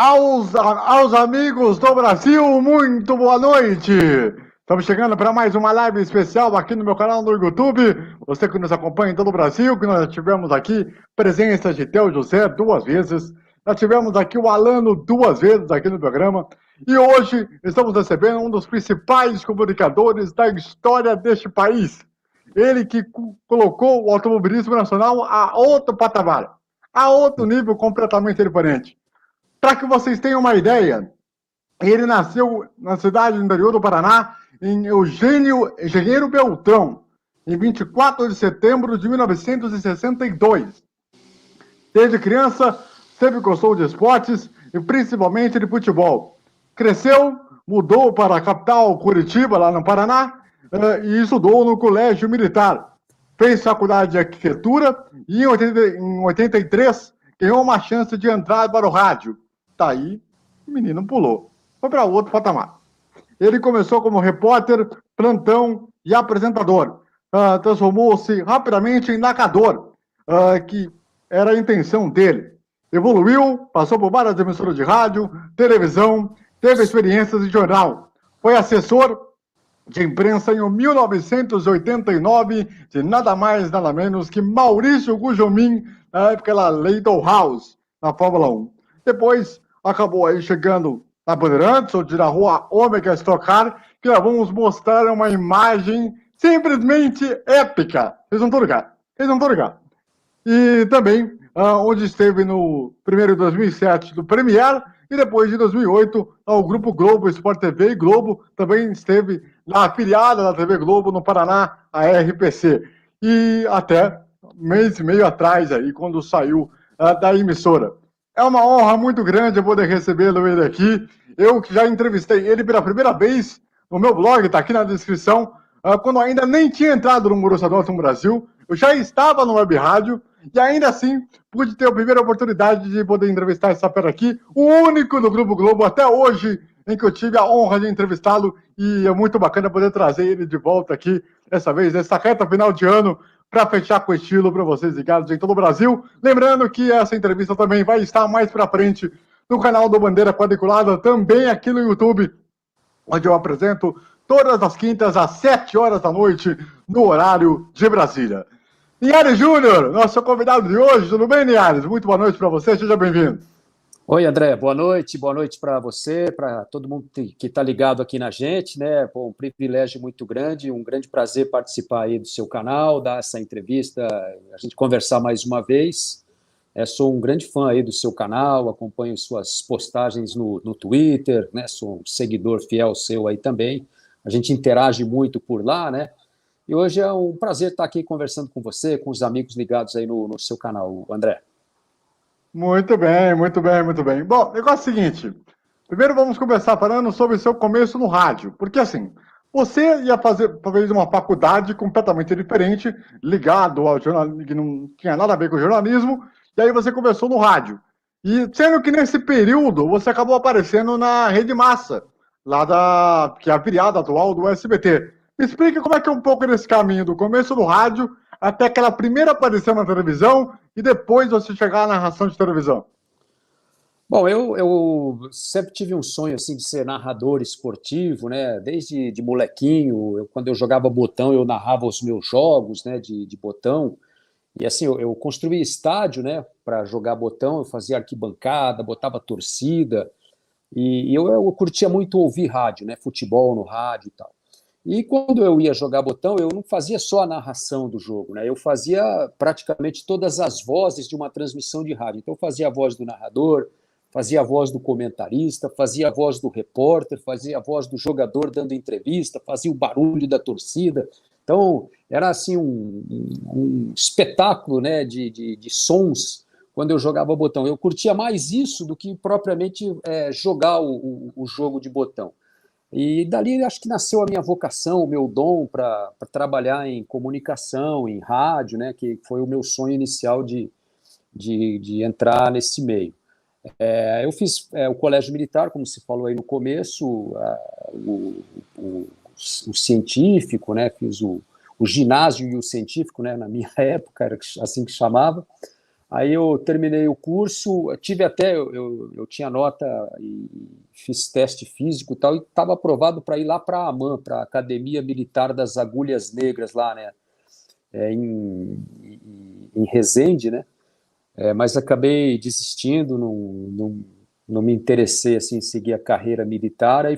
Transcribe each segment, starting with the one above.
Aos amigos do Brasil, muito boa noite! Estamos chegando para mais uma live especial aqui no meu canal no YouTube. Você que nos acompanha em todo o Brasil, que nós tivemos aqui presença de Theo José 2 vezes. Nós tivemos aqui o Alano 2 vezes aqui no programa. E hoje estamos recebendo um dos principais comunicadores da história deste país. Ele que colocou o automobilismo nacional a outro patamar, a outro nível completamente diferente. Para que vocês tenham uma ideia, ele nasceu na cidade do interior do Paraná, em Engenheiro Beltrão, em 24 de setembro de 1962. Desde criança, sempre gostou de esportes e principalmente de futebol. Cresceu, mudou para a capital Curitiba, lá no Paraná, e estudou no Colégio Militar. Fez faculdade de arquitetura e em 83 ganhou uma chance de entrar para o rádio. Daí, o menino pulou. Foi para outro patamar. Ele começou como repórter, plantão e apresentador. Transformou-se rapidamente em narrador, que era a intenção dele. Evoluiu, passou por várias emissoras de rádio, televisão, teve experiências de jornal. Foi assessor de imprensa em 1989 de nada mais, nada menos que Maurício Gugelmin, na época da Leitão House, na Fórmula 1. Depois, acabou aí chegando na Bandeirantes, onde na rua Ômega Stock Car, que nós vamos mostrar uma imagem simplesmente épica. Vocês não estão ligados. E também, onde esteve no primeiro de 2007 do Premier, e depois de 2008, ao Grupo Globo, Sport TV e Globo, também esteve na afiliada da TV Globo no Paraná, a RPC. E até mês e meio atrás, aí, quando saiu da emissora. É uma honra muito grande poder recebê-lo ele aqui. Eu que já entrevistei ele pela primeira vez no meu blog, está aqui na descrição, quando ainda nem tinha entrado no Borussia Dortmund Brasil. Eu já estava no Web Rádio e ainda assim pude ter a primeira oportunidade de poder entrevistar essa fera aqui, o único do Grupo Globo até hoje em que eu tive a honra de entrevistá-lo, e é muito bacana poder trazer ele de volta aqui, dessa vez, nessa reta final de ano, para fechar com estilo para vocês ligados em todo o Brasil. Lembrando que essa entrevista também vai estar mais para frente no canal do Bandeira Quadriculada, também aqui no YouTube, onde eu apresento todas as quintas às 7 horas da noite, no horário de Brasília. Linhares Júnior, nosso convidado de hoje. Tudo bem, Linhares? Muito boa noite para você, seja bem-vindo. Oi, André, boa noite para você, para todo mundo que está ligado aqui na gente, né? Pô, um privilégio muito grande, um grande prazer participar aí do seu canal, dar essa entrevista, a gente conversar mais uma vez. Sou um grande fã aí do seu canal, acompanho suas postagens no Twitter, né? Sou um seguidor fiel seu aí também. A gente interage muito por lá, né? E hoje é um prazer estar aqui conversando com você, com os amigos ligados aí no seu canal, André. Muito bem, muito bem, muito bem. Bom, o negócio é o seguinte. Primeiro vamos começar falando sobre o seu começo no rádio. Porque assim, você ia fazer talvez uma faculdade completamente diferente, ligado ao jornalismo, que não tinha nada a ver com o jornalismo, e aí você começou no rádio. E sendo que nesse período você acabou aparecendo na Rede Massa, que é a afiliada atual do SBT. Me explica como é que é um pouco desse caminho do começo do rádio até aquela primeira aparição na televisão e depois você chegar à narração de televisão. Bom, eu sempre tive um sonho assim de ser narrador esportivo, né? Desde de molequinho, quando eu jogava botão, eu narrava os meus jogos, né? De botão. E assim, eu construía estádio, né? Para jogar botão, eu fazia arquibancada, botava torcida. E eu curtia muito ouvir rádio, né? Futebol no rádio e tal. E quando eu ia jogar botão, eu não fazia só a narração do jogo, né? Eu fazia praticamente todas as vozes de uma transmissão de rádio. Então, eu fazia a voz do narrador, fazia a voz do comentarista, fazia a voz do repórter, fazia a voz do jogador dando entrevista, fazia o barulho da torcida. Então, era assim um espetáculo, né, de sons quando eu jogava botão. Eu curtia mais isso do que propriamente jogar o jogo de botão. E dali acho que nasceu a minha vocação, o meu dom para trabalhar em comunicação, em rádio, né, que foi o meu sonho inicial de entrar nesse meio. Eu fiz o colégio militar, como se falou aí no começo, o científico, né, fiz o ginásio e o científico, né, na minha época era assim que chamava. Aí eu terminei o curso, eu tinha nota e fiz teste físico e tal, e estava aprovado para ir lá para a AMAN, para a Academia Militar das Agulhas Negras, lá, né, em Resende, né, mas acabei desistindo, não me interessei assim, em seguir a carreira militar, aí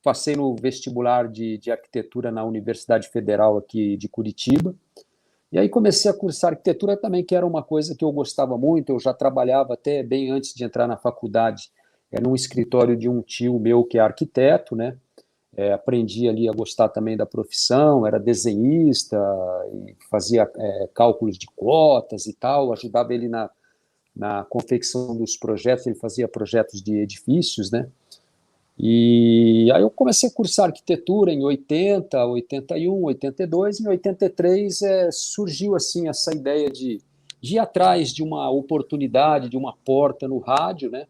passei no vestibular de arquitetura na Universidade Federal aqui de Curitiba, e aí comecei a cursar arquitetura também, que era uma coisa que eu gostava muito, eu já trabalhava até bem antes de entrar na faculdade, num escritório de um tio meu que é arquiteto, né? Aprendi ali a gostar também da profissão, era desenhista, e fazia cálculos de cotas e tal, ajudava ele na confecção dos projetos, ele fazia projetos de edifícios, né? E aí eu comecei a cursar arquitetura em 80, 81, 82, e em 83 surgiu assim essa ideia de ir atrás de uma oportunidade, de uma porta no rádio, né?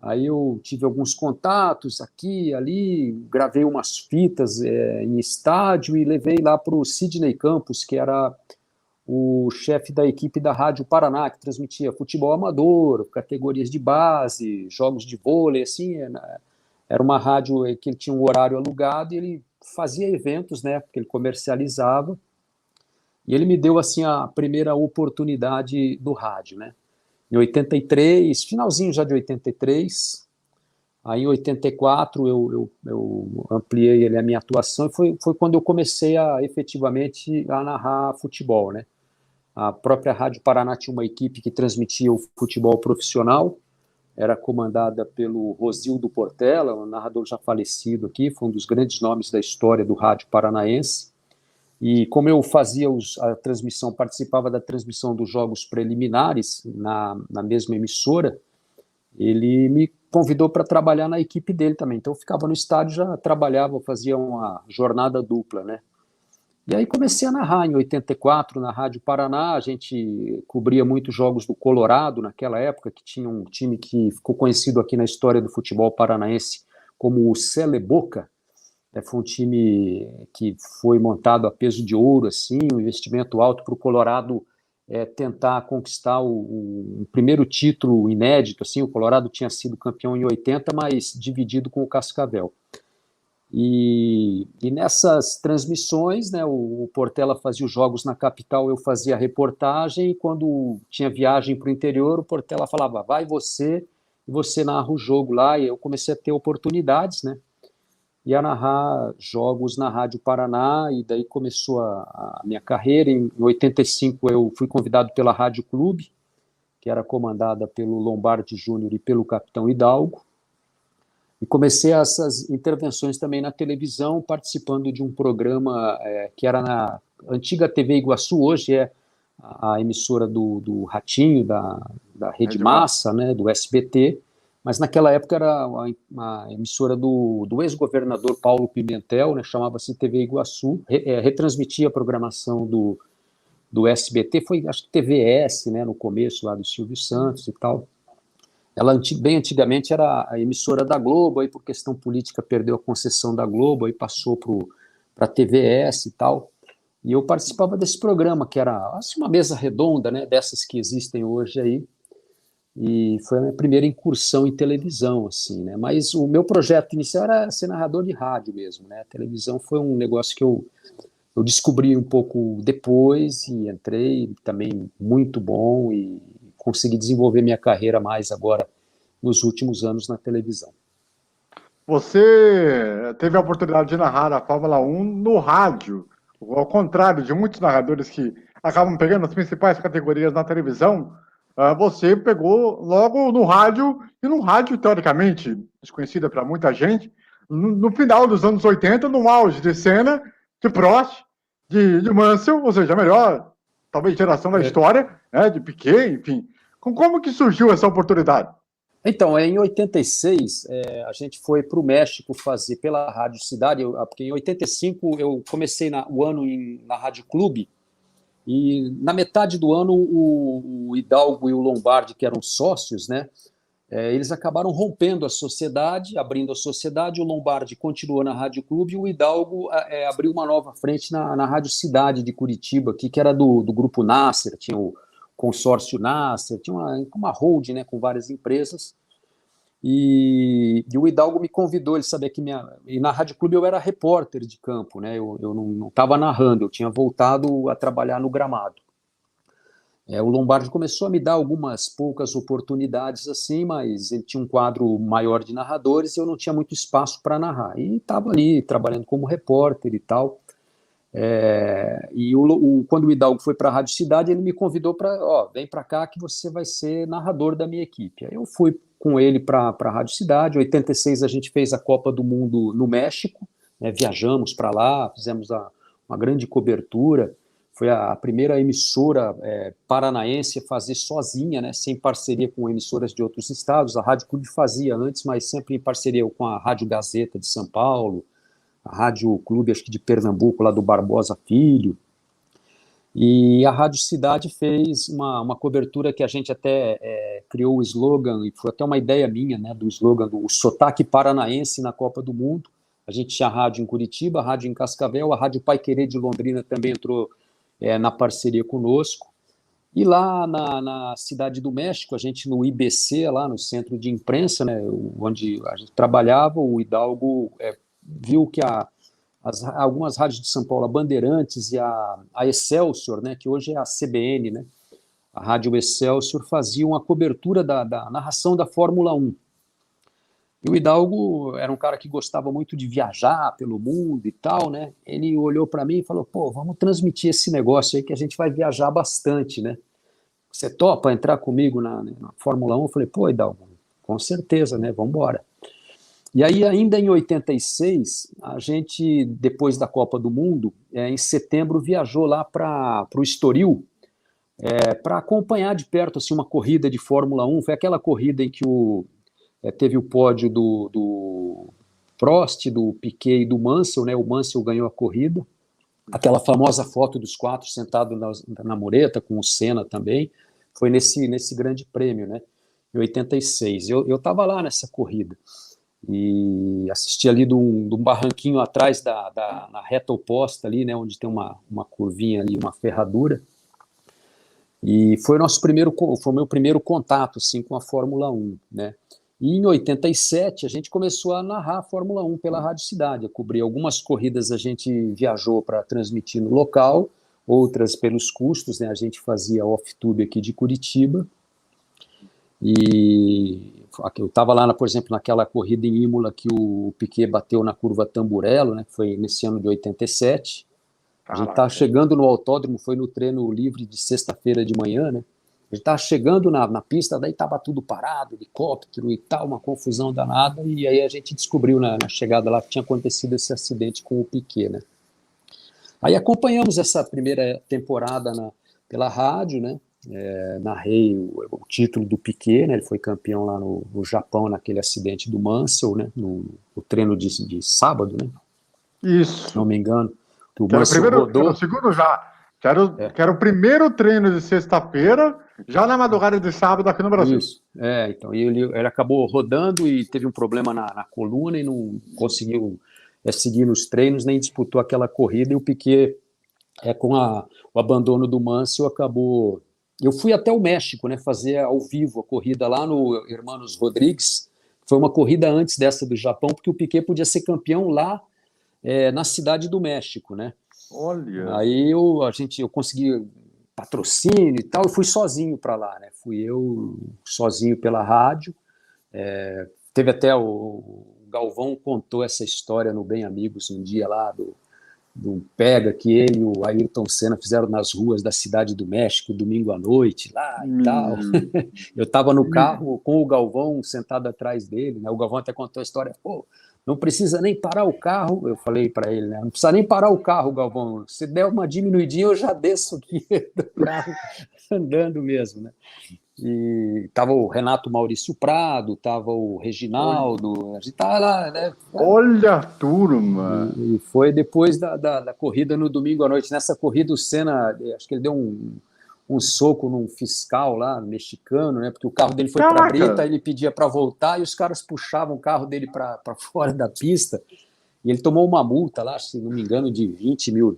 Aí eu tive alguns contatos aqui, ali, gravei umas fitas em estádio e levei lá para o Sidney Campos, que era o chefe da equipe da Rádio Paraná, que transmitia futebol amador, categorias de base, jogos de vôlei, assim, era uma rádio que ele tinha um horário alugado e ele fazia eventos, né, porque ele comercializava, e ele me deu, assim, a primeira oportunidade do rádio, né. Em 83, finalzinho já de 83, aí em 84 eu ampliei a minha atuação e foi quando eu comecei efetivamente a narrar futebol, né. A própria Rádio Paraná tinha uma equipe que transmitia o futebol profissional, era comandada pelo Rosildo Portela, um narrador já falecido aqui, foi um dos grandes nomes da história do rádio paranaense. E como eu fazia a transmissão, participava da transmissão dos jogos preliminares na mesma emissora, ele me convidou para trabalhar na equipe dele também. Então eu ficava no estádio, já trabalhava, fazia uma jornada dupla, né? E aí comecei a narrar em 84 na Rádio Paraná, a gente cobria muitos jogos do Colorado naquela época, que tinha um time que ficou conhecido aqui na história do futebol paranaense como o Celeboca. Foi um time que foi montado a peso de ouro, assim, um investimento alto para o Colorado tentar conquistar o primeiro título inédito. Assim, o Colorado tinha sido campeão em 80, mas dividido com o Cascavel. E nessas transmissões, né, o Portela fazia os jogos na capital, eu fazia a reportagem, e quando tinha viagem para o interior, o Portela falava, vai você, e você narra o jogo lá, e eu comecei a ter oportunidades, né, e a narrar jogos na Rádio Paraná, e daí começou a minha carreira. Em 85 eu fui convidado pela Rádio Clube, que era comandada pelo Lombardi Júnior e pelo Capitão Hidalgo, e comecei essas intervenções também na televisão, participando de um programa que era na antiga TV Iguaçu, hoje é a emissora do Ratinho, da Rede Massa, né, do SBT, mas naquela época era uma emissora do ex-governador Paulo Pimentel, né, chamava-se TV Iguaçu, retransmitia a programação do SBT, foi acho que TVS, né, no começo lá do Silvio Santos e tal. Ela, bem antigamente, era a emissora da Globo, aí por questão política perdeu a concessão da Globo, aí passou para a TVS e tal. E eu participava desse programa, que era assim, uma mesa redonda, né, dessas que existem hoje aí, e foi a minha primeira incursão em televisão, assim, né, mas o meu projeto inicial era ser narrador de rádio mesmo, né, a televisão foi um negócio que eu descobri um pouco depois e entrei também muito bom e consegui desenvolver minha carreira mais agora nos últimos anos na televisão. Você teve a oportunidade de narrar a Fórmula 1 no rádio, ao contrário de muitos narradores que acabam pegando as principais categorias na televisão, você pegou logo no rádio, e no rádio, teoricamente, desconhecida para muita gente, no final dos anos 80, no auge de Senna, de Prost, de Mansell, ou seja, a melhor, talvez, geração da história, né, de Piquet, enfim. Como que surgiu essa oportunidade? Então, em 86, a gente foi para o México fazer pela Rádio Cidade, porque em 85 eu comecei o ano na Rádio Clube, e na metade do ano o Hidalgo e o Lombardi, que eram sócios, né, eles acabaram rompendo a sociedade, abrindo a sociedade, o Lombardi continuou na Rádio Clube e o Hidalgo abriu uma nova frente na Rádio Cidade de Curitiba, aqui, que era do Grupo Nasser, tinha o consórcio Nasser, tinha uma holding, né, com várias empresas. E o Hidalgo me convidou, ele sabia que e na Rádio Clube eu era repórter de campo, né? Eu não estava narrando, eu tinha voltado a trabalhar no gramado. O Lombardi começou a me dar algumas poucas oportunidades assim, mas ele tinha um quadro maior de narradores e eu não tinha muito espaço para narrar. E estava ali trabalhando como repórter e tal. Quando o Hidalgo foi para a Rádio Cidade, ele me convidou para, vem para cá que você vai ser narrador da minha equipe. Aí eu fui com ele para a Rádio Cidade. Em 86 a gente fez a Copa do Mundo no México, né, viajamos para lá, fizemos uma grande cobertura. Foi a primeira emissora paranaense a fazer sozinha, né, sem parceria com emissoras de outros estados. A Rádio Clube fazia antes, mas sempre em parceria com a Rádio Gazeta de São Paulo, a Rádio Clube, acho que de Pernambuco, lá do Barbosa Filho. E a Rádio Cidade fez uma cobertura que a gente até criou o slogan, e foi até uma ideia minha, né, do slogan do sotaque paranaense na Copa do Mundo. A gente tinha a rádio em Curitiba, a rádio em Cascavel, a Rádio Paiquerê de Londrina também entrou na parceria conosco. E lá na Cidade do México, a gente no IBC, lá no Centro de Imprensa, né, onde a gente trabalhava, o Hidalgo viu que algumas rádios de São Paulo, a Bandeirantes e a Excelsior, né, que hoje é a CBN, né, a Rádio Excelsior, faziam a cobertura da narração da Fórmula 1. E o Hidalgo era um cara que gostava muito de viajar pelo mundo e tal, né? Ele olhou para mim e falou, vamos transmitir esse negócio aí que a gente vai viajar bastante, né? Você topa entrar comigo na Fórmula 1? Eu falei, Hidalgo, com certeza, né? Vamos embora. E aí, ainda em 86, a gente, depois da Copa do Mundo, em setembro, viajou lá para o Estoril, para acompanhar de perto assim, uma corrida de Fórmula 1. Foi aquela corrida em que teve o pódio do Prost, do Piquet e do Mansell, né? O Mansell ganhou a corrida. Aquela famosa foto dos quatro sentados na mureta, com o Senna também, foi nesse grande prêmio, né? Em 86. Eu estava lá nessa corrida e assisti ali de um barranquinho atrás na reta oposta ali, né, onde tem uma curvinha ali, uma ferradura, e foi o meu primeiro contato assim, com a Fórmula 1, né? E em 87 a gente começou a narrar a Fórmula 1 pela Rádio Cidade, a cobrir algumas corridas, a gente viajou para transmitir no local, outras pelos custos, né, a gente fazia off-tube aqui de Curitiba. E eu estava lá, por exemplo, naquela corrida em Imola que o Piquet bateu na curva Tamburello, né, que foi nesse ano de 87. A gente estava chegando no autódromo, foi no treino livre de sexta-feira de manhã, né? A gente estava chegando na pista, daí estava tudo parado, helicóptero e tal, uma confusão danada, e aí a gente descobriu na chegada lá que tinha acontecido esse acidente com o Piquet, né? Aí acompanhamos essa primeira temporada pela rádio, né? Narrei o título do Piquet, né? Ele foi campeão lá no Japão naquele acidente do Mansell, né? No treino de sábado, né? Isso. Se não me engano, que o Quero Mansell rodou. Quero o segundo já. Quero o primeiro treino de sexta-feira, já na madrugada de sábado aqui no Brasil. Isso, então, e ele acabou rodando e teve um problema na coluna e não conseguiu seguir nos treinos, nem disputou aquela corrida, e o Piquet, com o abandono do Mansell, acabou... Eu fui até o México, né, fazer ao vivo a corrida lá no Hermanos Rodrigues. Foi uma corrida antes dessa do Japão, porque o Piquet podia ser campeão lá na cidade do México, né? Olha. Aí eu consegui patrocínio e tal, eu fui sozinho para lá, né? Fui eu sozinho pela rádio. Teve até o Galvão contou essa história no Bem Amigos um dia lá do pega que ele e o Ayrton Senna fizeram nas ruas da cidade do México domingo à noite lá e tal. Eu estava no carro com o Galvão sentado atrás dele, né? O Galvão até contou a história, não precisa nem parar o carro, eu falei para ele, né? Não precisa nem parar o carro, Galvão, se der uma diminuidinha eu já desço aqui do carro andando mesmo, né? E estava o Renato Maurício Prado, estava o Reginaldo, a gente estava lá, né? Olha a turma! E foi depois da corrida no domingo à noite. Nessa corrida o Senna, acho que ele deu um soco num fiscal lá, mexicano, né? Porque o carro dele foi para a brita, ele pedia para voltar e os caras puxavam o carro dele para fora da pista. E ele tomou uma multa lá, se não me engano, de US$ 20 mil,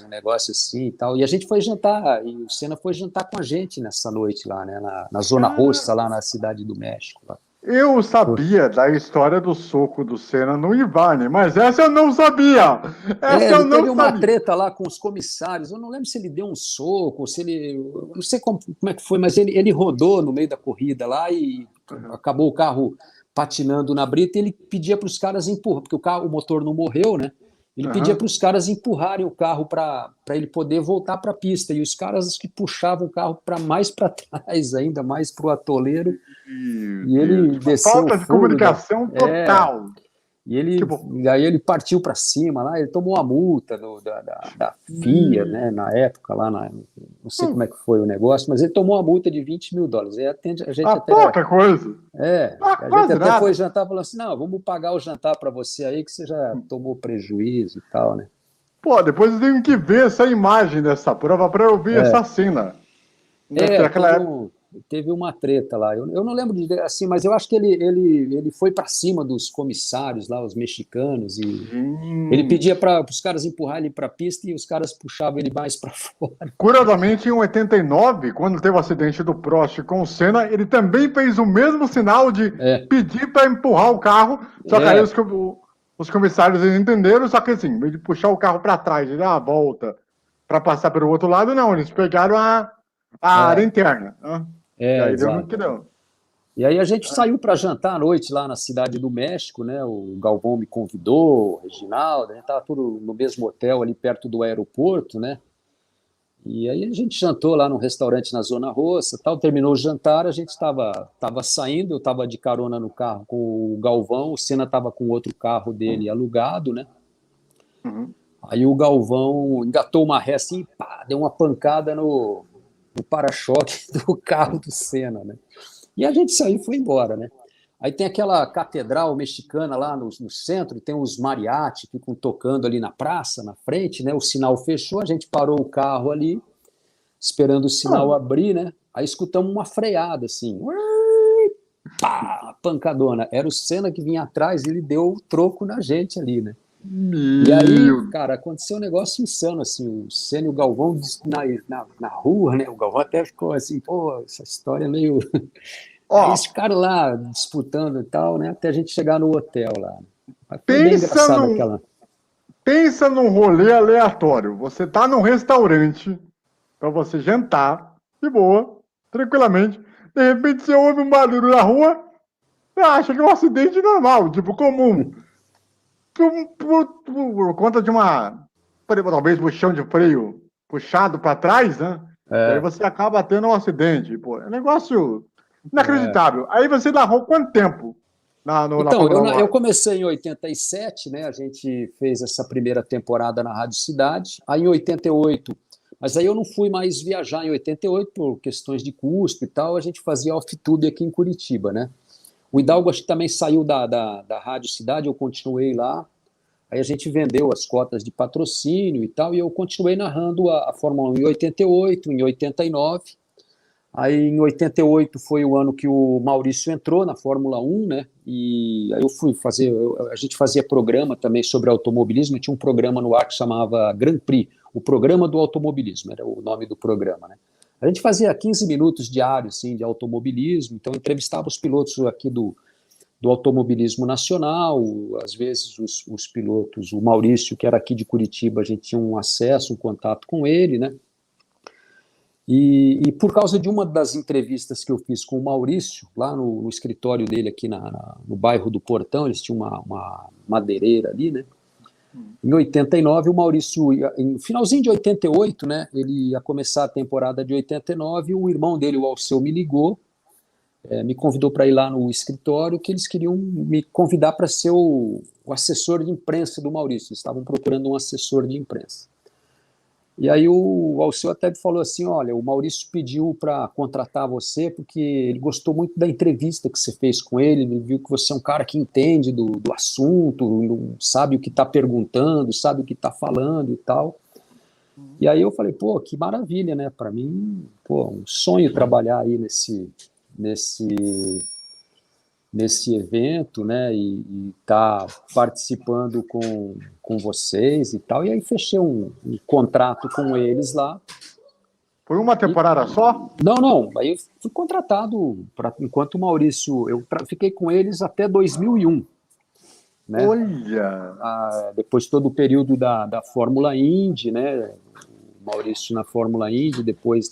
um negócio assim e tal. E a gente foi jantar, e o Senna foi jantar com a gente nessa noite lá, né? Na Zona Cara, Rossa, lá na Cidade do México. Lá. eu Pô, sabia da história do soco do Senna no Ivane, mas essa eu não sabia. Essa eu ele teve não uma sabia. treta lá com os comissários. Eu não lembro se ele deu um soco, se ele. Eu não sei como é que foi, mas ele rodou no meio da corrida lá e Uhum. acabou o carro patinando na brita e ele pedia para os caras empurrar, porque o motor não morreu, né? Ele pedia para Uhum. os caras empurrarem o carro para ele poder voltar para a pista. E os caras que puxavam o carro para mais para trás, ainda mais para o atoleiro, Meu e Deus, ele uma desceu o falta de furo da. comunicação É, total. e ele, Tipo, e aí ele partiu para cima lá, ele tomou a multa da FIA, hum, né, na época, lá não sei como é que foi o negócio, mas ele tomou a multa de US$ 20 mil. E a gente até, pouca coisa. a gente Quase até foi nada. jantar falando assim, não, vamos pagar o jantar para você aí, que você já tomou prejuízo e tal, né? Pô, depois eu tenho que ver essa imagem dessa prova para eu ver essa cena. É, Naquela época. teve uma treta lá. Eu não lembro de assim, mas eu acho que ele foi para cima dos comissários lá, os mexicanos, e ele pedia Gente. para os caras empurrar ele para a pista e os caras puxavam ele mais para fora. Curiosamente, em 89, quando teve o acidente do Prost com o Senna, ele também fez o mesmo sinal de É, pedir para empurrar o carro, só que aí é, os comissários entenderam, só que assim, em vez de puxar o carro para trás e dar a volta para passar pelo outro lado, não, eles pegaram a área é, interna. Né? E aí deu no exato. que deu. E aí a gente saiu para jantar à noite lá na Cidade do México, né? O Galvão me convidou, o Reginaldo, a gente estava tudo no mesmo hotel ali perto do aeroporto, né? E aí a gente jantou lá num restaurante na Zona Roça, tal, terminou o jantar, a gente estava saindo, eu estava de carona no carro com o Galvão, o Senna estava com outro carro dele alugado, né? Uhum. Aí o Galvão engatou uma ré assim, pá, deu uma pancada no para-choque do carro do Senna, né? E a gente saiu e foi embora, né? Aí tem aquela catedral mexicana lá no centro, tem os mariachi que ficam tocando ali na praça, na frente, né? O sinal fechou, a gente parou o carro ali, esperando o sinal Ah, abrir, né? Aí escutamos uma freada, assim, pá, pancadona. Era o Senna que vinha atrás, ele deu o troco na gente ali, né? E aí, meu. cara, aconteceu um negócio insano, assim, o Senna e o Galvão na rua, né? O Galvão até ficou assim, pô, essa história é meio. Aí eles Ó, ficaram lá disputando e tal, né? Até a gente chegar no hotel lá. Mas foi bem pensa engraçado num, aquela. pensa num rolê aleatório. Você tá num restaurante para você jantar, de boa, tranquilamente. De repente você ouve um barulho na rua, você acha que é um acidente normal, tipo comum. Por conta de talvez puxão de freio puxado para trás, né? E aí É, você acaba tendo um acidente. Pô, é um negócio é. inacreditável. Aí você narrou quanto tempo na Então, Fórmula 1 eu lá? comecei em 87, né? A gente fez essa primeira temporada na Rádio Cidade. Aí em 88, mas aí eu não fui mais viajar em 88 por questões de custo e tal. A gente fazia off-tube aqui em Curitiba, né? O Hidalgo acho que também saiu da Rádio Cidade, eu continuei lá. Aí a gente vendeu as cotas de patrocínio e tal, e eu continuei narrando a Fórmula 1 em 88, em 89. Aí em 88 foi o ano que o Maurício entrou na Fórmula 1, né? E aí eu fui fazer, a gente fazia programa também sobre automobilismo, tinha um programa no ar que chamava Grand Prix, o programa do automobilismo, era o nome do programa, né? A gente fazia 15 minutos diários, assim, de automobilismo, então entrevistava os pilotos aqui do automobilismo nacional, às vezes os pilotos, o Maurício, que era aqui de Curitiba, a gente tinha um acesso, um contato com ele, né? E por causa de uma das entrevistas que eu fiz com o Maurício, lá no escritório dele aqui no bairro do Portão, eles tinham uma madeireira ali, né? Em 89, o Maurício, em finalzinho de 88, né? Ele ia começar a temporada de 89, o irmão dele, o Alceu, me ligou, me convidou para ir lá no escritório, que eles queriam me convidar para ser o assessor de imprensa do Maurício. Eles estavam procurando um assessor de imprensa. E aí o Alceu até falou assim, olha, o Maurício pediu para contratar você porque ele gostou muito da entrevista que você fez com ele viu que você é um cara que entende do assunto, sabe o que está perguntando, sabe o que está falando e tal. E aí eu falei, pô, que maravilha, né? Para mim, pô, um sonho trabalhar aí nesse nesse evento, né, e tá participando com vocês e tal, e aí fechei um contrato com eles lá. Foi uma temporada só? Não, aí eu fui contratado enquanto o Maurício, fiquei com eles até 2001, né, Olha! depois todo o período da Fórmula Indy, né, o Maurício na Fórmula Indy, depois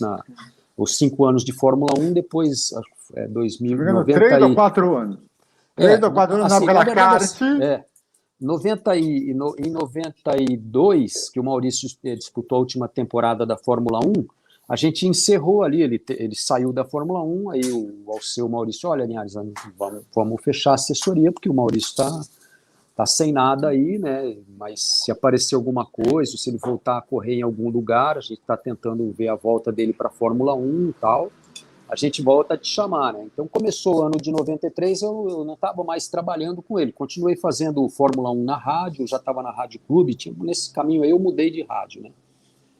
os 5 anos de Fórmula 1, depois Se não 2000, me engano, 90 3 ou 4 anos. 3 ou 4 anos na assim, época na da verdade, kart. 90 em 92, que o Maurício disputou a última temporada da Fórmula 1, a gente encerrou ali, ele saiu da Fórmula 1, aí o Alceu Maurício, olha, Linhares, vamos fechar a assessoria, porque o Maurício está sem nada aí, né? Mas se aparecer alguma coisa, se ele voltar a correr em algum lugar, a gente está tentando ver a volta dele para a Fórmula 1 e tal, a gente volta a te chamar, né? Então começou o ano de 93, eu não estava mais trabalhando com ele, continuei fazendo Fórmula 1 na rádio, já estava na Rádio Clube, nesse caminho aí eu mudei de rádio, né?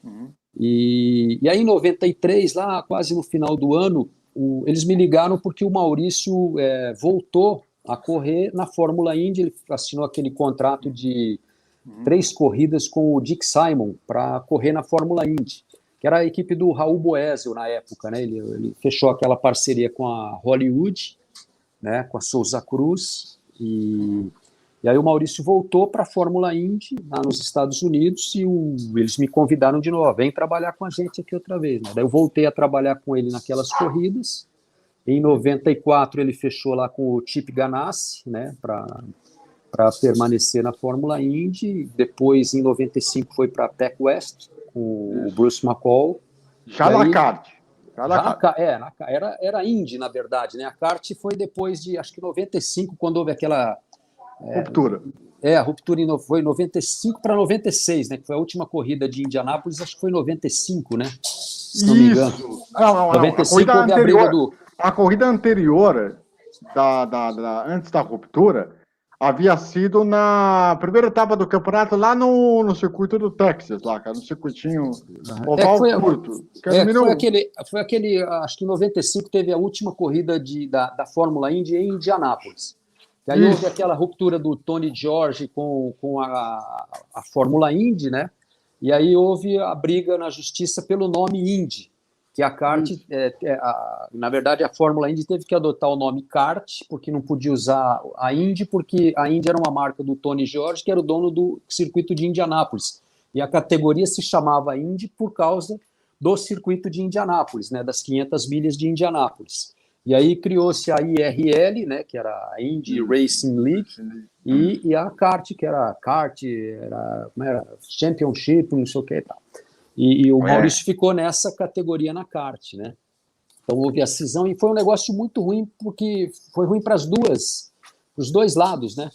Uhum. E aí em 93, lá quase no final do ano, eles me ligaram porque o Maurício voltou a correr na Fórmula Indy, ele assinou aquele contrato de 3 corridas com o Dick Simon para correr na Fórmula Indy, que era a equipe do Raul Boesel na época, né? Ele fechou aquela parceria com a Hollywood, né? Com a Souza Cruz, e aí o Maurício voltou para a Fórmula Indy, lá nos Estados Unidos, e eles me convidaram de novo, vem trabalhar com a gente aqui outra vez, né? Daí eu voltei a trabalhar com ele naquelas corridas. Em 94 ele fechou lá com o Chip Ganassi, né? Para permanecer na Fórmula Indy. Depois, em 95, foi para a Tech West, com o Bruce McCall. Já na kart. Era Indy, na verdade, né? A kart foi depois de, acho que 95, quando houve aquela... Ruptura. A ruptura foi 95 para 96, né? Que foi a última corrida de Indianápolis, acho que foi 95, né? Se não me engano. Não. 95 houve a briga do... A corrida anterior, antes da ruptura, havia sido na primeira etapa do campeonato lá no circuito do Texas, lá, cara, no circuitinho oval curto. Foi aquele, acho que em 95 teve a última corrida da Fórmula Indy em Indianápolis. E aí houve aquela ruptura do Tony George com a Fórmula Indy, né? E aí houve a briga na justiça pelo nome Indy, que a kart, na verdade, a Fórmula Indy teve que adotar o nome kart, porque não podia usar a Indy, porque a Indy era uma marca do Tony George, que era o dono do circuito de Indianápolis. E a categoria se chamava Indy por causa do circuito de Indianápolis, né? Das 500 milhas de Indianápolis. E aí criou-se a IRL, né, que era a Indy Racing League, e a kart, que era Championship, não sei o que e tal. E o Maurício ficou nessa categoria na kart, né? Então houve a cisão e foi um negócio muito ruim, porque foi ruim para os dois lados, né?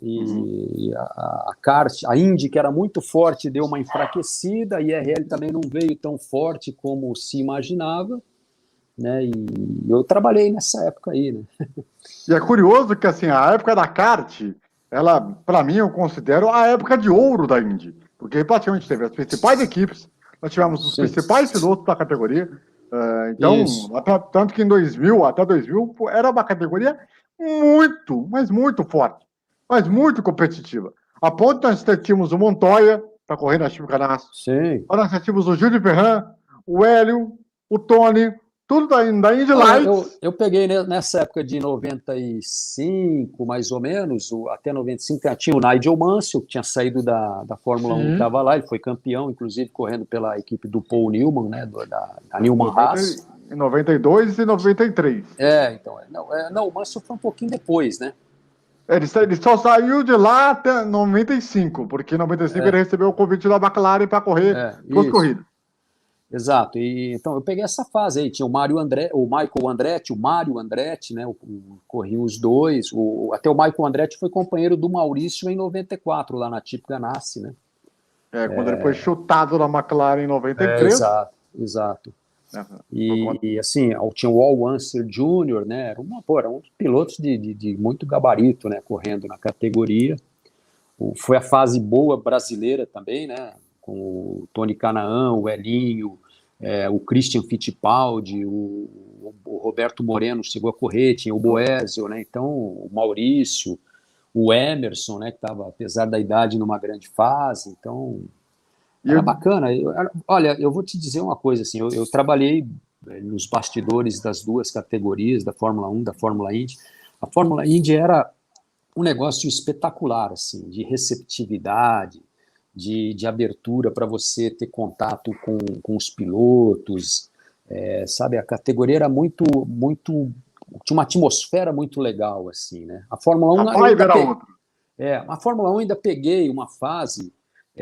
E a kart, a Indy, que era muito forte, deu uma enfraquecida, a IRL também não veio tão forte como se imaginava, né? E eu trabalhei nessa época aí, né? E é curioso que, assim, a época da kart, ela, para mim, eu considero a época de ouro da Indy, porque praticamente teve as principais equipes, nós tivemos os principais pilotos da categoria, então, tanto que em 2000, até 2000, era uma categoria muito, mas muito forte, mas muito competitiva. A ponto de nós tínhamos o Montoya, para correr na Chico Ganassi, nós tínhamos o Júlio Ferran, o Hélio, o Tony, tudo da Indy Lights. Eu peguei nessa época de 95, mais ou menos, até 95, tinha o Nigel Mansell, que tinha saído da Fórmula 1, que estava lá, ele foi campeão, inclusive correndo pela equipe do Paul Newman, né, da Newman Haas. Em 92 e 93. Não, o Mansell foi um pouquinho depois, né? Ele só saiu de lá até 95, porque em 95 ele recebeu o convite da McLaren para correr duas corridas. Exato, então eu peguei essa fase aí, tinha o Michael Andretti, o Mário Andretti, né, corriam os dois, até o Michael Andretti foi companheiro do Maurício em 94, lá na Chip Ganassi, né. Quando ele foi chutado na McLaren em 93. Exato. E assim, tinha o Al Unser Jr., né, era um dos pilotos de muito gabarito, né, correndo na categoria. Foi a fase boa brasileira também, né, com o Tony Canaan, o Elinho, o Christian Fittipaldi, o Roberto Moreno chegou a correr, tinha o Boésio, né? Então o Maurício, o Emerson, né? Que estava, apesar da idade, numa grande fase. Então E era eu, bacana. Olha, eu vou te dizer uma coisa assim, eu trabalhei nos bastidores das duas categorias, da Fórmula 1, da Fórmula Indy. A Fórmula Indy era um negócio espetacular, assim, de receptividade, de abertura para você ter contato com os pilotos, sabe? A categoria era muito, tinha uma atmosfera muito legal, assim, né? A Fórmula a 1 eu vibe ainda era outra. a Fórmula 1 ainda peguei uma fase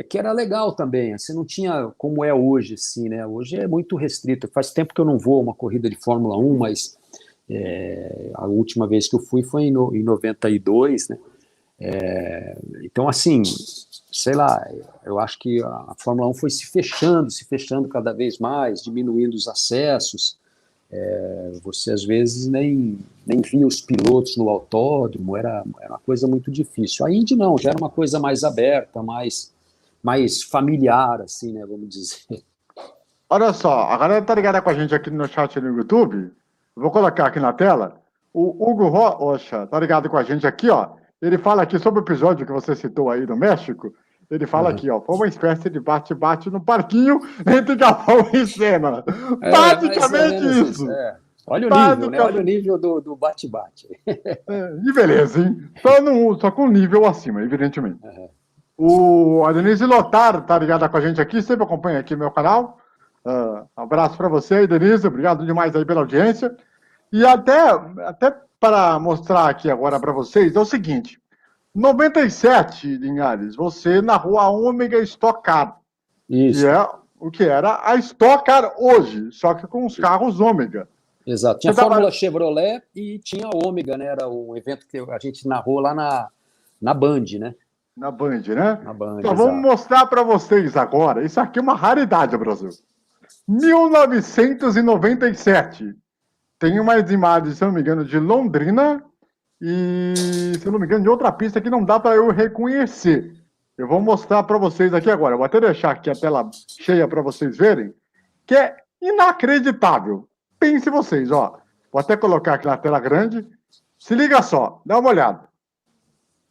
que era legal também. Você não tinha como é hoje, assim, né? Hoje é muito restrito. Faz tempo que eu não vou a uma corrida de Fórmula 1, mas a última vez que eu fui foi em 92, né? Então, assim, sei lá, eu acho que a Fórmula 1 foi se fechando cada vez mais, diminuindo os acessos. Você, às vezes, nem via os pilotos no autódromo, era uma coisa muito difícil. A Indy não, já era uma coisa mais aberta, mais familiar, assim, né, vamos dizer. Olha só, a galera tá ligada com a gente aqui no chat no YouTube. Eu vou colocar aqui na tela. O Hugo Rocha tá ligado com a gente aqui, ó. Ele fala aqui sobre o episódio que você citou aí do México. Ele fala Uhum. aqui, ó, foi uma espécie de bate-bate no parquinho entre Galvão e Senna. Mais ou Basicamente menos isso. isso. Olha o nível, né? Olha o Basicamente. nível do bate-bate. E beleza, hein? Só com nível acima, evidentemente. Uhum. A Denise Lotar tá ligada com a gente aqui, sempre acompanha aqui meu canal. Abraço para você, Denise. Obrigado demais aí pela audiência. E até para mostrar aqui agora para vocês, é o seguinte: 97, Linhares, você narrou a Ômega Stock Car, que Isso, é o que era a Stock Car hoje, só que com os carros Ômega. exato. Tinha Você a Fórmula tava Chevrolet e tinha a Ômega, né? Era o evento que a gente narrou lá na Band, né? na Band, né? Na Band, Então vamos exato. mostrar para vocês agora. Isso aqui é uma raridade, Brasil. 1997. Tem umas imagens, se eu não me engano, de Londrina e, se eu não me engano, de outra pista que não dá para eu reconhecer. Eu vou mostrar para vocês aqui agora. Eu vou até deixar aqui a tela cheia para vocês verem, que é inacreditável. Pense vocês, ó. Vou até colocar aqui na tela grande. Se liga só, dá uma olhada.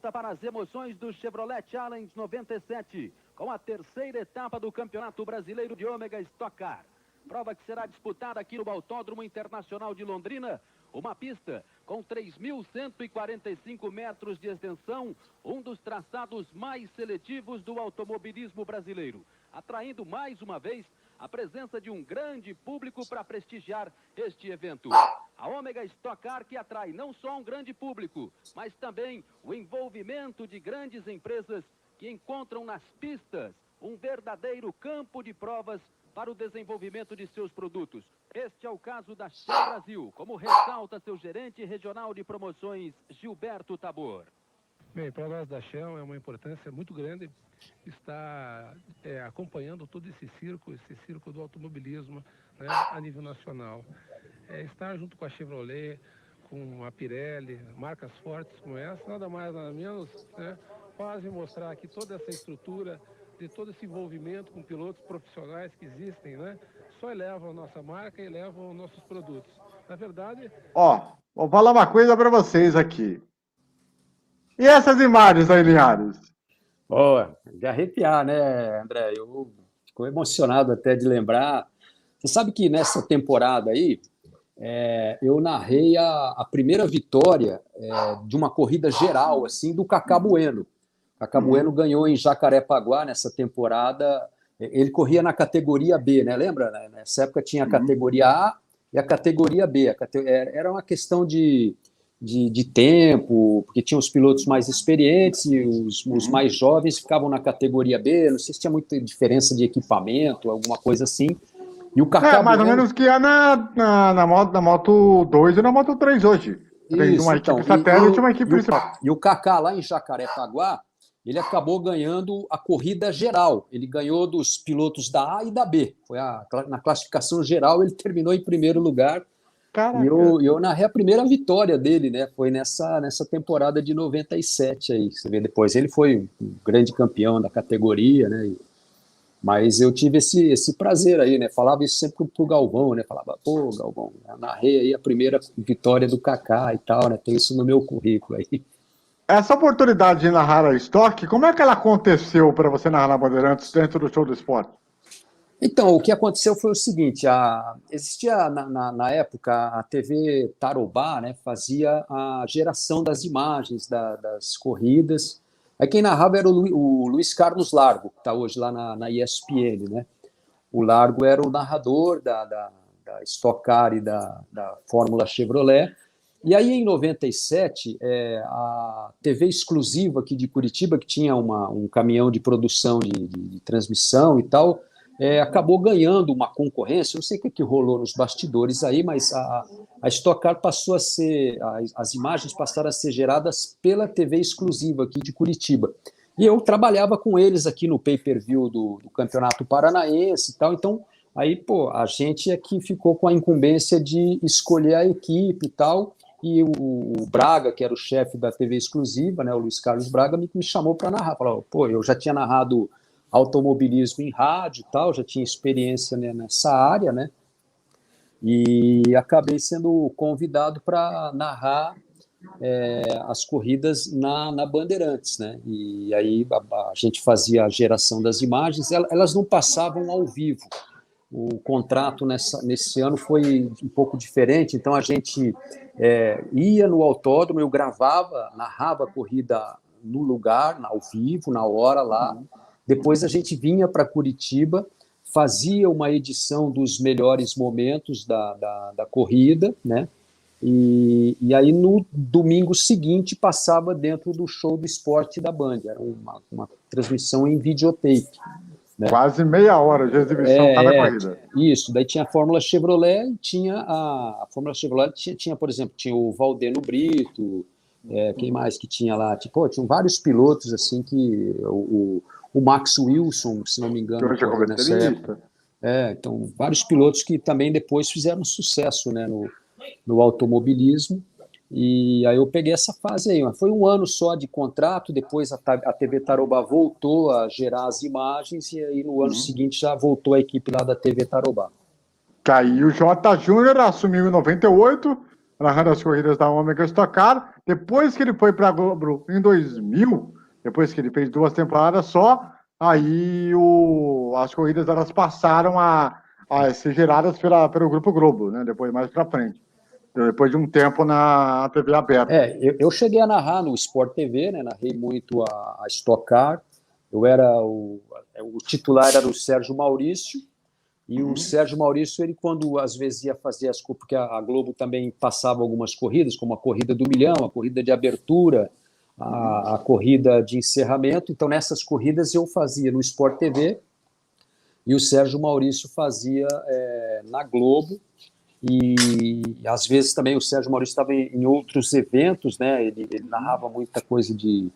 Para as emoções do Chevrolet Challenge 97, com a terceira etapa do Campeonato Brasileiro de Ômega Stock Car. Prova que será disputada aqui no Autódromo Internacional de Londrina, uma pista com 3.145 metros de extensão, um dos traçados mais seletivos do automobilismo brasileiro, atraindo mais uma vez a presença de um grande público para prestigiar este evento. A Ômega Stock Car que atrai não só um grande público, mas também o envolvimento de grandes empresas que encontram nas pistas um verdadeiro campo de provas para o desenvolvimento de seus produtos. Este é o caso da Shell Brasil, como ressalta seu gerente regional de promoções, Gilberto Tabor. Bem, para nós da Shell é uma importância muito grande estar acompanhando todo esse circo do automobilismo, né, a nível nacional. Estar junto com a Chevrolet, com a Pirelli, marcas fortes como essa, nada mais, nada menos, né, fazem mostrar que toda essa estrutura, de todo esse envolvimento com pilotos profissionais que existem, né, só elevam a nossa marca e elevam nossos produtos. Na verdade... Ó, vou falar uma coisa para vocês aqui. E essas imagens aí, Linhares? Pô, de arrepiar, né, André? Eu fico emocionado até de lembrar. Você sabe que nessa temporada aí, eu narrei a primeira vitória de uma corrida geral, assim, do Cacá Bueno. Cacá Bueno ganhou em Jacarepaguá nessa temporada. Ele corria na categoria B, né? Lembra? Nessa época tinha a categoria A e a categoria B. Era uma questão de tempo, porque tinha os pilotos mais experientes e os mais jovens ficavam na categoria B. Não sei se tinha muita diferença de equipamento, alguma coisa assim. E o Cacá Mais ou Bueno... menos que é na Moto 2 e na Moto 3 hoje. Tem Isso, uma então, equipe satélite e uma equipe principal. e o Kaká lá em Jacarepaguá, ele acabou ganhando a corrida geral. Ele ganhou dos pilotos da A e da B. Na classificação geral, ele terminou em primeiro lugar. Caraca. E eu narrei a primeira vitória dele, né? Foi nessa temporada de 97 aí. Você vê depois, ele foi um grande campeão da categoria, né? Mas eu tive esse prazer aí, né? Falava isso sempre pro Galvão, né? Falava, pô, Galvão, eu narrei aí a primeira vitória do Kaká e tal, né? Tem isso no meu currículo aí. Essa oportunidade de narrar a Stock, como é que ela aconteceu para você narrar na Bandeirantes dentro do Show do Esporte? Então, o que aconteceu foi o seguinte: existia na época a TV Tarobá, né, fazia a geração das imagens das corridas. Aí quem narrava era o Luiz Carlos Largo, que está hoje lá na ESPN. Né? O Largo era o narrador da Stock Car e da Fórmula Chevrolet. E aí, em 97, a TV exclusiva aqui de Curitiba, que tinha um caminhão de produção de transmissão e tal, acabou ganhando uma concorrência. Não sei o que rolou nos bastidores aí, mas a Stock Car passou a ser, as imagens passaram a ser geradas pela TV exclusiva aqui de Curitiba. E eu trabalhava com eles aqui no pay-per-view do Campeonato Paranaense e tal. Então, aí, pô, a gente é que ficou com a incumbência de escolher a equipe e tal. E o Braga, que era o chefe da TV exclusiva, né, o Luiz Carlos Braga, me chamou para narrar. Falou, pô, eu já tinha narrado automobilismo em rádio e tal, já tinha experiência, né, nessa área, né? E acabei sendo convidado para narrar as corridas na Bandeirantes, né? E aí a gente fazia a geração das imagens, elas não passavam ao vivo. O contrato nesse ano foi um pouco diferente, então a gente ia no autódromo, eu gravava, narrava a corrida no lugar, ao vivo, na hora lá. Depois a gente vinha para Curitiba, fazia uma edição dos melhores momentos da corrida, né? E aí no domingo seguinte passava dentro do Show do Esporte da Band, era uma transmissão em videotape. Né? Quase meia hora de exibição cada corrida. Isso, daí tinha a Fórmula Chevrolet e tinha a Fórmula Chevrolet, tinha, por exemplo, tinha o Valdeno Brito, quem mais que tinha lá? Tipo, tinham vários pilotos, assim, que o Max Wilson, se não me engano, nessa época. Então, vários pilotos que também depois fizeram sucesso, né, no automobilismo. E aí eu peguei essa fase aí. Foi um ano só de contrato, depois a TV Tarobá voltou a gerar as imagens, e aí no ano seguinte já voltou a equipe lá da TV Tarobá. Aí o J. Júnior assumiu em 98, narrando as corridas da Ômega Stock Car. Depois que ele foi para a Globo em 2000, depois que ele fez 2 temporadas só, aí as corridas elas passaram a ser geradas pelo Grupo Globo, né? Depois mais para frente. Depois de um tempo na TV aberta. Eu cheguei a narrar no Sport TV, né? Narrei muito a Stock Car. Eu era o titular era o Sérgio Maurício, e o Sérgio Maurício, ele quando às vezes ia fazer as coisas, porque a Globo também passava algumas corridas, como a corrida do milhão, a corrida de abertura, a corrida de encerramento. Então nessas corridas eu fazia no Sport TV e o Sérgio Maurício fazia na Globo. E às vezes também o Sérgio Maurício estava em outros eventos, né? Ele narrava muita coisa de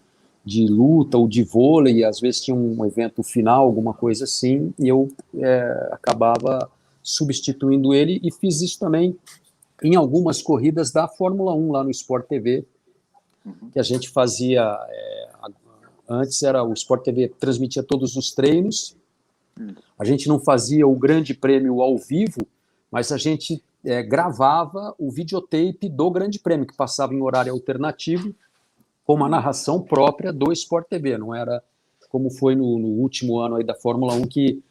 luta ou de vôlei, e às vezes tinha um evento final, alguma coisa assim, e eu acabava substituindo ele, e fiz isso também em algumas corridas da Fórmula 1 lá no Sport TV, que a gente fazia. Antes era o Sport TV transmitia todos os treinos, a gente não fazia o Grande Prêmio ao vivo, mas a gente gravava o videotape do Grande Prêmio, que passava em horário alternativo, com uma narração própria do Sport TV. Não era como foi no último ano aí da Fórmula 1, que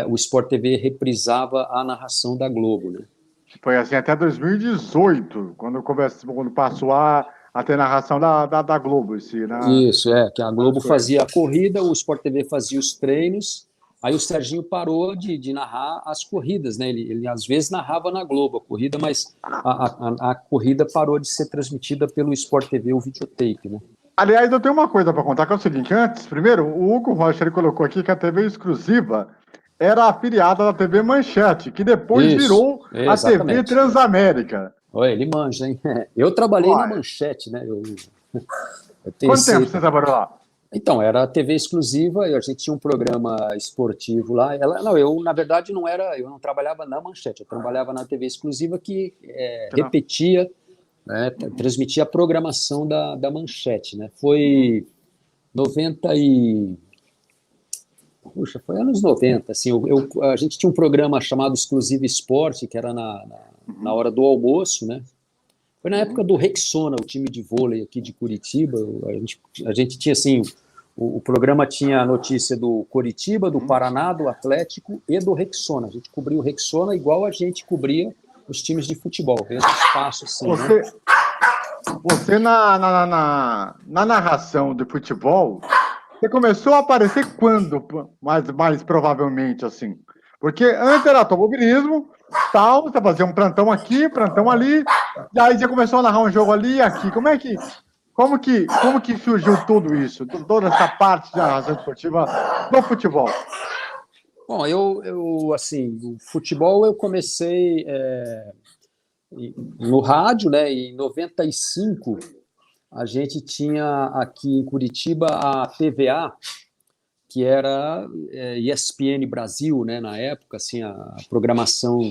o Sport TV reprisava a narração da Globo. Né? Foi assim até 2018, quando passou a ter narração da Globo. Isso, que a Globo fazia a corrida, o Sport TV fazia os treinos. Aí o Serginho parou de narrar as corridas, né? Ele às vezes narrava na Globo a corrida, mas a corrida parou de ser transmitida pelo Sport TV, o videotape, né? Aliás, eu tenho uma coisa para contar, que é o seguinte: primeiro, o Hugo Rocha ele colocou aqui que a TV exclusiva era afiliada da TV Manchete, que depois virou a TV Transamérica. Olha, ele manja, hein? Eu trabalhei na Manchete, né? Quanto tempo você trabalhou lá? Então, era a TV exclusiva, e a gente tinha um programa esportivo lá. Eu, na verdade, eu não trabalhava na Manchete, eu trabalhava na TV exclusiva, que repetia, transmitia a programação da Manchete, né? Foi Puxa, foi anos 90, assim, a gente tinha um programa chamado Exclusivo Esporte, que era na hora do almoço, né? Foi na época do Rexona, o time de vôlei aqui de Curitiba. A gente tinha, assim, o programa tinha a notícia do Curitiba, do Paraná, do Atlético e do Rexona. A gente cobria o Rexona igual a gente cobria os times de futebol, mesmo espaço, assim, né? Você na narração de futebol, você começou a aparecer quando, mais provavelmente, assim? Porque antes era automobilismo, tal, você fazia um plantão aqui, plantão ali, e aí você começou a narrar um jogo ali e aqui. Como que surgiu tudo isso? Toda essa parte de narração esportiva do futebol? Bom, assim, o futebol eu comecei no rádio, né? Em 95, a gente tinha aqui em Curitiba a TVA, que era ESPN Brasil, né? Na época, assim, a programação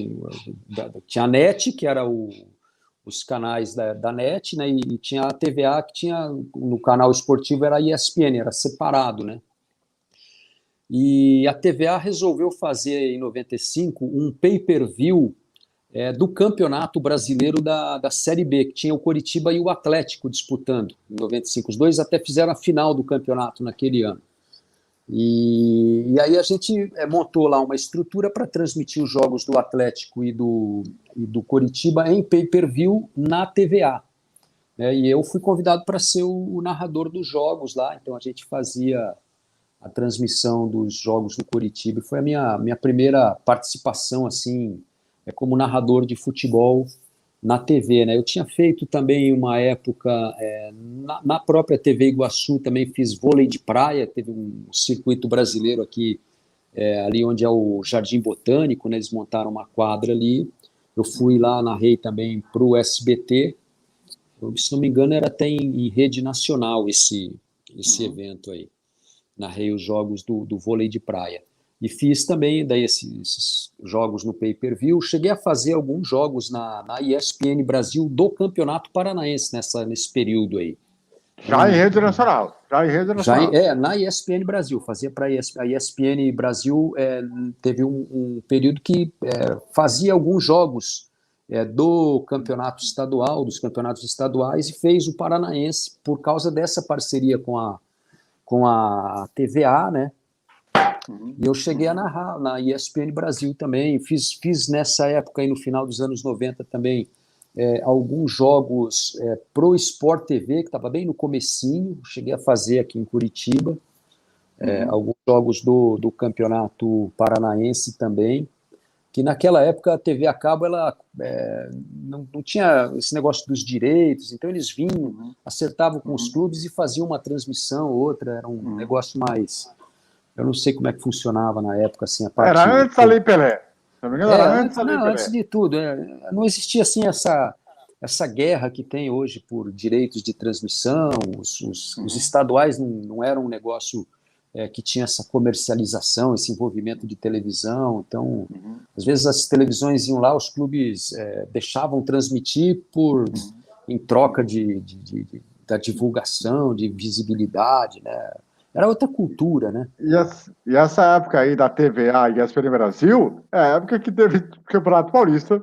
tinha a NET, que era os canais da NET, né? E tinha a TVA, que tinha no canal esportivo era a ESPN, era separado, né? E a TVA resolveu fazer, em 95, um pay-per-view do Campeonato Brasileiro da Série B, que tinha o Coritiba e o Atlético disputando, em 95. Os dois até fizeram a final do campeonato naquele ano. E aí a gente montou lá uma estrutura para transmitir os jogos do Atlético e do Coritiba em pay-per-view na TVA. E eu fui convidado para ser o narrador dos jogos lá, então a gente fazia a transmissão dos jogos do Coritiba. Foi a minha primeira participação, assim, como narrador de futebol na TV, né? Eu tinha feito também uma época, na própria TV Iguaçu, também fiz vôlei de praia, teve um circuito brasileiro aqui, ali onde é o Jardim Botânico, né? Eles montaram uma quadra ali, eu fui lá, narrei também para o SBT, se não me engano era até em rede nacional esse evento aí. Narrei os jogos do vôlei de praia. E fiz também daí esses jogos no pay-per-view. Cheguei a fazer alguns jogos na ESPN Brasil do Campeonato Paranaense nesse período aí. Já em rede nacional. Na ESPN Brasil. Fazia para a ESPN Brasil. Teve um período que fazia alguns jogos do campeonato estadual, dos campeonatos estaduais, e fez o Paranaense por causa dessa parceria com a TVA, né? E eu cheguei a narrar na ESPN Brasil também, fiz nessa época, aí, no final dos anos 90 também, alguns jogos pro Sport TV, que estava bem no comecinho, cheguei a fazer aqui em Curitiba, alguns jogos do Campeonato Paranaense também, que naquela época a TV a cabo ela não tinha esse negócio dos direitos, então eles vinham, acertavam com os clubes e faziam uma transmissão, outra, era um negócio mais... Eu não sei como é que funcionava na época, assim, a parte... Era antes da Lei Pelé. Se não me engano, era antes da Lei Pelé. Antes de tudo. Não existia, assim, essa guerra que tem hoje por direitos de transmissão. Os estaduais não eram um negócio que tinha essa comercialização, esse envolvimento de televisão. Então, às vezes as televisões iam lá, os clubes deixavam transmitir em troca da divulgação, de visibilidade, né? Era outra cultura, né? E essa época aí da TVA e ESPN Brasil é a época que teve o Campeonato Paulista,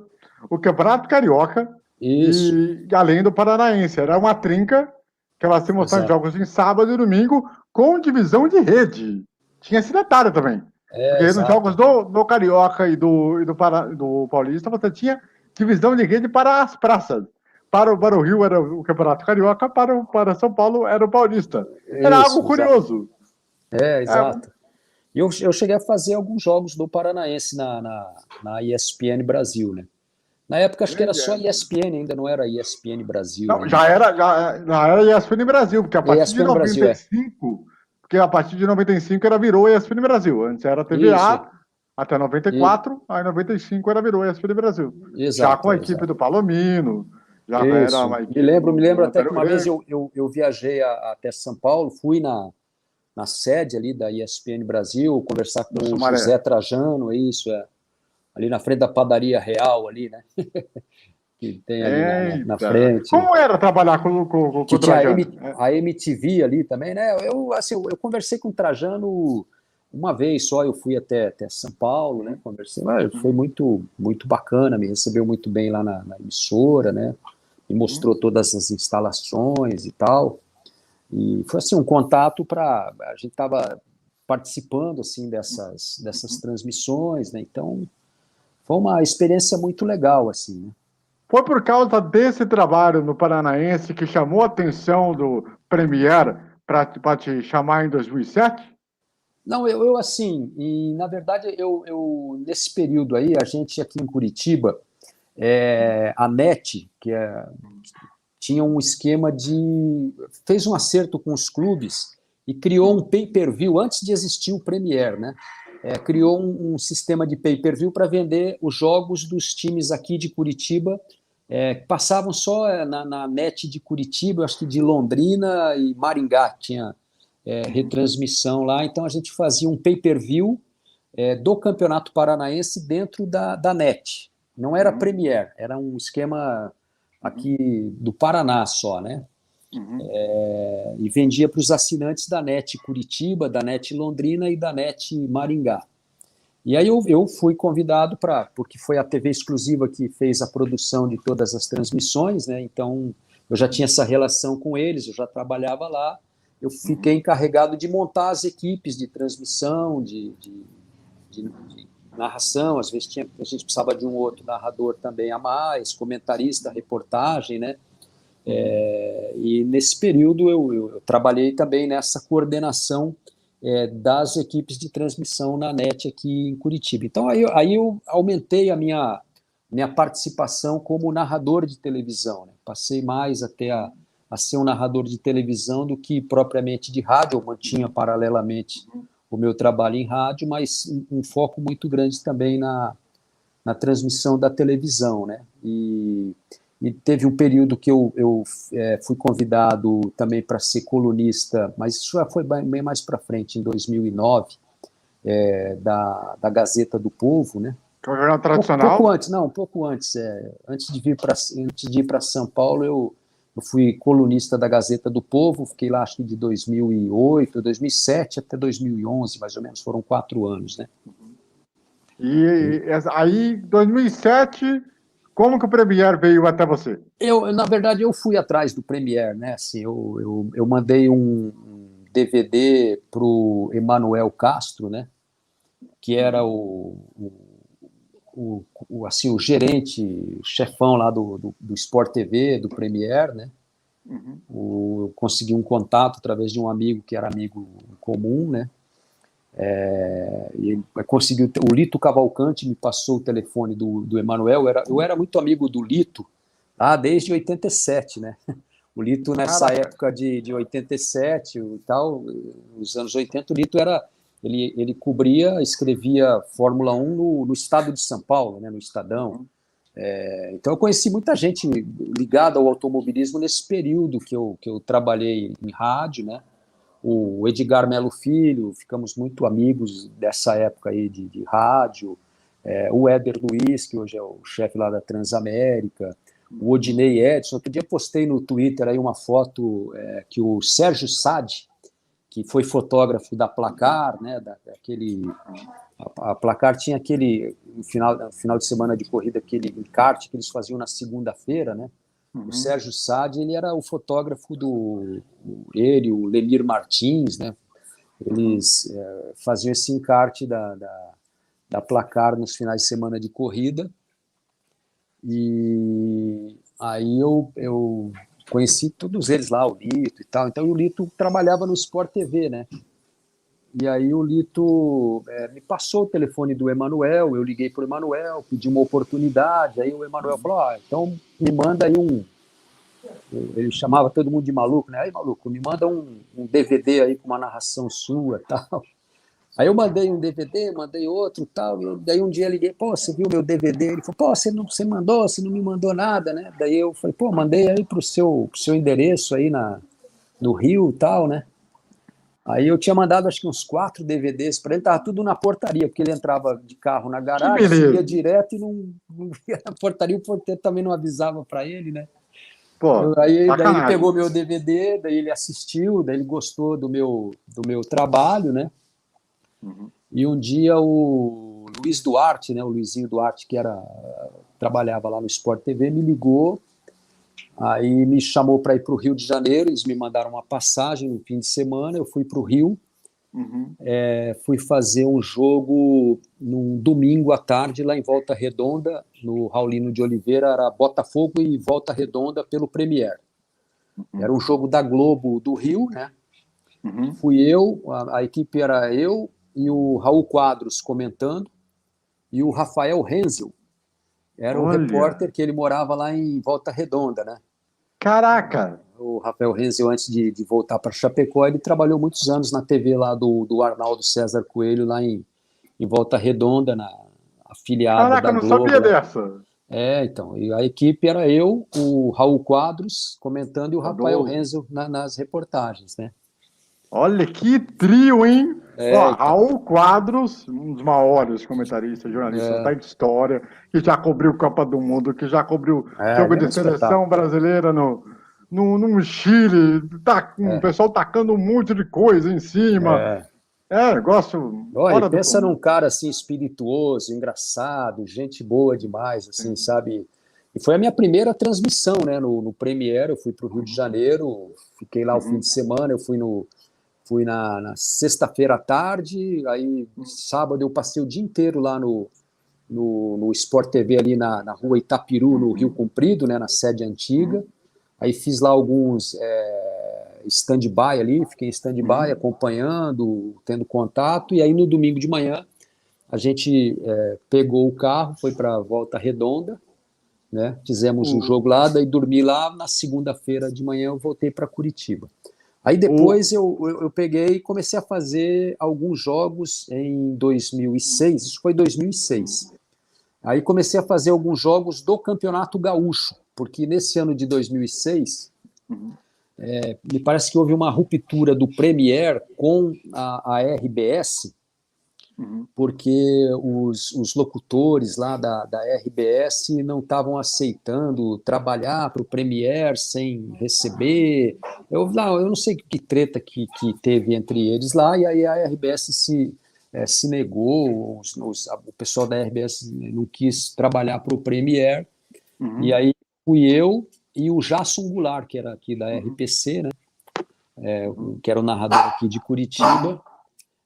o Campeonato Carioca e além do Paranaense. Era uma trinca que ela se mostrava em jogos em sábado e domingo com divisão de rede. Tinha esse detalhe também. Porque nos jogos do Carioca e do Paulista você tinha divisão de rede para as praças. Para o Rio era o Campeonato Carioca, para São Paulo era o Paulista. Era algo curioso. Exato. E eu cheguei a fazer alguns jogos do Paranaense na ESPN Brasil, né? Na época acho que era só ESPN, ainda não era ESPN Brasil. Não, já era ESPN Brasil, porque a partir de 95, porque a partir de 95 virou ESPN Brasil. Antes era TVA, até 94, aí 95 virou ESPN Brasil. Exato, já com a equipe do Palomino. Já era uma equipe, me lembro até que uma vez eu viajei até São Paulo, fui na sede ali da ESPN Brasil, conversar com o José Trajano, ali na frente da Padaria Real, ali, né? Que tem ali na frente. Como era trabalhar com o Trajano? A MTV ali também, né? Eu conversei com o Trajano uma vez só eu fui até São Paulo, né? Conversei, mas foi muito, muito bacana, me recebeu muito bem lá na emissora, né? Me mostrou todas as instalações e tal. E foi assim um contato para a gente estava participando assim dessas transmissões, né? Então foi uma experiência muito legal assim, né? Foi por causa desse trabalho no Paranaense que chamou a atenção do Premier para te chamar em 2007? Não, eu assim, e, na verdade, nesse período aí, a gente aqui em Curitiba, a NET, tinha um esquema fez um acerto com os clubes e criou um pay-per-view antes de existir o Premier, né? Criou um sistema de pay-per-view para vender os jogos dos times aqui de Curitiba, que passavam só na NET de Curitiba, acho que de Londrina e Maringá, tinha retransmissão lá, então a gente fazia um pay-per-view do Campeonato Paranaense dentro da NET. Não era Premier, era um esquema aqui do Paraná só, né? E vendia para os assinantes da NET Curitiba, da NET Londrina e da NET Maringá. E aí eu fui convidado porque foi a TV exclusiva que fez a produção de todas as transmissões, né? Então eu já tinha essa relação com eles, eu já trabalhava lá. Eu fiquei encarregado de montar as equipes de transmissão, de narração. Às vezes a gente precisava de um outro narrador também a mais, comentarista, reportagem, né? E nesse período eu trabalhei também nessa coordenação das equipes de transmissão na NET aqui em Curitiba. Então aí eu aumentei a minha participação como narrador de televisão, né? Passei mais até a ser um narrador de televisão do que propriamente de rádio. Eu mantinha paralelamente o meu trabalho em rádio, mas um foco muito grande também na transmissão da televisão, né? E teve um período que eu fui convidado também para ser colunista, mas isso já foi bem mais para frente, em 2009, da Gazeta do Povo, né? Que é um jornal tradicional. Um pouco antes. Antes de ir para São Paulo, eu fui colunista da Gazeta do Povo, fiquei lá acho que de 2008, 2007 até 2011, mais ou menos, foram 4 anos, né? E aí, 2007, como que o Premier veio até você? Na verdade, eu fui atrás do Premier, né? Assim, eu mandei um DVD para o Emanuel Castro, né? Que era assim, o gerente, o chefão lá do Sport TV, do Premier, né? Eu consegui um contato através de um amigo que era amigo em comum, né? E ele conseguiu. O Lito Cavalcante me passou o telefone do Emanuel. Eu era muito amigo do Lito desde 87, né? O Lito, nessa época de 87 e tal, nos anos 80, o Lito ele cobria, escrevia Fórmula 1 no estado de São Paulo, né, no Estadão. Então eu conheci muita gente ligada ao automobilismo nesse período que eu trabalhei em rádio, né? O Edgar Melo Filho, ficamos muito amigos dessa época aí de rádio. O Éder Luiz, que hoje é o chefe lá da Transamérica. O Odinei Edson. Outro dia postei no Twitter aí uma foto que o Sérgio Sade, que foi fotógrafo da Placar, né, a Placar tinha aquele final de semana de corrida, aquele encarte que eles faziam na segunda-feira, né? O Sérgio Sade, ele era o fotógrafo ele, o Lemir Martins, né? Eles faziam esse encarte da Placar nos finais de semana de corrida. E aí eu conheci todos eles lá, o Lito e tal. Então o Lito trabalhava no Sport TV, né? E aí o Lito me passou o telefone do Emanuel, eu liguei para o Emanuel, pedi uma oportunidade, aí o Emanuel falou, então me manda aí ele chamava todo mundo de maluco, né? Aí, maluco, me manda um DVD aí com uma narração sua e tal. Aí eu mandei um DVD, mandei outro e tal, e daí um dia eu liguei, você viu meu DVD? Ele falou, você não me mandou nada, né? Daí eu falei, mandei aí pro seu endereço aí no Rio e tal, né? Aí eu tinha mandado acho que uns 4 DVDs para ele, tava tudo na portaria, porque ele entrava de carro na garagem, ia direto e não ia na portaria, o porteiro também não avisava para ele, né? Daí ele pegou meu DVD, daí ele assistiu, daí ele gostou do meu trabalho, né? E um dia o Luiz Duarte, né, o Luizinho Duarte, que trabalhava lá no Sport TV, me ligou, aí me chamou para ir para o Rio de Janeiro, eles me mandaram uma passagem no fim de semana, eu fui para o Rio, fui fazer um jogo num domingo à tarde lá em Volta Redonda, no Raulino de Oliveira, era Botafogo e Volta Redonda pelo Premier. Era um jogo da Globo do Rio, né? Fui eu, a equipe era eu e o Raul Quadros comentando, e o Rafael Renzel era o repórter que ele morava lá em Volta Redonda, né? Caraca! O Rafael Renzel, antes de voltar para Chapecó, ele trabalhou muitos anos na TV lá do Arnaldo César Coelho, lá em Volta Redonda, afiliada Caraca, da eu não Globo. sabia dessa. Então, e a equipe era eu, o Raul Quadros comentando e o Rafael Renzel nas reportagens, né? Olha que trio, hein? Então. Raul Quadros, um dos maiores comentaristas, jornalistas da história, que já cobriu Copa do Mundo, que já cobriu jogo de seleção brasileira no Chile, o pessoal tacando um monte de coisa em cima. Negócio. Olha, pensa num cara assim, espirituoso, engraçado, gente boa demais, assim, sabe? E foi a minha primeira transmissão, né? No Premiere, eu fui para o Rio de Janeiro, fiquei lá o fim de semana, eu fui na sexta-feira à tarde, aí sábado eu passei o dia inteiro lá no Sport TV, ali na rua Itapiru, no Rio Comprido, né? Na sede antiga. Aí fiz lá alguns stand-by ali, fiquei em stand-by acompanhando, tendo contato, e aí no domingo de manhã a gente pegou o carro, foi para Volta Redonda, né? Fizemos o jogo lá, daí dormi lá, na segunda-feira de manhã eu voltei para Curitiba. Aí depois eu peguei e comecei a fazer alguns jogos em 2006, isso foi 2006. Aí comecei a fazer alguns jogos do Campeonato Gaúcho, porque nesse ano de 2006, me parece que houve uma ruptura do Premier com a RBS, porque os locutores lá da RBS não estavam aceitando trabalhar para o Premier sem receber. Eu não sei que treta que teve entre eles lá, e aí a RBS se negou, o pessoal da RBS não quis trabalhar para o Premier, e aí fui eu e o Jasson Goulart, que era aqui da RPC, né? Que era o narrador aqui de Curitiba,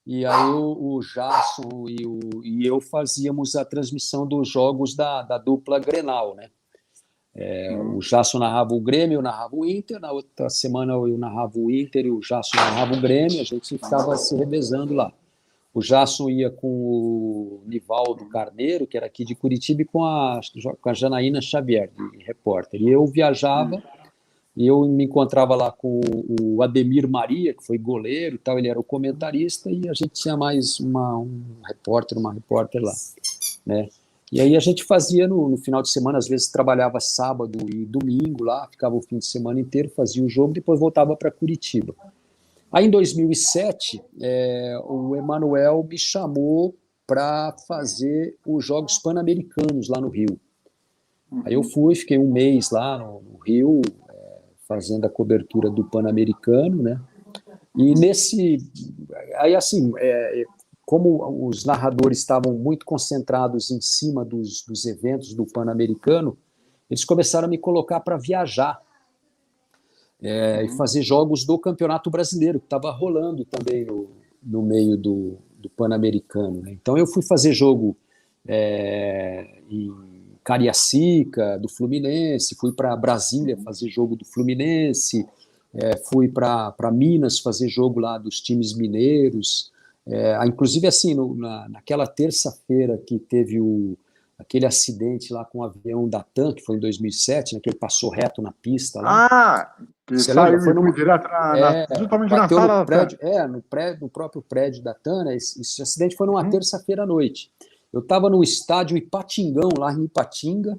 e aí o Jasson e eu fazíamos a transmissão dos jogos da dupla Grenal, né? O Jasson narrava o Grêmio, eu narrava o Inter, na outra semana eu narrava o Inter e o Jasson narrava o Grêmio, a gente ficava se revezando lá. O Jasson ia com o Nivaldo Carneiro, que era aqui de Curitiba, e com a Janaína Xavier, de repórter. E eu viajava, e eu me encontrava lá com o Ademir Maria, que foi goleiro e tal, ele era o comentarista, e a gente tinha mais uma repórter lá, né? E aí a gente fazia no final de semana, às vezes trabalhava sábado e domingo lá, ficava o fim de semana inteiro, fazia o jogo, depois voltava para Curitiba. Aí, em 2007, o Emanuel me chamou para fazer os Jogos Pan-Americanos lá no Rio. Aí eu fiquei um mês lá no Rio, fazendo a cobertura do Pan-Americano, né? E aí assim, como os narradores estavam muito concentrados em cima dos eventos do Pan-Americano, eles começaram a me colocar para viajar. E fazer jogos do Campeonato Brasileiro, que estava rolando também no meio do Pan-Americano, né? Então eu fui fazer jogo em Cariacica, do Fluminense, fui para Brasília fazer jogo do Fluminense, fui para Minas fazer jogo lá dos times mineiros. Inclusive, assim, naquela terça-feira que teve aquele acidente lá com o avião da TAM, que foi em 2007, né, que ele passou reto na pista lá. Que você saiu e foi direto justamente na sala no prédio, no próprio prédio da TAM, né, esse acidente foi numa terça-feira à noite. Eu estava no estádio Ipatingão, lá em Ipatinga,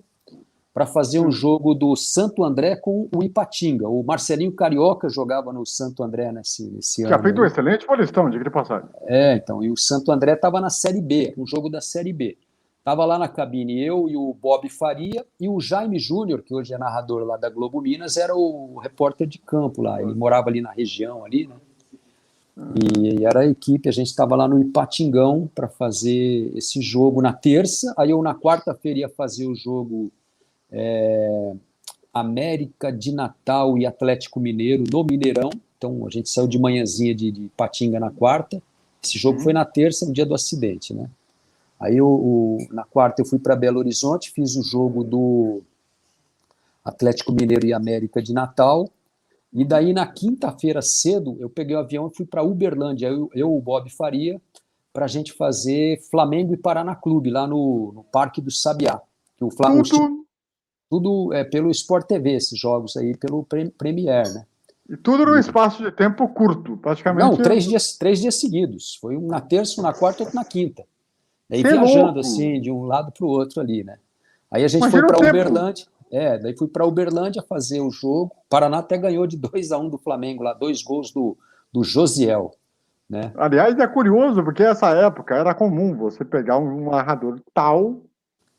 para fazer um jogo do Santo André com o Ipatinga. O Marcelinho Carioca jogava no Santo André nesse ano. Já fez um excelente paulistão, diga de passagem. Então, e o Santo André estava na Série B, um jogo da Série B. Estava lá na cabine eu e o Bob Faria, e o Jaime Júnior, que hoje é narrador lá da Globo Minas, era o repórter de campo lá. Ele morava ali na região, ali, né? E era a equipe, a gente estava lá no Ipatingão para fazer esse jogo na terça, aí eu na quarta-feira ia fazer o jogo América de Natal e Atlético Mineiro no Mineirão, então a gente saiu de manhãzinha de Ipatinga na quarta, esse jogo foi na terça, no dia do acidente, né? Aí na quarta eu fui para Belo Horizonte, fiz o jogo do Atlético Mineiro e América de Natal, e daí na quinta-feira cedo eu peguei o avião e fui para Uberlândia, eu o Bob Faria, para a gente fazer Flamengo e Paraná Clube, lá no Parque do Sabiá. Que tudo é pelo Sport TV, esses jogos aí, pelo Premier, né? E tudo num espaço de tempo curto, praticamente. Não, 3 dias seguidos. Foi um na terça, um na quarta, outro na quinta. Daí Cê viajando louco. assim, de um lado para o outro ali, né? Aí a gente Imagina foi para o tempo. Uberlândia. Daí fui para Uberlândia fazer o jogo. O Paraná até ganhou de 2-1 do Flamengo lá, 2 gols do Josiel, né? Aliás, é curioso, porque essa época era comum você pegar um narrador tal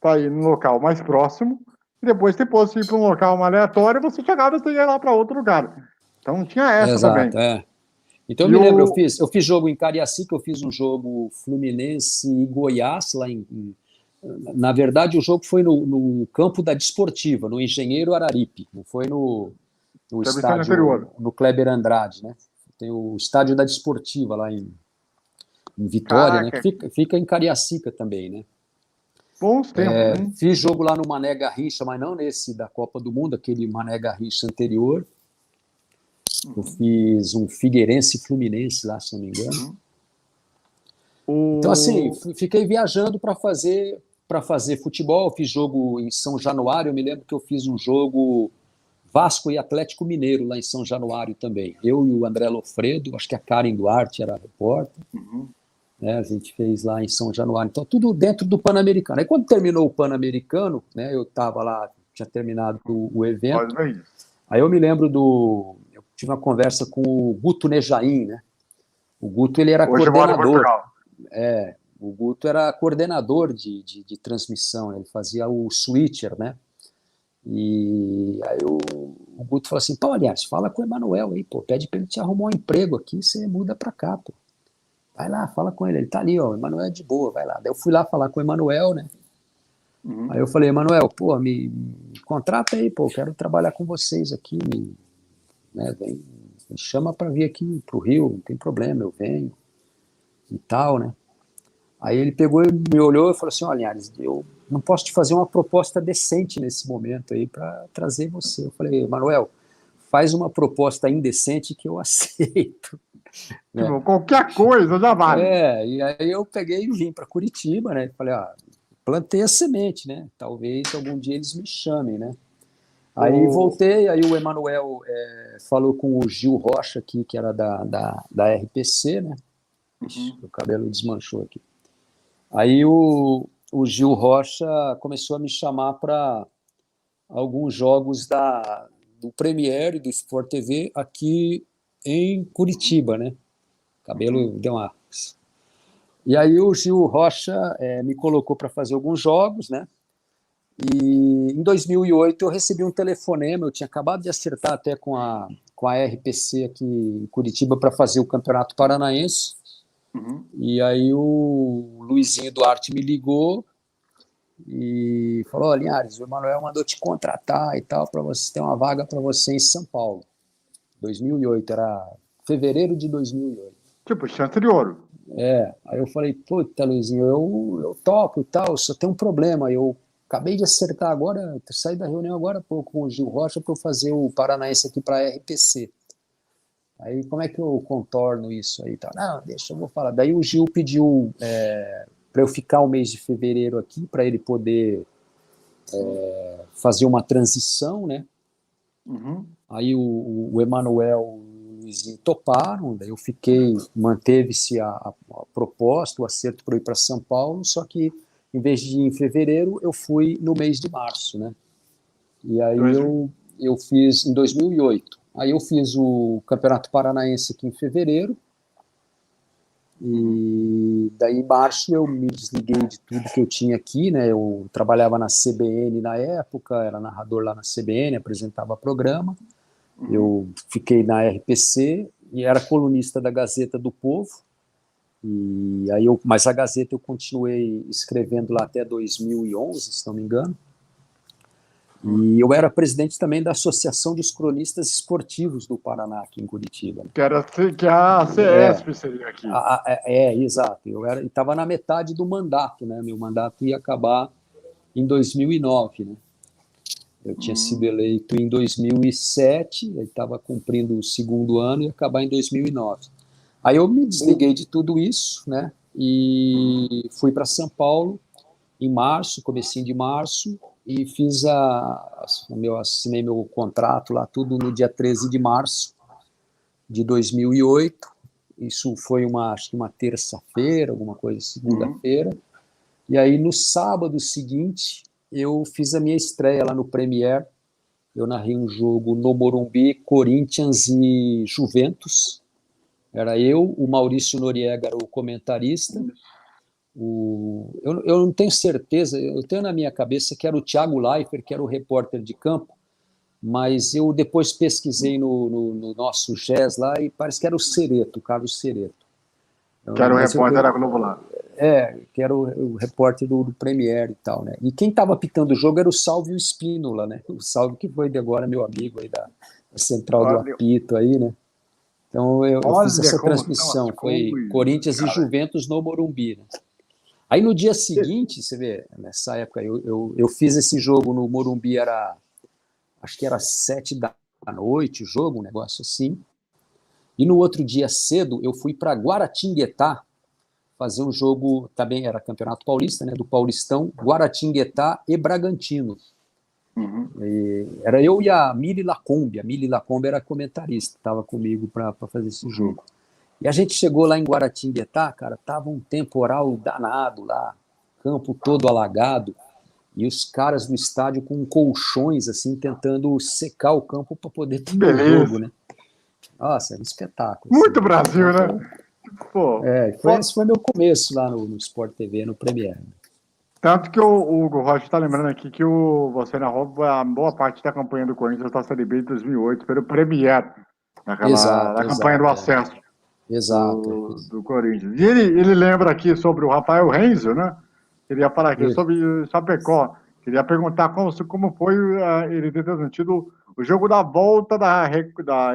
para ir no local mais próximo, e depois, se fosse ir para um local mais aleatório, você chegava e você ia lá para outro lugar. Então tinha essa também. Exato. Então eu E me lembro, eu fiz jogo em Cariacica, eu fiz um jogo Fluminense e Goiás, na verdade o jogo foi no campo da Desportiva, no Engenheiro Araripe, não foi no estádio, no Kleber Andrade, né? Tem o estádio da Desportiva lá em Vitória, né? Que fica em Cariacica também, né? Bons tempos, hein? Fiz jogo lá no Mané Garrincha, mas não nesse da Copa do Mundo, aquele Mané Garrincha anterior. Eu fiz um Figueirense Fluminense lá, se não me engano. Então, assim, fiquei viajando para fazer futebol. Eu fiz jogo em São Januário. Eu me lembro que eu fiz um jogo Vasco e Atlético Mineiro lá em São Januário também. Eu e o André Lofredo, acho que a Karen Duarte era a repórter. Né, a gente fez lá em São Januário. Então, tudo dentro do Pan-Americano. Aí, quando terminou o Pan-Americano, né, eu estava lá, tinha terminado o evento. Aí eu me lembro eu tive uma conversa com o Guto Nejaim, né? O Guto, ele era coordenador. O Guto era coordenador de transmissão, né? Ele fazia o switcher, né? E aí o Guto falou assim, pô, aliás, fala com o Emanuel aí, pô, pede para ele te arrumar um emprego aqui, você muda para cá, pô. Vai lá, fala com ele tá ali, ó, o Emanuel é de boa, vai lá. Daí eu fui lá falar com o Emanuel, né? Aí eu falei, Emanuel, pô, me contrata aí, pô, eu quero trabalhar com vocês aqui, né, me chama para vir aqui pro Rio, não tem problema, eu venho e tal, né? Aí ele pegou e me olhou e falou assim, olha, Linhares, eu não posso te fazer uma proposta decente nesse momento aí para trazer você. Eu falei, Emanuel, faz uma proposta indecente que eu aceito. Né? Qualquer coisa já vale. E aí eu peguei e vim para Curitiba, né? Falei, plantei a semente, né? Talvez algum dia eles me chamem, né? Aí voltei, aí o Emanuel falou com o Gil Rocha aqui, que era da RPC, né? O cabelo desmanchou aqui. Aí o Gil Rocha começou a me chamar para alguns jogos do Premier e do Sport TV aqui em Curitiba, né? O cabelo deu uma... E aí o Gil Rocha me colocou para fazer alguns jogos, né? E em 2008 eu recebi um telefonema, eu tinha acabado de acertar até com a RPC aqui em Curitiba para fazer o Campeonato Paranaense. E aí o Luizinho Duarte me ligou e falou, ó, Linhares, o Emanuel mandou te contratar e tal, para você ter uma vaga para você em São Paulo. 2008, era fevereiro de 2008. Tipo, chance de ouro. Aí eu falei, puta, Luizinho, eu toco e tal, só tem um problema, eu acabei de acertar agora, saí da reunião agora há pouco com o Gil Rocha para eu fazer o Paranaense aqui para a RPC. Aí como é que eu contorno isso aí? Tá? Não, deixa, eu vou falar. Daí o Gil pediu para eu ficar o mês de fevereiro aqui, para ele poder fazer uma transição, né? Aí o Emanuel e o Luizinho toparam, daí eu fiquei, manteve-se a proposta, o acerto para ir para São Paulo, só que em vez de ir em fevereiro, eu fui no mês de março, né? E aí eu fiz em 2008. Aí eu fiz o Campeonato Paranaense aqui em fevereiro, e daí em março eu me desliguei de tudo que eu tinha aqui, né? Eu trabalhava na CBN na época, era narrador lá na CBN, apresentava programa, eu fiquei na RPC, e era colunista da Gazeta do Povo. E aí mas a Gazeta eu continuei escrevendo lá até 2011, se não me engano. E eu era presidente também da Associação dos Cronistas Esportivos do Paraná, aqui em Curitiba. Que a CESP seria aqui. Exato. Eu estava na metade do mandato, né? Meu mandato ia acabar em 2009, né? Eu tinha sido eleito em 2007, estava cumprindo o 2º ano e ia acabar em 2009. Aí eu me desliguei de tudo isso, né? E fui para São Paulo em março, comecinho de março, e assinei meu contrato lá, tudo no dia 13 de março de 2008. Isso foi acho que uma terça-feira, alguma coisa, segunda-feira. E aí, no sábado seguinte, eu fiz a minha estreia lá no Premier. Eu narrei um jogo no Morumbi, Corinthians e Juventus. Era eu, o Maurício Noriega era o comentarista. Eu não tenho certeza, eu tenho na minha cabeça que era o Thiago Leifert, que era o repórter de campo, mas eu depois pesquisei no nosso GES lá e parece que era o Cereto, o Carlos Cereto. Que era o repórter da Globo lá. Que era o repórter do Premier e tal, né? E quem estava apitando o jogo era o Salvio Spínola, né? O Salvio que foi de agora meu amigo aí da central do apito aí, né? Então eu fiz essa transmissão, foi Corinthians e Juventus no Morumbi, né? Aí no dia seguinte, você vê, nessa época eu fiz esse jogo no Morumbi, acho que era 7 da noite o jogo, um negócio assim. E no outro dia cedo eu fui para Guaratinguetá fazer um jogo, também era Campeonato Paulista, né, do Paulistão, Guaratinguetá e Bragantino. E era eu e a Mili Lacombe. A Mili Lacombe era comentarista, estava comigo para fazer esse jogo. E a gente chegou lá em Guaratinguetá, cara, tava um temporal danado lá, campo todo alagado, e os caras do estádio com colchões, assim, tentando secar o campo para poder ter o jogo, né? Nossa, era um espetáculo. Muito assim, Brasil, né? Pô, esse foi meu começo lá no Sport TV, no Premier. Tanto que o Hugo Rocha está lembrando aqui que você narrou a boa parte da campanha do Corinthians da Série B de 2008 pelo Premier, na campanha do acesso. Exato. Do Corinthians. E ele lembra aqui sobre o Rafael Renzo, né? Queria falar aqui sobre Chapecó. Queria perguntar como foi ele ter transmitido o jogo da volta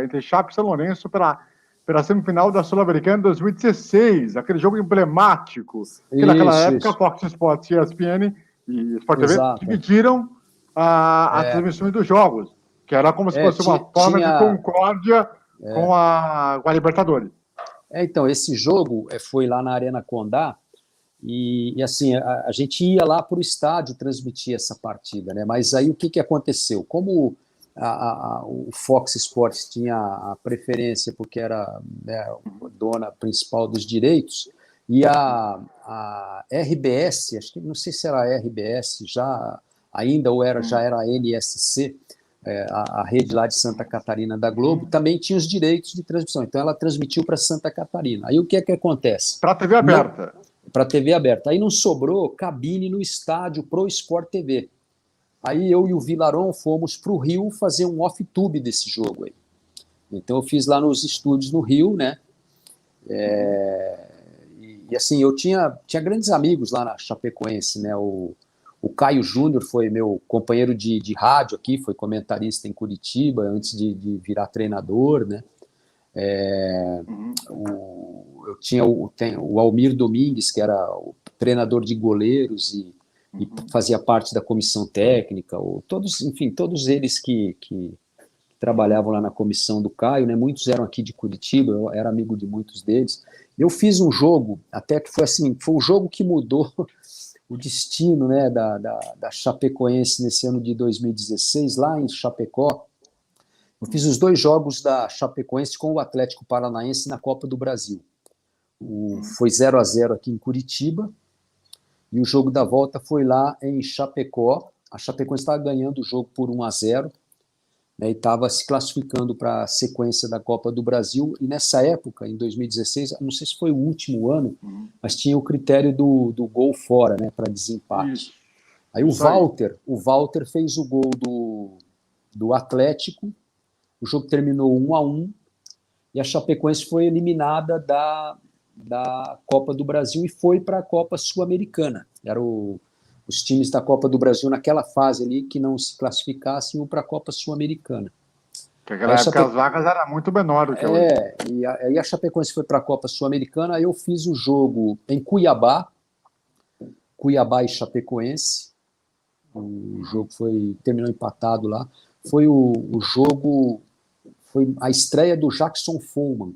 entre Chape e São Lourenço pela semifinal da Sul-Americana 2016, aquele jogo emblemático, que naquela época a Fox Sports, ESPN e Sport TV dividiram as transmissões dos jogos, que era como se fosse uma forma de concórdia com a Libertadores. Então, esse jogo foi lá na Arena Condá, e assim, a gente ia lá para o estádio transmitir essa partida, né? Mas aí o que aconteceu? Como o Fox Sports tinha a preferência, porque era, né, a dona principal dos direitos, e a RBS, acho que não sei se era a RBS ainda ou já era a NSC, a rede lá de Santa Catarina da Globo, também tinha os direitos de transmissão. Então ela transmitiu para Santa Catarina. Aí o que acontece? Para a TV aberta. Para a TV aberta. Aí não sobrou cabine no estádio pro Sport TV. Aí eu e o Vilaron fomos para o Rio fazer um off-tube desse jogo aí. Então eu fiz lá nos estúdios no Rio, né? E assim, eu tinha grandes amigos lá na Chapecoense, né? O Caio Júnior foi meu companheiro de rádio aqui, foi comentarista em Curitiba antes de virar treinador, né? Eu tinha o Almir Domingues, que era o treinador de goleiros e fazia parte da comissão técnica, todos eles que trabalhavam lá na comissão do Caio, né? Muitos eram aqui de Curitiba, eu era amigo de muitos deles. Eu fiz um jogo, até que foi o jogo que mudou o destino, né, da Chapecoense nesse ano de 2016, lá em Chapecó. Eu fiz os 2 jogos da Chapecoense com o Atlético Paranaense na Copa do Brasil. Foi 0-0 aqui em Curitiba, e o jogo da volta foi lá em Chapecó. A Chapecoense estava ganhando o jogo por 1-0, né, e estava se classificando para a sequência da Copa do Brasil, e nessa época, em 2016, não sei se foi o último ano, mas tinha o critério do gol fora, né, para desempate. Isso. Aí o Walter fez o gol do Atlético, o jogo terminou 1-1, e a Chapecoense foi eliminada da Copa do Brasil e foi para a Copa Sul-Americana. Os times da Copa do Brasil naquela fase ali que não se classificassem iam para a Copa Sul-Americana. Porque naquela época as vagas eram muito menores do que hoje. E aí a Chapecoense foi para a Copa Sul-Americana, aí eu fiz o jogo em Cuiabá e Chapecoense. O jogo terminou empatado lá. Foi a estreia do Jackson Follmann.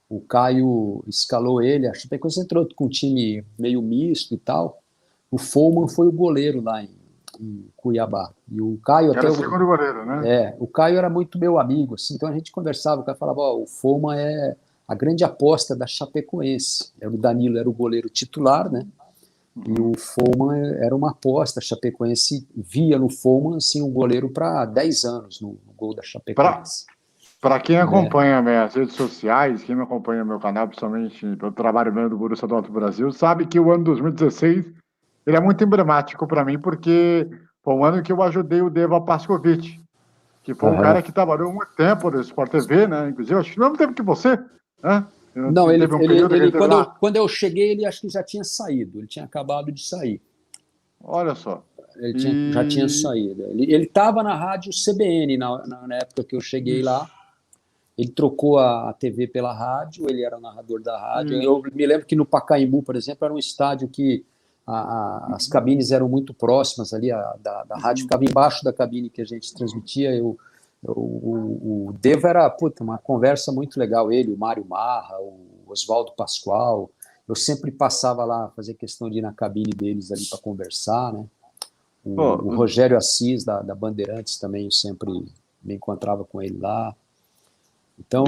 O Caio escalou ele, a Chapecoense entrou com um time meio misto e tal. O Follmann foi o goleiro lá em Cuiabá. E o Caio Era o segundo goleiro, né? O Caio era muito meu amigo, assim, então a gente conversava, o cara falava, o Follmann é a grande aposta da Chapecoense. O Danilo era o goleiro titular, né? E o Follmann era uma aposta. A Chapecoense via no Follmann assim, um goleiro para 10 anos no gol da Chapecoense. Para quem acompanha minhas redes sociais, quem me acompanha no meu canal, principalmente pelo trabalho mesmo do Borussia Dortmund Brasil, sabe que o ano 2016 ele é muito emblemático para mim, porque foi um ano que eu ajudei o Deva Paskovic, que foi um cara que trabalhou muito tempo no Sport TV, né? Inclusive, acho que no mesmo tempo que você, né? Não, quando eu cheguei, ele acho que já tinha saído, ele tinha acabado de sair. Olha só. Já tinha saído. Ele estava na rádio CBN na época que eu cheguei lá. Ele trocou a TV pela rádio, ele era o narrador da rádio. Eu me lembro que no Pacaembu, por exemplo, era um estádio que as cabines eram muito próximas ali, da rádio ficava embaixo da cabine que a gente transmitia. O Deva era uma conversa muito legal, ele, o Mário Marra, o Oswaldo Pascoal. Eu sempre passava lá, fazer questão de ir na cabine deles ali para conversar, né? O Rogério Assis, da Bandeirantes, também eu sempre me encontrava com ele lá. Então,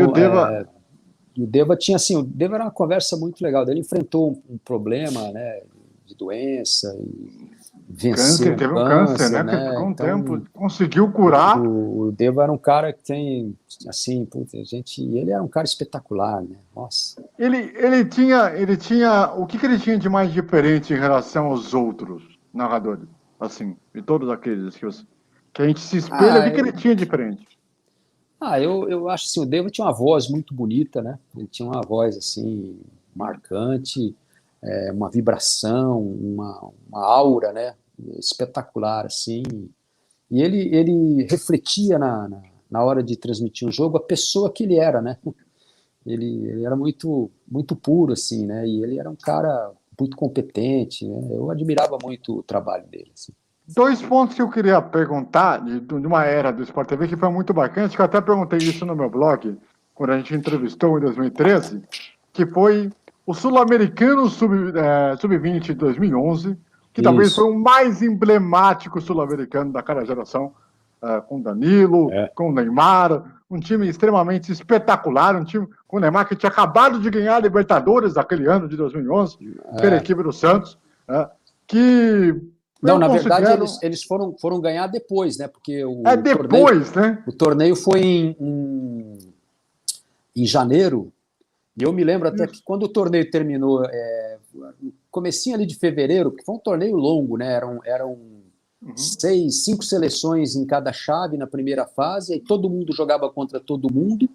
o Deva tinha assim, o Deva era uma conversa muito legal. Ele enfrentou um problema, né, de doença e venceu teve um câncer, né? Que ficou um tempo, conseguiu curar. O Deva era um cara que tem, assim, ele era um cara espetacular, né? Nossa. Ele tinha, o que ele tinha de mais diferente em relação aos outros narradores, assim, de todos aqueles que a gente se espelha, o que ele tinha de diferente? Eu acho assim, o Deva tinha uma voz muito bonita, né? Ele tinha uma voz assim marcante, uma vibração, uma aura, né? Espetacular, assim. E ele refletia na hora de transmitir o jogo a pessoa que ele era, né? Ele era muito muito puro, assim, né? E ele era um cara muito competente, né? Eu admirava muito o trabalho dele, assim. 2 pontos que eu queria perguntar de uma era do Sport TV que foi muito bacana, que eu até perguntei isso no meu blog, quando a gente entrevistou em 2013, que foi o Sul-Americano Sub-20 de 2011, que talvez foi o mais emblemático sul-americano daquela geração, com Danilo, com Neymar, um time extremamente espetacular, um time com o Neymar que tinha acabado de ganhar a Libertadores daquele ano de 2011, pela equipe do Santos, que... Não, na verdade, eles foram ganhar depois, né? Porque o torneio foi em janeiro, e eu me lembro até que quando o torneio terminou, comecinho ali de fevereiro, porque foi um torneio longo, né? Eram 5 seleções em cada chave na primeira fase, aí todo mundo jogava contra todo mundo,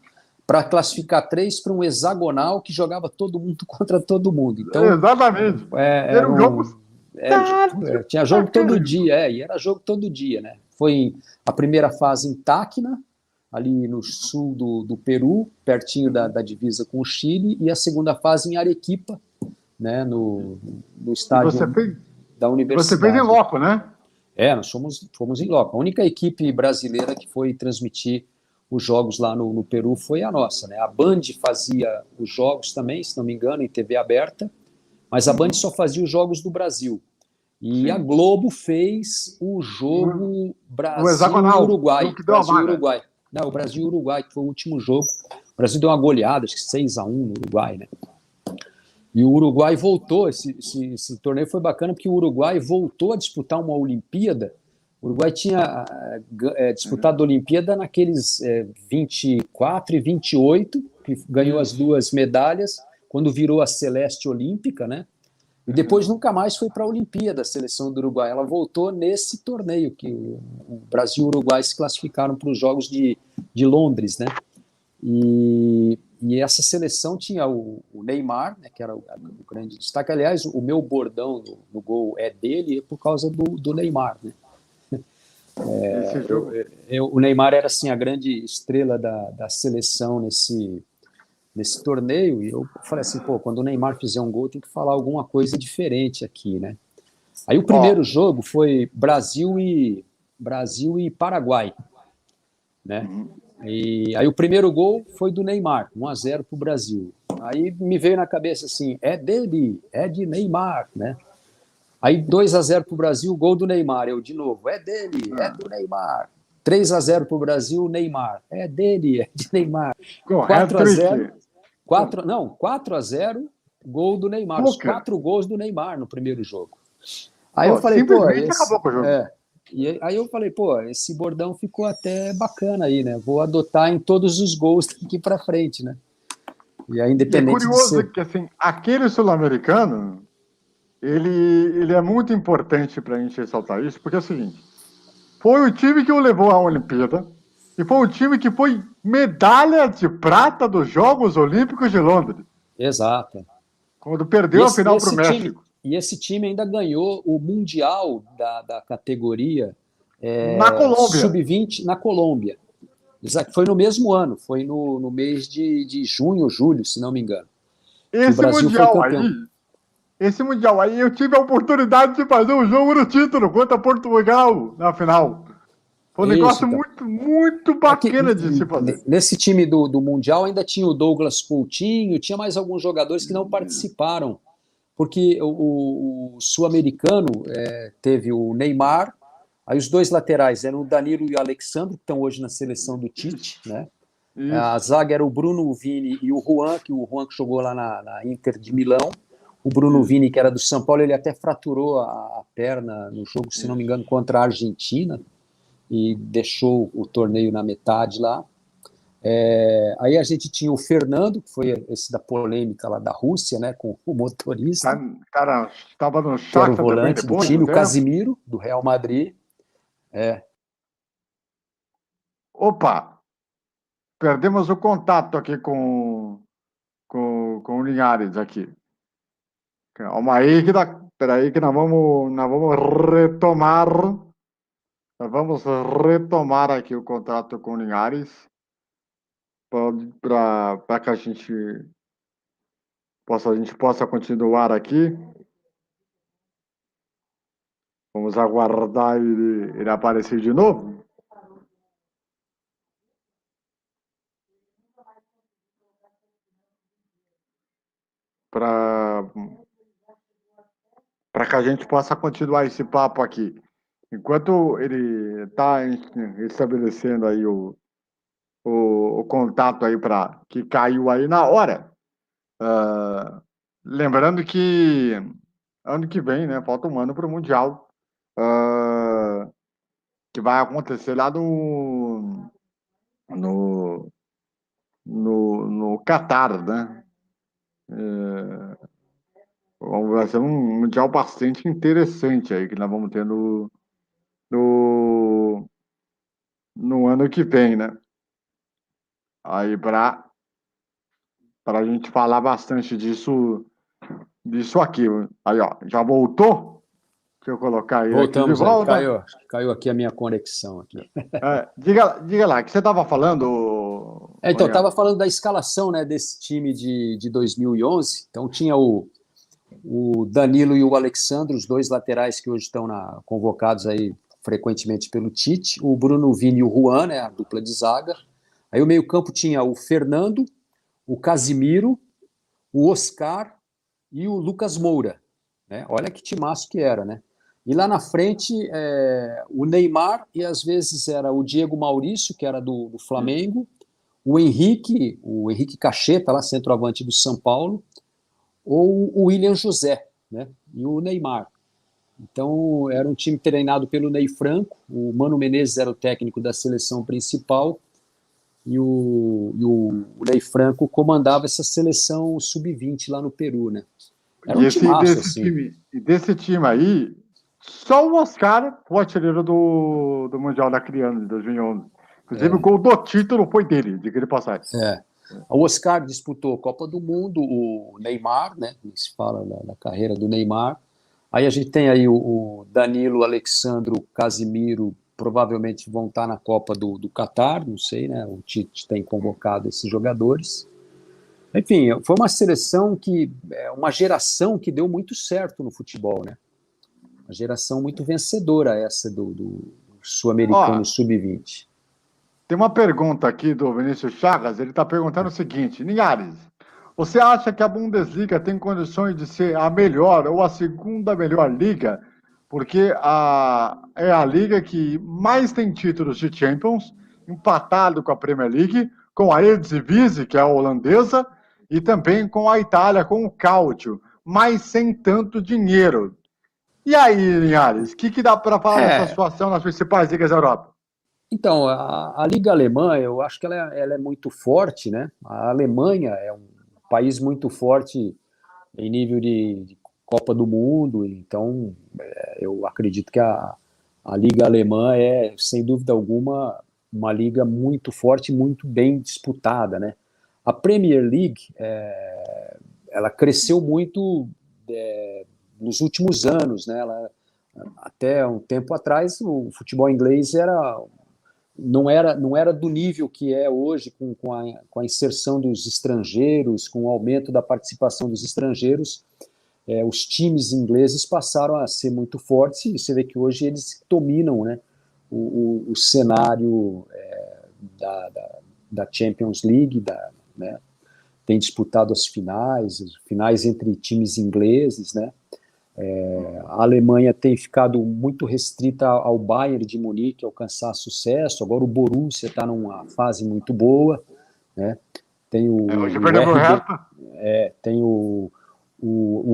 para classificar 3 para um hexagonal que jogava todo mundo contra todo mundo. Então, exatamente. Era um jogo... tinha jogo todo dia, e era jogo todo dia, né? Foi a primeira fase em Tacna, ali no sul do Peru, pertinho da divisa com o Chile, e a segunda fase em Arequipa, né? No estádio da Universidade. Você fez em loco, né? Nós fomos em loco. A única equipe brasileira que foi transmitir os jogos lá no Peru foi a nossa, né? A Band fazia os jogos também, se não me engano, em TV aberta, mas a Band só fazia os jogos do Brasil. E a Globo fez o jogo Brasil-Uruguai. Brasil-Uruguai. Não, o Brasil-Uruguai, que foi o último jogo. O Brasil deu uma goleada, acho que 6-1 no Uruguai, né? E o Uruguai voltou, esse torneio foi bacana, porque o Uruguai voltou a disputar uma Olimpíada. O Uruguai tinha disputado a Olimpíada naqueles 24 e 28, que ganhou as 2 medalhas, quando virou a Celeste Olímpica, né? E depois nunca mais foi para a Olimpíada, a seleção do Uruguai. Ela voltou nesse torneio, que o Brasil e o Uruguai se classificaram para os Jogos de Londres, né? E E essa seleção tinha o Neymar, né, que era o grande destaque. Aliás, o meu bordão no gol é dele por causa do Neymar, né? Esse jogo. O Neymar era assim a grande estrela da seleção nesse torneio, e eu falei assim, pô, quando o Neymar fizer um gol, tem que falar alguma coisa diferente aqui, né? Aí o primeiro jogo foi Brasil e Paraguai, né? E aí o primeiro gol foi do Neymar, 1-0 para o Brasil. Aí me veio na cabeça assim, é dele, é de Neymar, né? Aí 2-0 para o Brasil, gol do Neymar. Eu de novo, é dele, é do Neymar. 3-0 para o Brasil, Neymar. É dele, é de Neymar. 4-0, 4-0, gol do Neymar. Os 4 gols do Neymar no primeiro jogo. Aí eu falei, pô, acabou com o jogo. E aí eu falei, pô, esse bordão ficou até bacana aí, né? Vou adotar em todos os gols daqui para frente, né? E aí, independente é curioso de ser... que assim, aquele sul-americano, ele é muito importante para a gente ressaltar isso, porque é o seguinte, foi o time que o levou à Olimpíada e foi o time que foi medalha de prata dos Jogos Olímpicos de Londres. Exato. Quando perdeu a final para o México. E esse time ainda ganhou o Mundial da categoria na Colômbia. Sub-20 na Colômbia. Exato. Foi no mesmo ano, foi no mês de junho, julho, se não me engano. Esse Mundial aí, eu tive a oportunidade de fazer um jogo no título contra Portugal na final. Foi um negócio muito, muito bacana de se fazer. Nesse time do Mundial ainda tinha o Douglas Coutinho, tinha mais alguns jogadores que não participaram, porque o sul-americano teve o Neymar, aí os dois laterais eram o Danilo e o Alexandre, que estão hoje na seleção do Tite, né? A zaga era o Bruno, o Vini e o Juan que jogou lá na Inter de Milão. O Bruno Vini, que era do São Paulo, ele até fraturou a perna no jogo, se não me engano, contra a Argentina, e deixou o torneio na metade lá. Aí a gente tinha o Fernando, que foi esse da polêmica lá da Rússia, né, com o motorista. Cara, estava no que era o volante do time, o Casimiro, do Real Madrid. Opa! Perdemos o contato aqui com o Linhares aqui. Calma aí, peraí que nós vamos retomar. Nós vamos retomar aqui o contato com o Linhares para que a gente possa continuar aqui. Vamos aguardar ele aparecer de novo. Para que a gente possa continuar esse papo aqui. Enquanto ele está estabelecendo aí o contato aí para que caiu aí na hora. Lembrando que ano que vem, né, falta um ano para o Mundial, que vai acontecer lá no Catar, né? Vai ser um Mundial bastante interessante aí que nós vamos ter no ano que vem, né? Aí para a gente falar bastante disso aqui. Aí, ó, já voltou? Deixa eu colocar ele aqui de volta. Caiu aqui a minha conexão aqui. Diga lá, o que você estava falando? Então, eu estava falando da escalação, né, desse time de 2011. Então, tinha o Danilo e o Alexandre, os dois laterais que hoje estão convocados aí frequentemente pelo Tite. O Bruno Vini e o Juan, né, a dupla de zaga. Aí o meio-campo tinha o Fernando, o Casimiro, o Oscar e o Lucas Moura. Né? Olha que timaço que era, né? E lá na frente, o Neymar, e às vezes era o Diego Maurício, que era do Flamengo, o Henrique Cacheta, lá, centroavante do São Paulo, ou o William José, né? E o Neymar. Então, era um time treinado pelo Ney Franco, o Mano Menezes era o técnico da seleção principal, e o Ney Franco comandava essa seleção sub-20 lá no Peru, né? Era um timaço, assim. Desse time aí, só o Oscar foi artilheiro do Mundial da Criança de 2011. Inclusive, o gol do título foi dele, de que ele passagem. O Oscar disputou a Copa do Mundo, o Neymar, né? Se fala da carreira do Neymar. Aí a gente tem aí o Danilo, Alexandro, Casimiro, provavelmente vão estar na Copa do Catar, não sei, né? O Tite tem convocado esses jogadores. Enfim, foi uma seleção uma geração que deu muito certo no futebol, né? Uma geração muito vencedora essa do Sul-Americano Sub-20. Tem uma pergunta aqui do Vinícius Chagas, ele está perguntando o seguinte: Linhares, você acha que a Bundesliga tem condições de ser a melhor ou a segunda melhor liga? Porque é a liga que mais tem títulos de Champions, empatado com a Premier League, com a Eredivisie, que é a holandesa, e também com a Itália, com o Calcio, mas sem tanto dinheiro. E aí, Linhares, o que dá para falar dessa situação nas principais ligas da Europa? Então, a Liga Alemã, eu acho que ela é muito forte, né? A Alemanha é um país muito forte em nível de Copa do Mundo, então eu acredito que a Liga Alemã é, sem dúvida alguma, uma liga muito forte, muito bem disputada, né? A Premier League, ela cresceu muito nos últimos anos, né? Até um tempo atrás, o futebol inglês não era do nível que é hoje, com a inserção dos estrangeiros, com o aumento da participação dos estrangeiros. Os times ingleses passaram a ser muito fortes e você vê que hoje eles dominam, né, o cenário da Champions League, né, tem disputado as finais entre times ingleses, né. A Alemanha tem ficado muito restrita ao Bayern de Munique alcançar sucesso. Agora o Borussia está numa fase muito boa, né? Tem Hoje perdeu pro Hertha. Tem o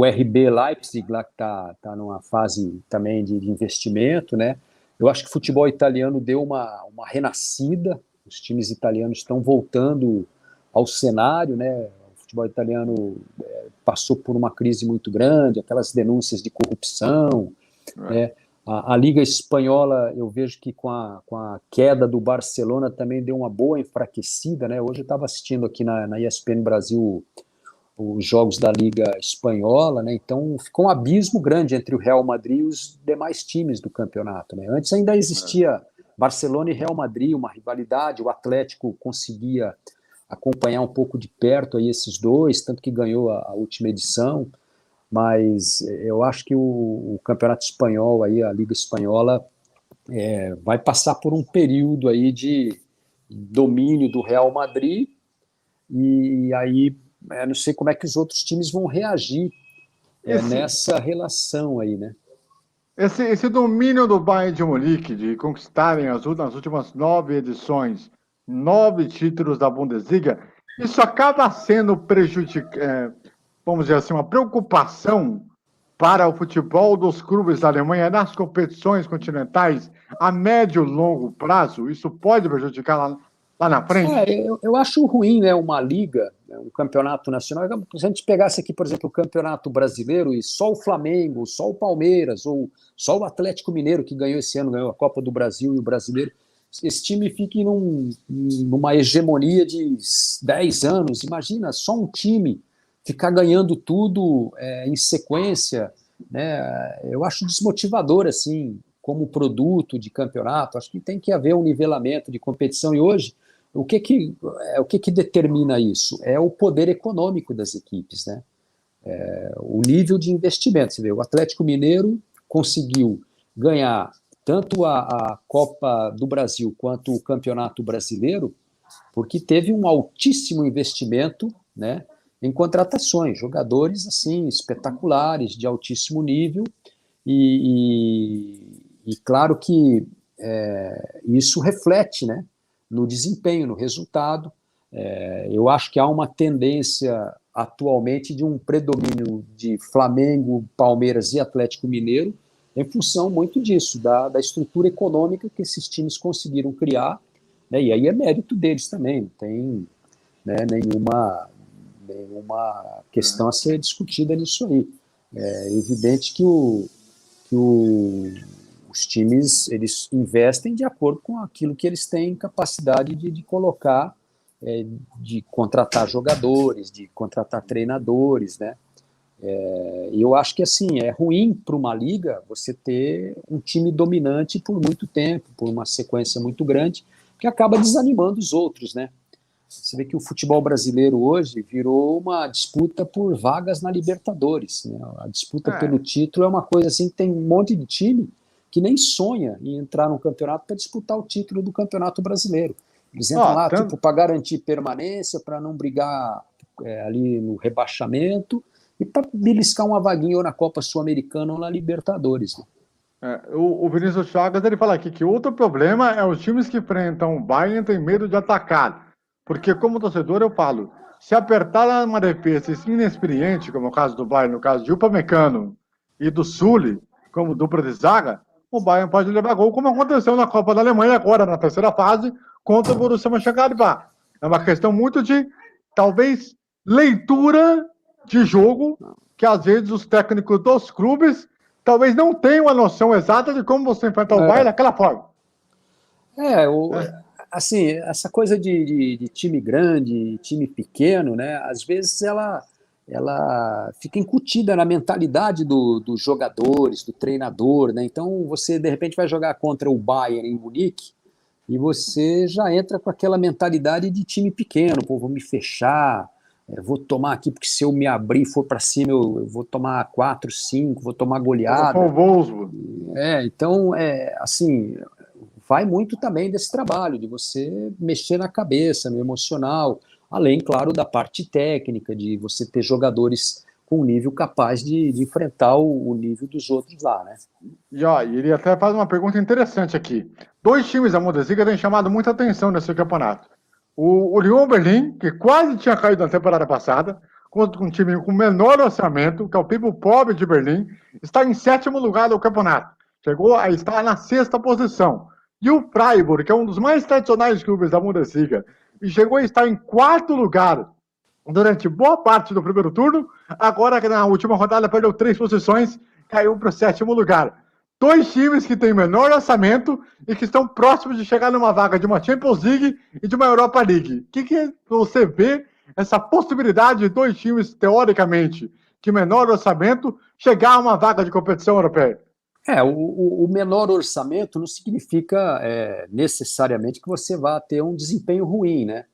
RB Leipzig lá que está numa fase também de investimento, né? Eu acho que o futebol italiano deu uma renascida. Os times italianos estão voltando ao cenário, né? O futebol italiano passou por uma crise muito grande, aquelas denúncias de corrupção, né? A Liga Espanhola, eu vejo que com a queda do Barcelona também deu uma boa enfraquecida, né? Hoje eu estava assistindo aqui na ESPN Brasil os jogos da Liga Espanhola, né? Então ficou um abismo grande entre o Real Madrid e os demais times do campeonato, né? Antes ainda existia Barcelona e Real Madrid, uma rivalidade, o Atlético conseguia acompanhar um pouco de perto aí esses dois, tanto que ganhou a última edição, mas eu acho que o campeonato espanhol, aí, a Liga Espanhola, vai passar por um período aí de domínio do Real Madrid, e aí não sei como é que os outros times vão reagir nessa relação aí, né? Esse domínio do Bayern de Munique de conquistarem nas últimas 9 edições 9 títulos da Bundesliga, isso acaba sendo vamos dizer assim, uma preocupação para o futebol dos clubes da Alemanha nas competições continentais a médio e longo prazo. Isso pode prejudicar lá na frente? Eu acho ruim, né, uma liga, um campeonato nacional. Se a gente pegasse aqui, por exemplo, o Campeonato Brasileiro e só o Flamengo, só o Palmeiras, ou só o Atlético Mineiro, que ganhou esse ano, ganhou a Copa do Brasil e o Brasileiro, esse time fique numa hegemonia de 10 anos. Imagina, só um time ficar ganhando tudo em sequência, né? Eu acho desmotivador, assim, como produto de campeonato. Acho que tem que haver um nivelamento de competição. E hoje, o que determina isso? É o poder econômico das equipes, né? O nível de investimento. Você vê, o Atlético Mineiro conseguiu ganhar tanto a Copa do Brasil quanto o Campeonato Brasileiro, porque teve um altíssimo investimento, né, em contratações, jogadores assim espetaculares, de altíssimo nível, e claro que isso reflete, né, no desempenho, no resultado. Eu acho que há uma tendência atualmente de um predomínio de Flamengo, Palmeiras e Atlético Mineiro, em função muito disso, da estrutura econômica que esses times conseguiram criar, né, e aí é mérito deles também, não tem, né, nenhuma questão a ser discutida nisso aí. É evidente que os times eles investem de acordo com aquilo que eles têm capacidade de colocar de contratar jogadores, de contratar treinadores, né? E eu acho que assim, é ruim para uma liga você ter um time dominante por muito tempo, por uma sequência muito grande, que acaba desanimando os outros, né? Você vê que o futebol brasileiro hoje virou uma disputa por vagas na Libertadores, né? A disputa pelo título é uma coisa assim, que tem um monte de time que nem sonha em entrar no campeonato para disputar o título do Campeonato Brasileiro. Eles entram lá tipo, para garantir permanência, para não brigar ali no rebaixamento e para beliscar uma vaguinha ou na Copa Sul-Americana ou na Libertadores, né? O Vinícius Chagas ele fala aqui que outro problema é os times que enfrentam o Bayern têm medo de atacar. Porque, como torcedor, eu falo, se apertar uma defesa inexperiente, como é o caso do Bayern, no caso de Upamecano e do Sully, como dupla de zaga, o Bayern pode levar gol, como aconteceu na Copa da Alemanha agora, na terceira fase, contra o Borussia Mönchengladbach. É uma questão muito de, talvez, leitura de jogo, que às vezes os técnicos dos clubes talvez não tenham a noção exata de como você enfrenta o Bayern daquela forma. Assim, essa coisa de time grande, time pequeno, né? Às vezes ela fica incutida na mentalidade dos jogadores, do treinador, né? Então você de repente vai jogar contra o Bayern em Munique e você já entra com aquela mentalidade de time pequeno, pô, vou me fechar, vou tomar aqui, porque se eu me abrir e for para cima, eu vou tomar 4, 5, vou tomar goleada. Então, assim, vai muito também desse trabalho, de você mexer na cabeça, no emocional, além, claro, da parte técnica, de você ter jogadores com um nível capaz de enfrentar o nível dos outros lá, né? E ele até faz uma pergunta interessante aqui. 2 times da Bundesliga têm chamado muita atenção nesse campeonato. O Union Berlin, que quase tinha caído na temporada passada, contra um time com menor orçamento, que é o People Pobre de Berlim, está em 7º lugar do campeonato. Chegou a estar na 6ª posição. E o Freiburg, que é um dos mais tradicionais clubes da Bundesliga, e chegou a estar em 4º lugar durante boa parte do primeiro turno, agora na última rodada perdeu 3 posições, caiu para o 7º lugar. 2 times que têm menor orçamento e que estão próximos de chegar numa vaga de uma Champions League e de uma Europa League. O que você vê essa possibilidade de 2 times, teoricamente, de menor orçamento, chegar a uma vaga de competição europeia? O menor orçamento não significa necessariamente que você vá ter um desempenho ruim, né?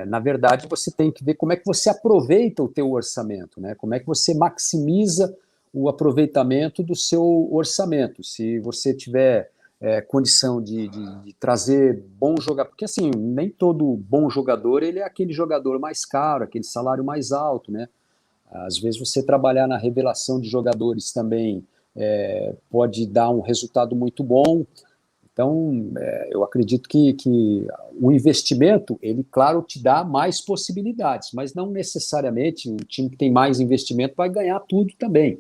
Na verdade, você tem que ver como é que você aproveita o teu orçamento, né? Como é que você maximiza o aproveitamento do seu orçamento. Se você tiver condição de trazer bom jogador, porque assim, nem todo bom jogador ele é aquele jogador mais caro, aquele salário mais alto, né? Às vezes você trabalhar na revelação de jogadores também pode dar um resultado muito bom. Então, eu acredito que o investimento, ele, claro, te dá mais possibilidades, mas não necessariamente o time que tem mais investimento vai ganhar tudo também.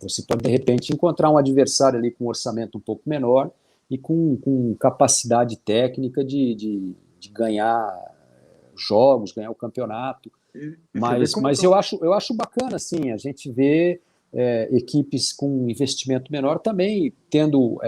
Você pode, de repente, encontrar um adversário ali com um orçamento um pouco menor e com capacidade técnica de ganhar jogos, ganhar o campeonato. Mas eu acho bacana, assim, a gente vê equipes com investimento menor também tendo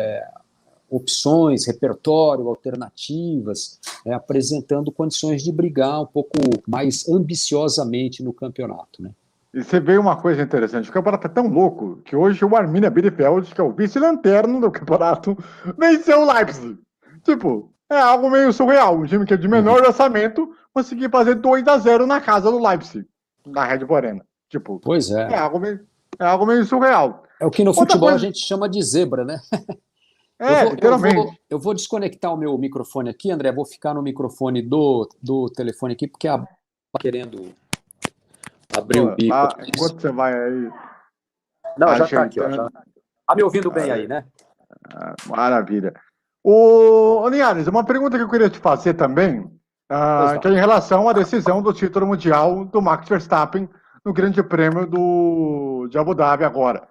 opções, repertório, alternativas, apresentando condições de brigar um pouco mais ambiciosamente no campeonato, né? E você vê uma coisa interessante, o campeonato é tão louco que hoje o Arminia Bielefeld, que é o vice-lanterno do campeonato, venceu o Leipzig. Tipo, é algo meio surreal. Um time que é de menor orçamento conseguir fazer 2-0 na casa do Leipzig, na Red Bull Arena. Tipo, pois é. É algo meio surreal. É o que no futebol a gente chama de zebra, né? Literalmente. Eu vou desconectar o meu microfone aqui, André, vou ficar no microfone do telefone aqui, porque a querendo abrir o bico. Enquanto você vai aí... Não, já está aqui. Tá me ouvindo bem aí, né? Maravilha. Ô, Linhares, uma pergunta que eu queria te fazer também, que é em relação à decisão do título mundial do Max Verstappen no Grande Prêmio de Abu Dhabi agora. O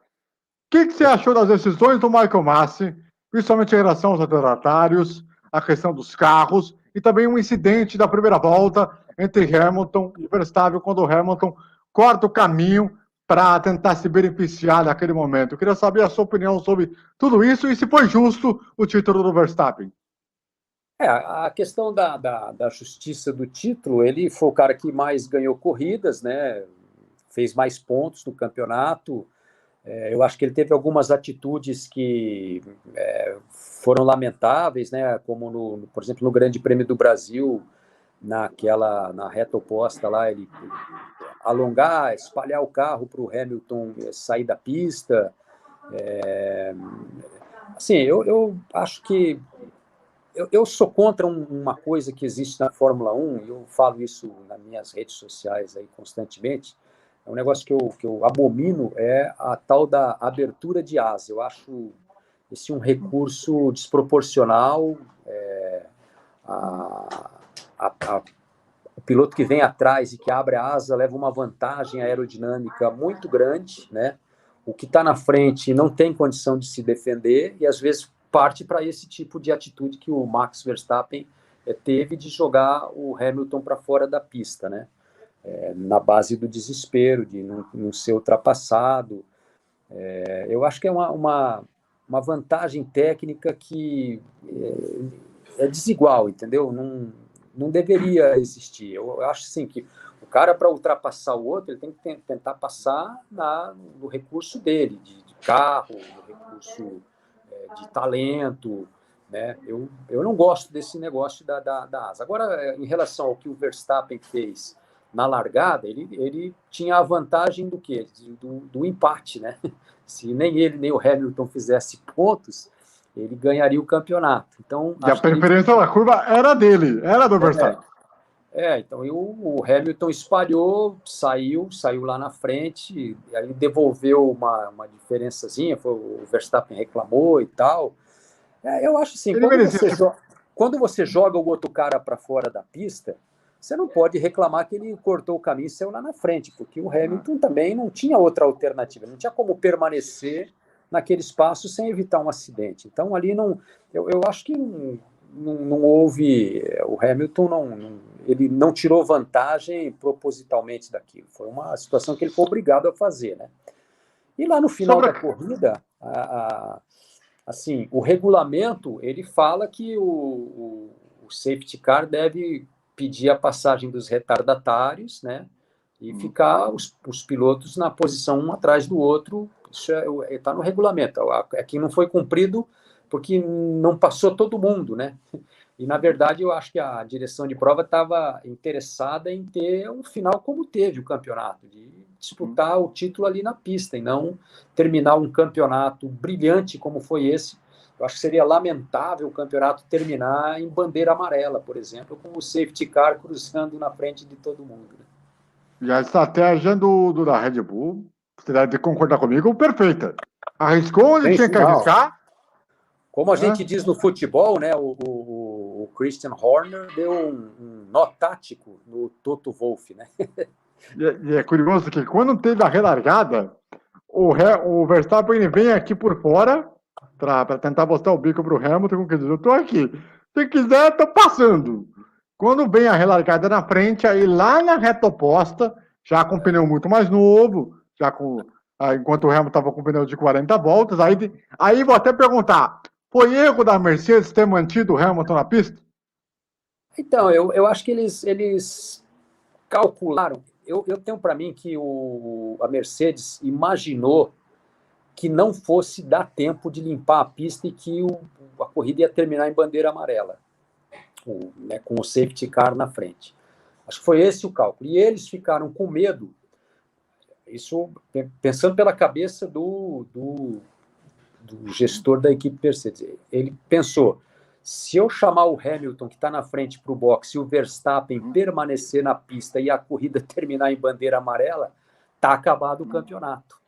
que você achou das decisões do Michael Masi, principalmente em relação aos retardatários, a questão dos carros e também um incidente da primeira volta entre Hamilton e Verstappen, quando o Hamilton corta o caminho para tentar se beneficiar naquele momento? Eu queria saber a sua opinião sobre tudo isso e se foi justo o título do Verstappen. A questão da justiça do título, ele foi o cara que mais ganhou corridas, né? Fez mais pontos no campeonato. Eu acho que ele teve algumas atitudes que foram lamentáveis, né? Como, por exemplo, no Grande Prêmio do Brasil, na reta oposta lá, ele alongar, espalhar o carro para o Hamilton sair da pista. Assim, eu acho que eu sou contra uma coisa que existe na Fórmula 1, e eu falo isso nas minhas redes sociais aí constantemente. É um negócio que eu abomino, é a tal da abertura de asa. Eu acho esse um recurso desproporcional. O piloto que vem atrás e que abre a asa leva uma vantagem aerodinâmica muito grande, né? O que está na frente não tem condição de se defender e, às vezes, parte para esse tipo de atitude que o Max Verstappen teve de jogar o Hamilton para fora da pista, né? Na base do desespero, de não ser ultrapassado. Eu acho que é uma vantagem técnica que é desigual, entendeu? Não deveria existir. Eu acho assim que o cara, para ultrapassar o outro, ele tem que tentar passar no recurso dele, de carro, no recurso de talento, né? Eu não gosto desse negócio da asa. Agora, em relação ao que o Verstappen fez na largada, ele tinha a vantagem do quê? Do empate, né? Se nem ele nem o Hamilton fizesse pontos, ele ganharia o campeonato. Então, E a preferência da curva era dele, era do Verstappen. Então o Hamilton espalhou, saiu lá na frente, aí devolveu uma diferençazinha, o Verstappen reclamou e tal. Eu acho assim, quando você joga o outro cara para fora da pista, você não pode reclamar que ele cortou o caminho e saiu lá na frente, porque o Hamilton também não tinha outra alternativa, não tinha como permanecer naquele espaço sem evitar um acidente. Então ali eu acho que não houve, o Hamilton ele não tirou vantagem propositalmente daquilo, foi uma situação que ele foi obrigado a fazer, né? E lá no final da corrida, assim, o regulamento, ele fala que o safety car deve pedir a passagem dos retardatários, né? E ficar os pilotos na posição um atrás do outro. Isso está no regulamento. Aqui não foi cumprido porque não passou todo mundo, né? E, na verdade, eu acho que a direção de prova estava interessada em ter um final como teve o campeonato, de disputar o título ali na pista, e não terminar um campeonato brilhante como foi esse. Eu acho que seria lamentável o campeonato terminar em bandeira amarela, por exemplo, com o safety car cruzando na frente de todo mundo, né? E a estratégia da Red Bull, você deve concordar comigo, perfeita. Arriscou onde tinha que arriscar. Como a gente diz no futebol, né? O Christian Horner deu um nó tático no Toto Wolff, né? E é curioso que quando teve a relargada, o Verstappen vem aqui por fora para tentar botar o bico para o Hamilton, quer dizer, eu estou aqui. Se quiser, estou passando. Quando vem a relargada na frente, aí lá na reta oposta, já com pneu muito mais novo, enquanto o Hamilton estava com pneu de 40 voltas, aí vou até perguntar, foi erro da Mercedes ter mantido o Hamilton na pista? Então, eu acho que eles calcularam. Eu tenho para mim que a Mercedes imaginou que não fosse dar tempo de limpar a pista e que a corrida ia terminar em bandeira amarela, né, com o safety car na frente. Acho que foi esse o cálculo. E eles ficaram com medo, isso pensando pela cabeça do gestor da equipe Mercedes. Ele pensou, se eu chamar o Hamilton, que está na frente, para o boxe, e o Verstappen permanecer na pista e a corrida terminar em bandeira amarela, está acabado o campeonato.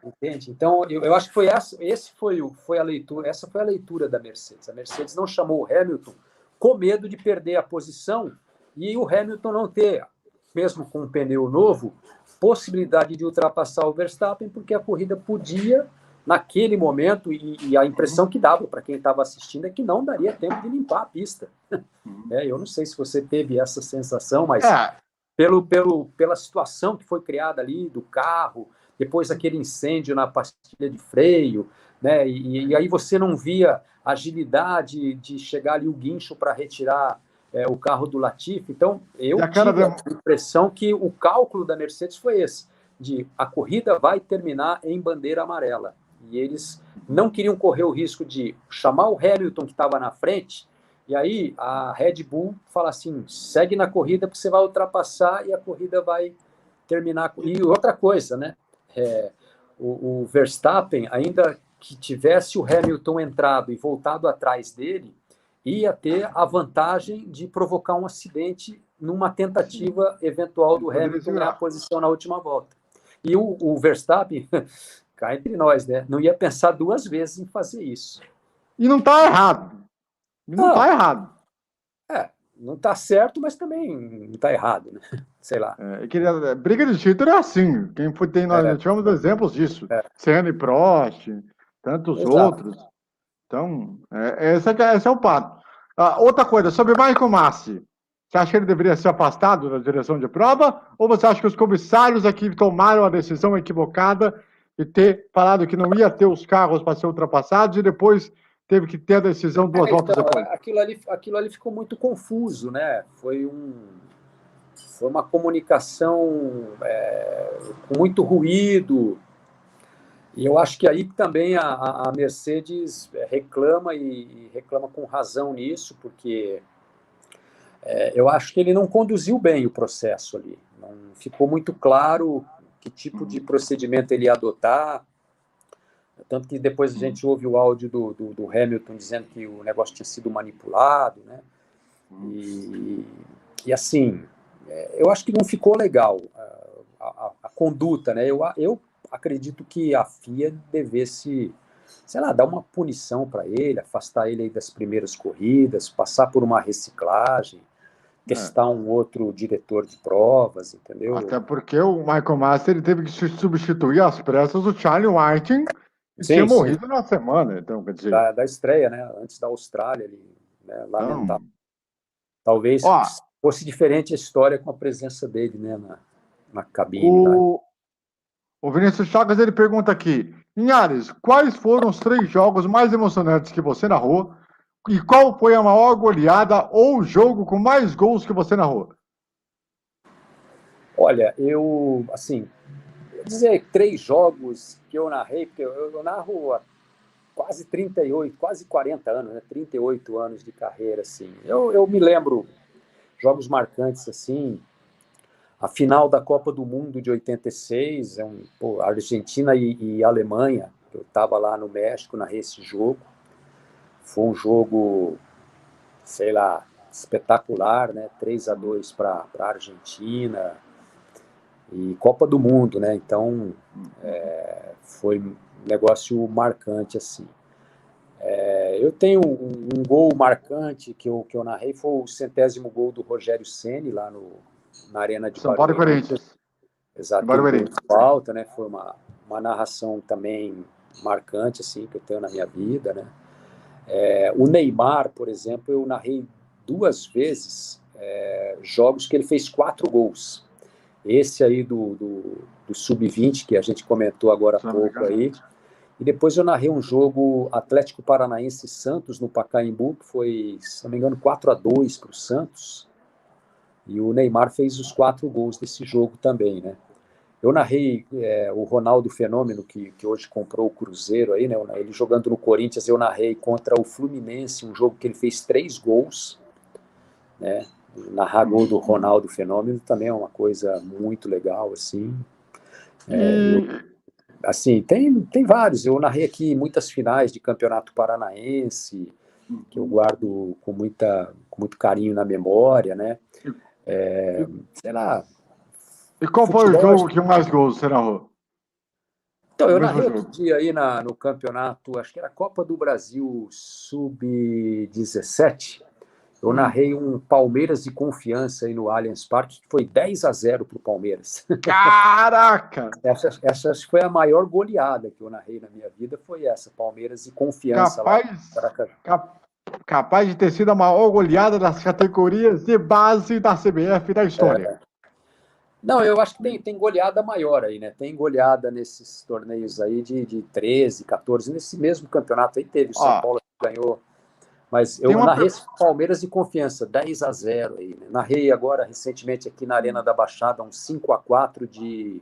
Entende? Então, eu acho que foi essa foi a leitura da Mercedes. A Mercedes não chamou o Hamilton com medo de perder a posição e o Hamilton não ter, mesmo com um pneu novo, possibilidade de ultrapassar o Verstappen, porque a corrida podia, naquele momento, e a impressão que dava para quem estava assistindo é que não daria tempo de limpar a pista. Eu não sei se você teve essa sensação, mas pela situação que foi criada ali, do carro, depois aquele incêndio na pastilha de freio, né? E aí você não via agilidade de chegar ali o guincho para retirar o carro do Latifi. Então, E eu a cara tive a da... impressão que o cálculo da Mercedes foi esse, de a corrida vai terminar em bandeira amarela. E eles não queriam correr o risco de chamar o Hamilton, que estava na frente, e aí a Red Bull fala assim, segue na corrida porque você vai ultrapassar e a corrida vai terminar. E outra coisa, né? O Verstappen, ainda que tivesse o Hamilton entrado e voltado atrás dele, ia ter a vantagem de provocar um acidente numa tentativa eventual do Hamilton ganhar posição na última volta. E o Verstappen, cá entre nós, né, não ia pensar duas vezes em fazer isso. E não está errado. E não está errado. Não está certo, mas também não está errado, né? Sei lá. Briga de título é assim. Nós tivemos exemplos disso. Senna e Prost, tantos outros. Então, esse é o pato. Outra coisa, sobre Michael Masi. Você acha que ele deveria ser afastado da direção de prova? Ou você acha que os comissários aqui tomaram a decisão equivocada de ter falado que não ia ter os carros para ser ultrapassados e depois teve que ter a decisão duas voltas depois? Aquilo ali ficou muito confuso, né? Foi uma comunicação com muito ruído. E eu acho que aí também a Mercedes reclama e reclama com razão nisso, porque eu acho que ele não conduziu bem o processo ali. Não ficou muito claro que tipo de procedimento ele ia adotar. Tanto que depois a gente ouve o áudio do Hamilton dizendo que o negócio tinha sido manipulado, né? E assim, eu acho que não ficou legal a conduta, né? Eu acredito que a FIA devesse, sei lá, dar uma punição para ele, afastar ele aí das primeiras corridas, passar por uma reciclagem, testar um outro diretor de provas, entendeu? Até porque o Michael Masi ele teve que substituir às pressas o Charlie Whiting, que tinha morrido na semana. Então, quer dizer... da estreia, né? Antes da Austrália, ele, né? Lamentável. Talvez fosse diferente a história com a presença dele, né? Na cabine. O Vinícius Chagas ele pergunta aqui: Linhares, quais foram os 3 jogos mais emocionantes que você narrou? E qual foi a maior goleada ou jogo com mais gols que você narrou? Olha, eu dizer 3 jogos que eu narrei, porque eu narro há quase 38, quase 40 anos, né? 38 anos de carreira, assim. Eu me lembro jogos marcantes, assim. A final da Copa do Mundo de 86, Argentina e Alemanha, eu estava lá no México, narrei esse jogo. Foi um jogo, sei lá, espetacular, né? 3-2 para a Argentina. E Copa do Mundo, né? Então, foi um negócio marcante, assim. Eu tenho um gol marcante que eu narrei, foi o 100º gol do Rogério Ceni lá na Arena de São Paulo e Corinthians. Exato, falta, né? Foi uma narração também marcante, assim, que eu tenho na minha vida, né? O Neymar, por exemplo, eu narrei 2 vezes jogos que ele fez 4 gols. Esse aí do Sub-20, que a gente comentou agora há pouco aí. E depois eu narrei um jogo Atlético Paranaense e Santos no Pacaembu, que foi, se não me engano, 4-2 para o Santos. E o Neymar fez os 4 gols desse jogo também, né? Eu narrei o Ronaldo Fenômeno, que hoje comprou o Cruzeiro aí, né? Ele jogando no Corinthians, eu narrei contra o Fluminense, um jogo que ele fez 3 gols, né? Narrar gol do Ronaldo Fenômeno também é uma coisa muito legal, assim. Assim, tem vários. Eu narrei aqui muitas finais de Campeonato Paranaense, que eu guardo com muito carinho na memória, né? Sei lá. E qual foi o jogo que mais gols você narrou? Então, eu narrei outro dia aí no campeonato, acho que era Copa do Brasil Sub-17. Eu narrei um Palmeiras e Confiança aí no Allianz Parque, que foi 10-0 para o Palmeiras. Caraca! Essa foi a maior goleada que eu narrei na minha vida, foi essa, Palmeiras e Confiança. Capaz de ter sido a maior goleada das categorias de base da CBF da história. Não, eu acho que tem goleada maior aí, né? Tem goleada nesses torneios aí de 13, 14. Nesse mesmo campeonato aí teve o São Ó, Paulo que ganhou. Mas tem eu uma. narrei esse Palmeiras e Confiança, 10-0 aí, né? Narrei agora, recentemente, aqui na Arena da Baixada, um 5-4 de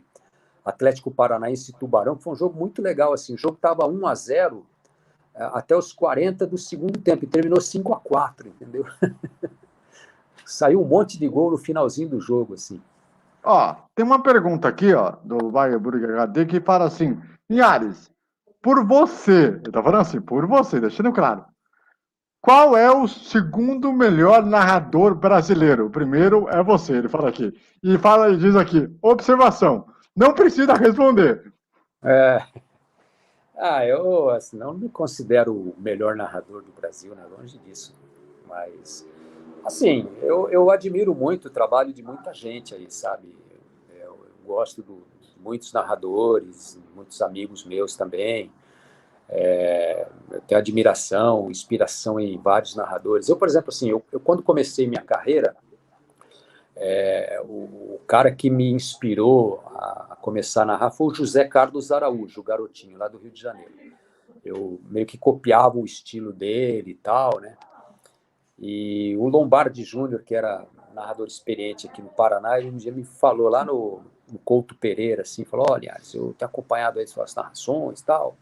Atlético Paranaense e Tubarão, que foi um jogo muito legal, assim. O jogo estava 1-0 até os 40 do segundo tempo e terminou 5-4, entendeu? Saiu um monte de gol no finalzinho do jogo, assim. Ó, tem uma pergunta aqui, ó, do Baia Burger HD, que fala assim: Linhares, por você, ele tá falando assim, por você, deixando claro. Qual é o segundo melhor narrador brasileiro? O primeiro é você, ele fala aqui. E diz aqui, observação, não precisa responder. É, eu assim, não me considero o melhor narrador do Brasil, né? Longe disso. Mas, assim, eu admiro muito o trabalho de muita gente aí, sabe? Eu gosto de muitos narradores, muitos amigos meus também. Eu tenho admiração, inspiração em vários narradores. Eu, por exemplo, assim, eu quando comecei minha carreira, o cara que me inspirou a começar a narrar foi o José Carlos Araújo, o garotinho lá do Rio de Janeiro. Eu meio que copiava o estilo dele e tal, né? E o Lombardi Júnior, que era narrador experiente aqui no Paraná, ele um dia me falou lá no Couto Pereira, assim, falou, olha, eu tenho acompanhado aí suas narrações e tal,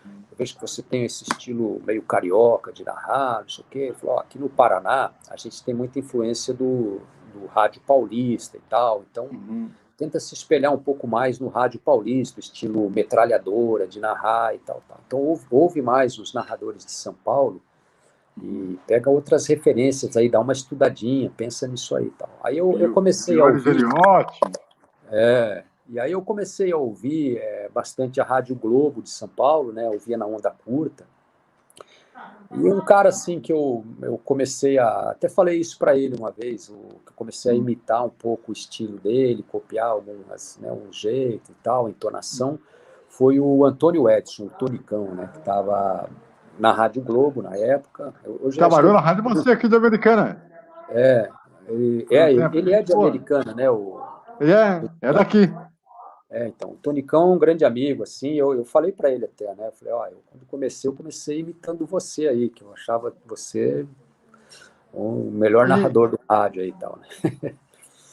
eu vejo que você tem esse estilo meio carioca de narrar, não sei o quê. Ele falou, aqui no Paraná, a gente tem muita influência do rádio paulista e tal, então tenta se espelhar um pouco mais no rádio paulista, estilo metralhadora, de narrar e tal. Tal. Então ouve mais os narradores de São Paulo e pega outras referências aí, dá uma estudadinha, pensa nisso aí e tal. Aí eu comecei a Giorgio ouvir... Eriotti. E aí eu comecei a ouvir bastante a Rádio Globo de São Paulo, né? Eu ouvia na onda curta. E um cara assim que eu comecei a... Até falei isso para ele uma vez, que eu comecei a imitar um pouco o estilo dele, copiar algumas, né, um jeito e tal, a entonação, foi o Antônio Edson, o Tonicão, né? Que estava na Rádio Globo na época. Hoje eu acho que Trabalhou na rádio você aqui de Americana. ele é de Pô, Americana, né? ele é daqui. Então, o Tonicão é um grande amigo, assim, eu falei para ele até, né, eu falei, ó, quando comecei, eu comecei imitando você aí, que eu achava você o melhor E narrador do rádio aí e tal, né.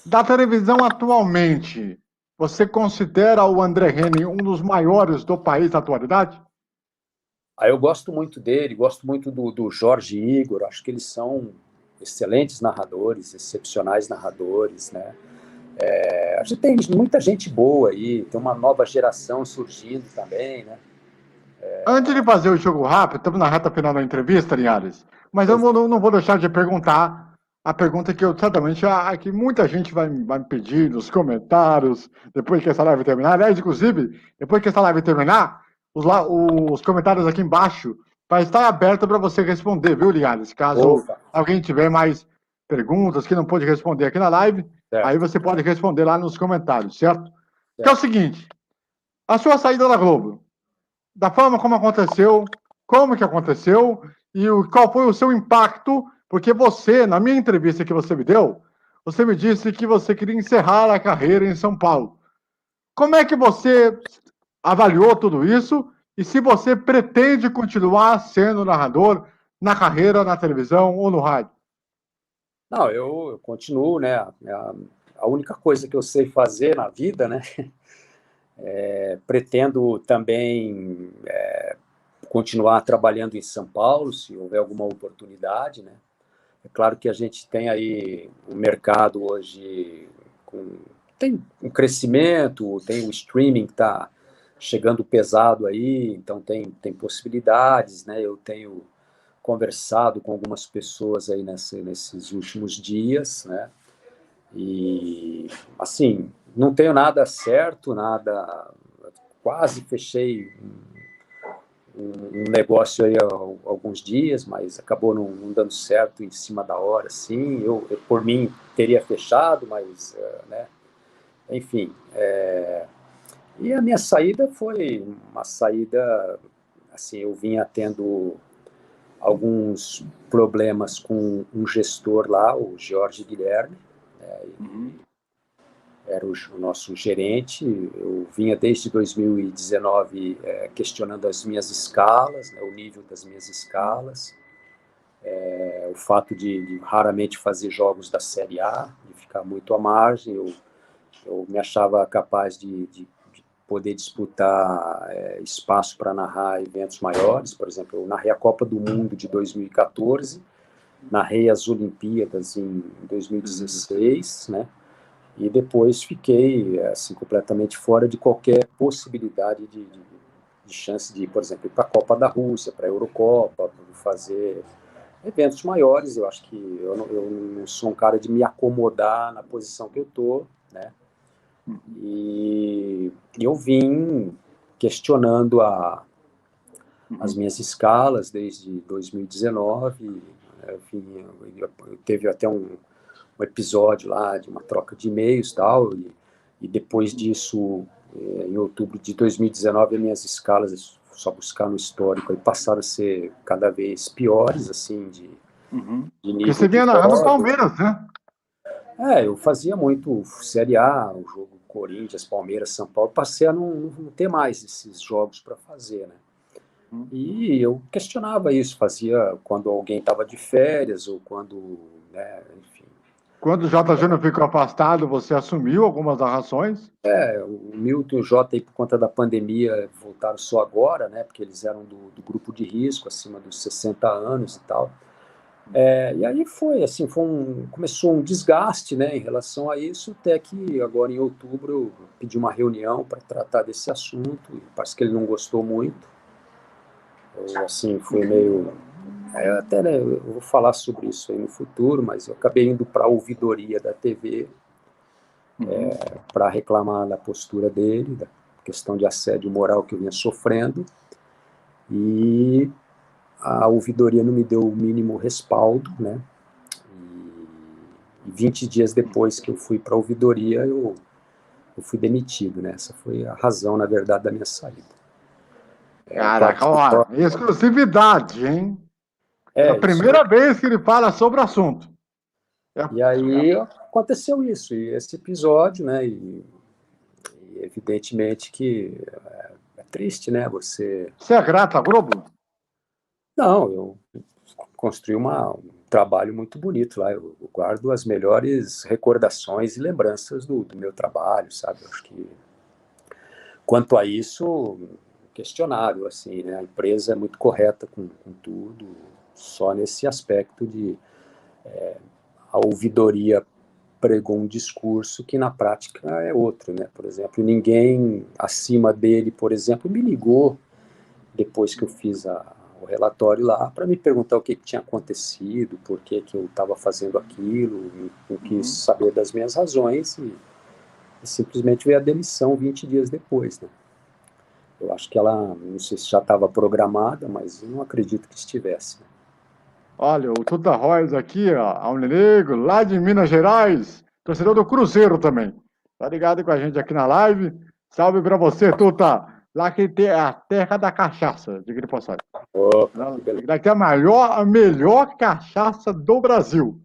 da televisão atualmente, você considera o André Henning um dos maiores do país na atualidade? Aí eu gosto muito dele, gosto muito do Jorge Igor, acho que eles são excelentes narradores, excepcionais narradores, né. A gente tem muita gente boa aí, tem uma nova geração surgindo também, né. Antes de fazer o jogo rápido, estamos na reta final da entrevista, Linhares, mas eu Pois é. não vou deixar de perguntar a pergunta que eu certamente que muita gente vai me pedir nos comentários, depois que essa live terminar. Aliás, inclusive, depois que essa live terminar, os comentários aqui embaixo vai estar aberto para você responder, viu, Linhares? Caso Opa, alguém tiver mais perguntas que não pôde responder aqui na live, aí certo, você pode responder lá nos comentários, certo? Que é o certo. seguinte, a sua saída da Globo, da forma como aconteceu, como que aconteceu e qual foi o seu impacto, porque você, na minha entrevista que você me deu, você me disse que você queria encerrar a carreira em São Paulo. Como é que você avaliou tudo isso e se você pretende continuar sendo narrador na carreira, na televisão ou no rádio? Não, eu continuo, né, a única coisa que eu sei fazer na vida, né, pretendo também continuar trabalhando em São Paulo, se houver alguma oportunidade, né. É claro que a gente tem aí o mercado hoje tem um crescimento, tem o streaming que está chegando pesado aí, então tem possibilidades, né. Eu tenho conversado com algumas pessoas aí nesses últimos dias, né. E assim, não tenho nada certo, nada. Quase fechei um negócio aí há alguns dias, mas acabou não dando certo em cima da hora, assim. Por mim, teria fechado, mas, né, enfim. E a minha saída foi uma saída, assim, eu vinha tendo alguns problemas com um gestor lá, o Jorge Guilherme, né, era o nosso gerente. Eu vinha desde 2019 questionando as minhas escalas, né, o nível das minhas escalas, o fato de raramente fazer jogos da Série A, de ficar muito à margem. Eu me achava capaz de poder disputar espaço para narrar eventos maiores. Por exemplo, eu narrei a Copa do Mundo de 2014, narrei as Olimpíadas em 2016, né? E depois fiquei assim, completamente fora de qualquer possibilidade de chance de, por exemplo, ir para a Copa da Rússia, para a Eurocopa, fazer eventos maiores. Eu acho que eu não sou um cara de me acomodar na posição que eu estou, né? E eu vim questionando as minhas escalas desde 2019. Teve até um episódio lá de uma troca de e-mails tal, e depois disso, em outubro de 2019, as minhas escalas, só buscar no histórico, aí passaram a ser cada vez piores, assim, de nível. Porque você vinha narrando o Palmeiras, né? Eu fazia muito Série A, o jogo Corinthians, Palmeiras, São Paulo. Passei a não ter mais esses jogos para fazer, né? E eu questionava isso, fazia quando alguém estava de férias ou quando, né, enfim. Quando o J. Júnior ficou afastado, você assumiu algumas narrações? O Milton e o Jota, aí, por conta da pandemia, voltaram só agora, né? Porque eles eram do grupo de risco, acima dos 60 anos e tal. E aí começou um desgaste, né, em relação a isso, até que agora em outubro eu pedi uma reunião para tratar desse assunto, e parece que ele não gostou muito. Assim, foi meio... até, né, eu vou falar sobre isso aí no futuro, mas eu acabei indo para a ouvidoria da TV para reclamar da postura dele, da questão de assédio moral que eu vinha sofrendo, e a ouvidoria não me deu o mínimo respaldo, né? E 20 dias depois que eu fui para a ouvidoria, eu fui demitido, né? Essa foi a razão, na verdade, da minha saída. Caraca, ó, exclusividade, hein? É a primeira vez que ele fala sobre o assunto. E aí aconteceu isso, e esse episódio, né? E evidentemente que é triste, né? Você é grato à Globo? Não, eu construí um trabalho muito bonito lá. Eu guardo as melhores recordações e lembranças do meu trabalho, sabe? Eu acho que, quanto a isso, questionável, assim, né? A empresa é muito correta com tudo, só nesse aspecto de a ouvidoria pregou um discurso que na prática é outro, né? Por exemplo, ninguém acima dele, por exemplo, me ligou depois que eu fiz o relatório lá para me perguntar o que tinha acontecido, por que eu estava fazendo aquilo, eu quis saber das minhas razões e simplesmente veio a demissão 20 dias depois, né? Eu acho que ela, não sei se já estava programada, mas eu não acredito que estivesse. Né? Olha, o Tuta Royce aqui, ó, Alvinegro, lá de Minas Gerais, torcedor do Cruzeiro também. Tá ligado com a gente aqui na live? Salve pra você, Tuta! Lá que tem a terra da cachaça, diga de passagem. Daqui é a melhor cachaça do Brasil.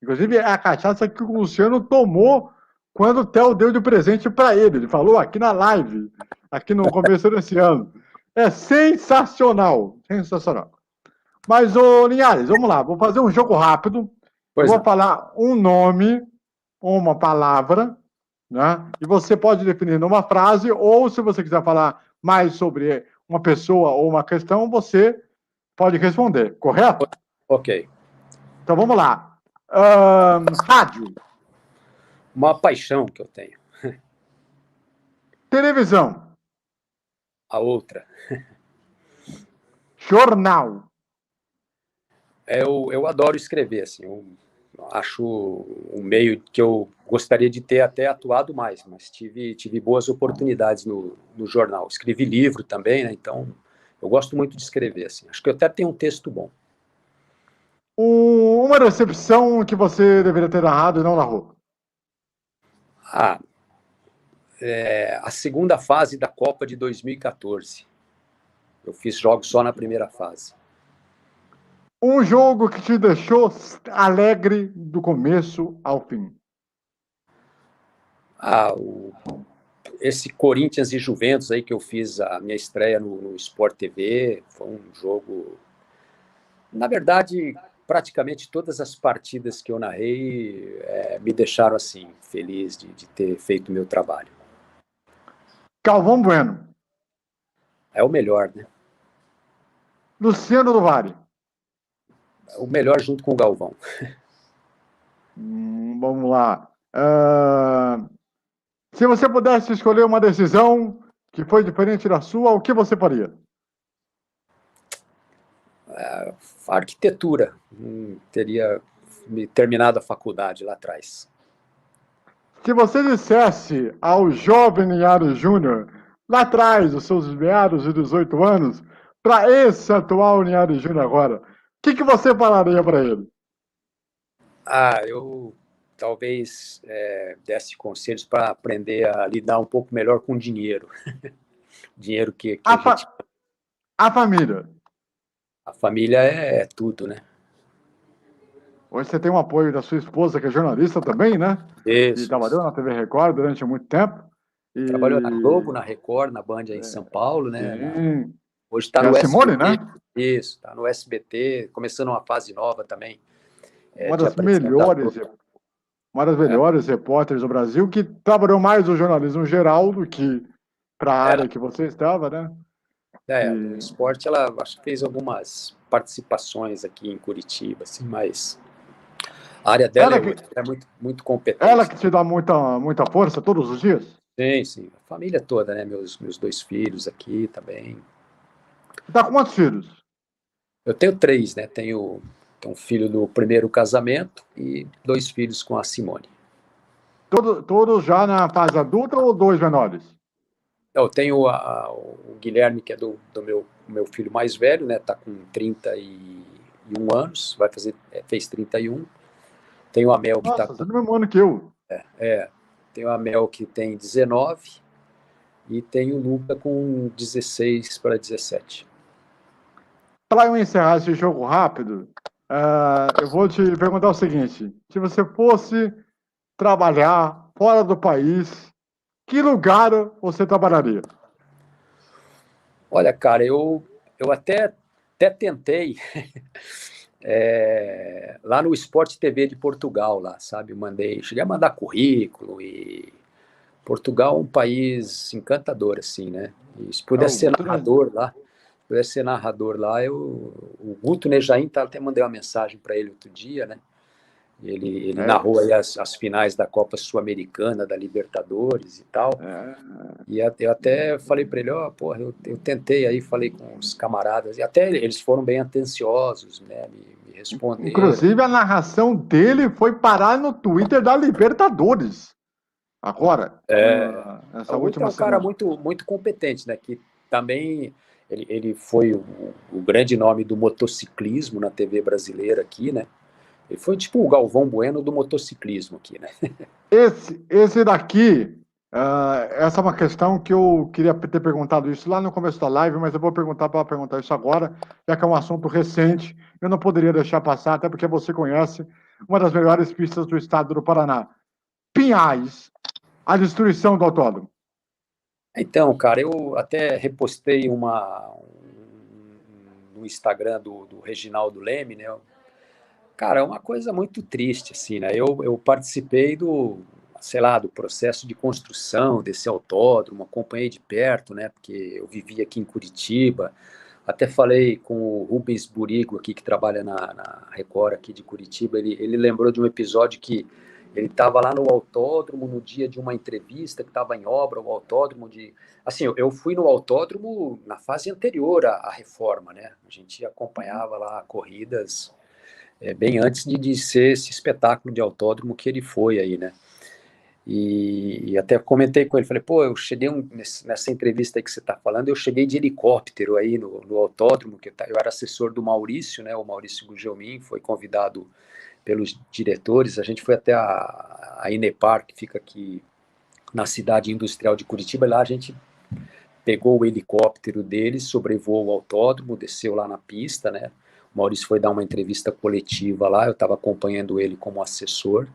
Inclusive, é a cachaça que o Luciano tomou quando o Theo deu de presente para ele. Ele falou aqui na live, aqui no começo desse ano. É sensacional, sensacional. Mas, ô Linhares, vamos lá, vou fazer um jogo rápido. Eu vou falar um nome, uma palavra, né? E você pode definir numa frase, ou se você quiser falar mais sobre uma pessoa ou uma questão, você pode responder, correto? Ok. Então vamos lá. Rádio. Uma paixão que eu tenho. Televisão. A outra. Jornal. Eu adoro escrever, assim, eu acho um meio que eu gostaria de ter até atuado mais, mas tive boas oportunidades no jornal. Escrevi livro também, né? Então eu gosto muito de escrever, assim. Acho que eu até tenho um texto bom. Uma decepção que você deveria ter narrado e não narrou. A segunda fase da Copa de 2014. Eu fiz jogos só na primeira fase. Um jogo que te deixou alegre do começo ao fim. Ah, esse Corinthians e Juventus aí que eu fiz a minha estreia no Sport TV, foi um jogo... Na verdade, praticamente todas as partidas que eu narrei me deixaram assim, feliz de ter feito o meu trabalho. Galvão Bueno. É o melhor, né? Luciano do Vale. O melhor junto com o Galvão. Vamos lá. Se você pudesse escolher uma decisão que foi diferente da sua, o que você faria? Arquitetura. Teria terminado a faculdade lá atrás. Se você dissesse ao jovem Linhares Júnior, lá atrás, os seus meados de 18 anos, para esse atual Linhares Júnior agora, o que você falaria para ele? Eu talvez desse conselhos para aprender a lidar um pouco melhor com dinheiro. Dinheiro que a gente... A família. A família é tudo, né? Hoje você tem o apoio da sua esposa, que é jornalista também, né? Isso. E trabalhou na TV Record durante muito tempo. Trabalhou na Globo, na Record, na Band aí em São Paulo, né? Sim. Hoje está no no Simone, SBT. né? Isso, está no SBT, começando uma fase nova também. Uma das melhores repórteres do Brasil, que trabalhou mais no jornalismo geral do que para a área que você estava, né? No esporte ela acho que fez algumas participações aqui em Curitiba, assim, mas a área dela é muito competente. Ela que te dá muita força todos os dias? Sim. A família toda, né? Meus 2 filhos aqui também. Tá com quantos filhos? Eu tenho 3, né? Tenho um filho do primeiro casamento e 2 filhos com a Simone. Todos já na fase adulta ou 2 menores? Eu tenho o Guilherme, que é do meu filho mais velho, né? Tá com 31 anos, fez 31. Tenho a Mel, que Nossa, tá você é do mesmo ano que eu. Tenho a Mel, que tem 19, e tenho o Luca com 16 para 17. Para eu encerrar esse jogo rápido, eu vou te perguntar o seguinte: se você fosse trabalhar fora do país, que lugar você trabalharia? Olha, cara, eu até tentei lá no Sport TV de Portugal, lá, sabe? Cheguei a mandar currículo, e Portugal é um país encantador, assim, né? E se pudesse ser narrador lá, o Guto Nejaim, até mandei uma mensagem para ele outro dia, né? Ele narrou aí as finais da Copa Sul-Americana, da Libertadores e tal. E eu até falei para ele, eu tentei aí, falei com os camaradas, e até eles foram bem atenciosos, né? Me responderam. Inclusive, a narração dele foi parar no Twitter da Libertadores. Agora, essa última é um cara muito competente, né? Que também ele foi o grande nome do motociclismo na TV brasileira aqui, né? Ele foi tipo o Galvão Bueno do motociclismo aqui, né? Esse daqui, essa é uma questão que eu queria ter perguntado isso lá no começo da live, mas eu vou perguntar isso agora, já que é um assunto recente. Eu não poderia deixar passar, até porque você conhece uma das melhores pistas do estado do Paraná. Pinhais, a destruição do autódromo. Então, cara, eu até repostei no Instagram do Reginaldo Leme, né? Cara, é uma coisa muito triste, assim, né? Eu participei do processo de construção desse autódromo, acompanhei de perto, né? Porque eu vivi aqui em Curitiba, até falei com o Rubens Burigo aqui, que trabalha na Record aqui de Curitiba, ele lembrou de um episódio que ele estava lá no autódromo no dia de uma entrevista que estava em obra, o autódromo de... Assim, eu fui no autódromo na fase anterior à reforma, né? A gente acompanhava lá corridas bem antes de ser esse espetáculo de autódromo que ele foi aí, né? E até comentei com ele, falei, eu cheguei nessa entrevista aí que você está falando, eu cheguei de helicóptero aí no autódromo, que eu era assessor do Maurício, né? O Maurício Gugelmin foi convidado pelos diretores, a gente foi até a Inepar, que fica aqui na cidade industrial de Curitiba, lá a gente pegou o helicóptero dele, sobrevoou o autódromo, desceu lá na pista, né? O Maurício foi dar uma entrevista coletiva lá, eu estava acompanhando ele como assessor,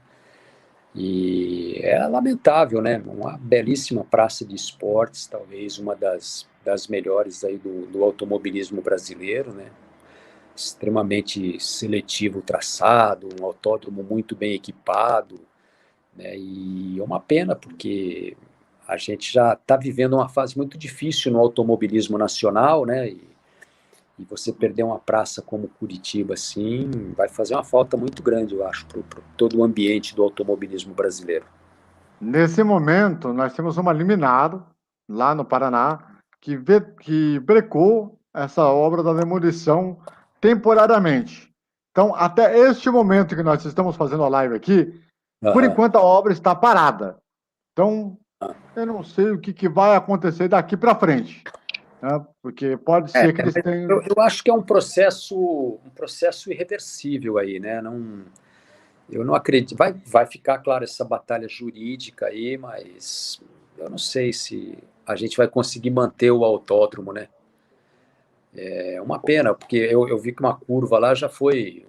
E é lamentável, né? Uma belíssima praça de esportes, talvez uma das melhores aí do automobilismo brasileiro, né? Extremamente seletivo o traçado, um autódromo muito bem equipado, né? E é uma pena, porque a gente já está vivendo uma fase muito difícil no automobilismo nacional, né? E você perder uma praça como Curitiba, assim, vai fazer uma falta muito grande, eu acho, para todo o ambiente do automobilismo brasileiro. Nesse momento, nós temos uma liminar lá no Paraná que brecou essa obra da demolição temporariamente. Então, até este momento que nós estamos fazendo a live aqui, por Aham. enquanto a obra está parada. Então, eu não sei o que vai acontecer daqui para frente, né? Porque pode ser que eles Mas tenham. eu acho que é um processo irreversível aí, né? Não, eu não acredito. Vai ficar, claro, essa batalha jurídica aí, mas eu não sei se a gente vai conseguir manter o autódromo, né? É uma pena, porque eu vi que uma curva lá já foi,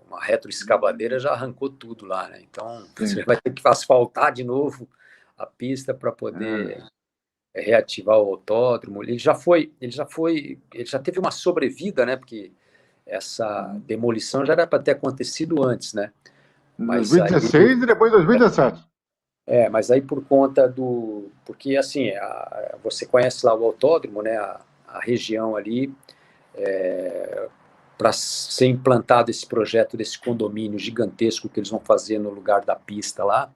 uma retroescavadeira já arrancou tudo lá, né? Então você Sim. vai ter que asfaltar de novo a pista para poder reativar o autódromo. Ele já teve uma sobrevida, né? Porque essa demolição já era para ter acontecido antes, né? Em Mas aí 2016 e depois 2017. mas aí por conta porque assim, você conhece lá o autódromo, né? A região ali, para ser implantado esse projeto desse condomínio gigantesco que eles vão fazer no lugar da pista lá,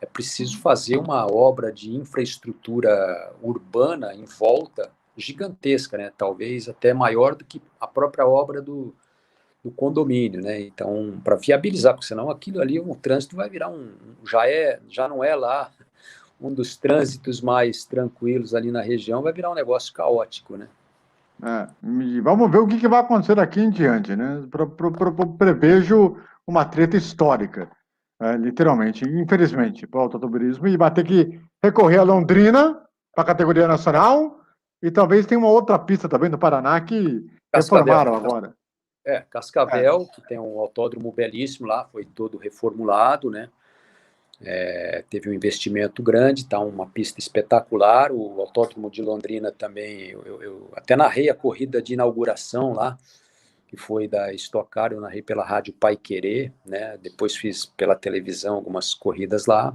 é preciso fazer uma obra de infraestrutura urbana em volta gigantesca, né? Talvez até maior do que a própria obra do condomínio, né? Então, para viabilizar, porque senão aquilo ali, o trânsito vai virar já não é lá um dos trânsitos mais tranquilos ali na região, vai virar um negócio caótico, né? E vamos ver o que vai acontecer daqui em diante, né? Prevejo uma treta histórica, literalmente, infelizmente, para o automobilismo, e vai ter que recorrer a Londrina para a categoria nacional, e talvez tenha uma outra pista também do Paraná que Cascavel. reformaram agora. É, Cascavel, que tem um autódromo belíssimo lá, foi todo reformulado, né? Teve um investimento grande, tá uma pista espetacular. O autódromo de Londrina também, eu até narrei a corrida de inauguração lá, que foi da Stock Car, eu narrei pela rádio Pai Querer, né? Depois fiz pela televisão algumas corridas lá.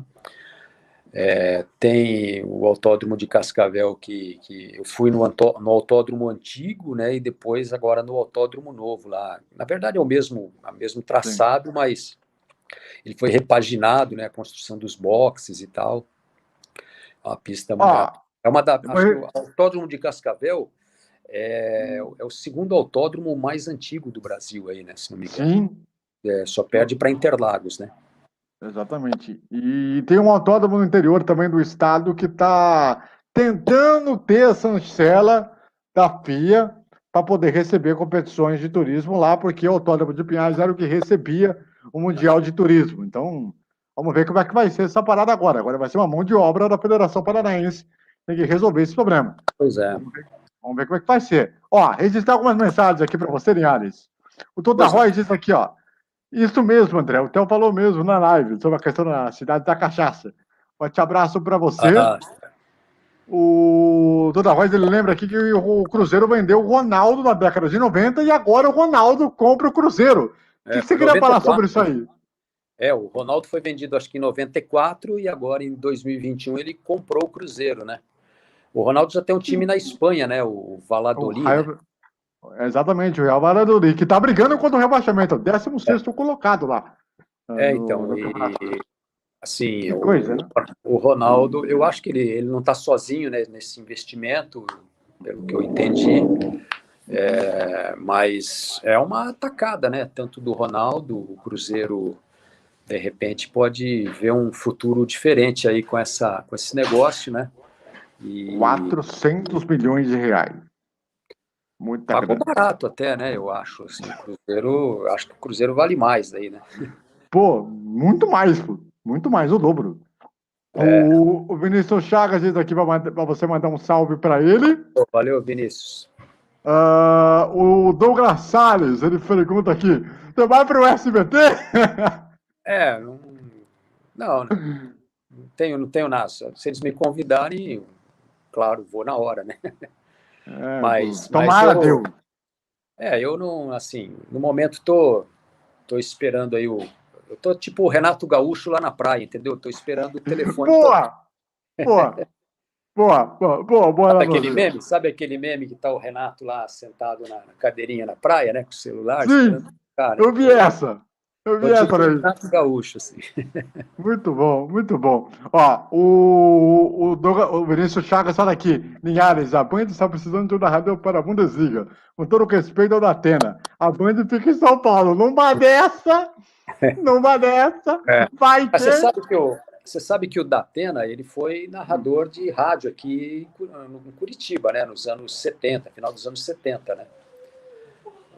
Tem o autódromo de Cascavel, que eu fui no autódromo antigo, né? E depois agora no autódromo novo lá. Na verdade é o mesmo sim. traçado, mas ele foi repaginado, né? A construção dos boxes e tal. A pista Ó, acho que depois, o autódromo de Cascavel é o segundo autódromo mais antigo do Brasil aí, né? Se não me engano. sim, Só perde para Interlagos, né? exatamente. E tem um autódromo no interior também do estado que está tentando ter a chancela da FIA para poder receber competições de turismo lá, porque o Autódromo de Pinhais era o que recebia o Mundial de Turismo. Então, vamos ver como é que vai ser essa parada agora. Agora vai ser uma mão de obra da Federação Paranaense. Tem que resolver esse problema. Pois é. Vamos ver como é que vai ser. Ó, registrar algumas mensagens aqui para você, Linhares. O Toda Pois não. Roy diz aqui, ó. Isso mesmo, André. O Theo falou mesmo na live sobre a questão da cidade da cachaça. Forte abraço para você. Ah, O Toda Roy, ele lembra aqui que o Cruzeiro vendeu o Ronaldo na década de 90 e agora o Ronaldo compra o Cruzeiro. O que você foi queria falar 94. sobre isso aí? O Ronaldo foi vendido acho que em 94 e agora em 2021 ele comprou o Cruzeiro, né? O Ronaldo já tem um time na Espanha, né? O Valladolid, né? Exatamente, o Real Valladolid, que está brigando contra o rebaixamento, 16º colocado lá no Então, campeonato. assim, Que coisa, né? o Ronaldo, eu acho que ele não está sozinho, né, nesse investimento, pelo que eu entendi, mas é uma atacada, né? Tanto do Ronaldo, o Cruzeiro de repente pode ver um futuro diferente aí com esse negócio, né? E 400 milhões de reais. Muita pagou grana. barato até, né? Eu acho, assim, acho que o Cruzeiro vale mais aí, né? Pô, muito mais, pô. Muito mais, o dobro. O Vinícius Chagas diz aqui para você mandar um salve para ele. Valeu, Vinícius. O Douglas Salles, ele pergunta aqui: você vai para o SBT? Não, Não, não tenho nada. Se eles me convidarem, claro, vou na hora, né? Mas Tomara Deus. eu não, assim, no momento tô esperando aí eu tô tipo o Renato Gaúcho lá na praia, entendeu? Tô esperando o telefone tocar. Boa, boa, boa analogia. Sabe aquele meme que tá o Renato lá sentado na cadeirinha na praia, né, com o celular, esperando Sim, tocar, né? eu vi essa. Eu Tô vi essa tipo o daí. Renato Gaúcho, assim. Muito bom, muito bom. Ó, o Vinícius Chagas fala aqui. Linhares, a Band está precisando de uma rádio para a Bundesliga. Com todo o respeito ao da Atena. A Band fica em São Paulo. Numa dessa, É. vai Mas você ter. sabe que o Datena, ele foi narrador de rádio aqui em Curitiba, né, nos anos 70, final dos anos 70, né?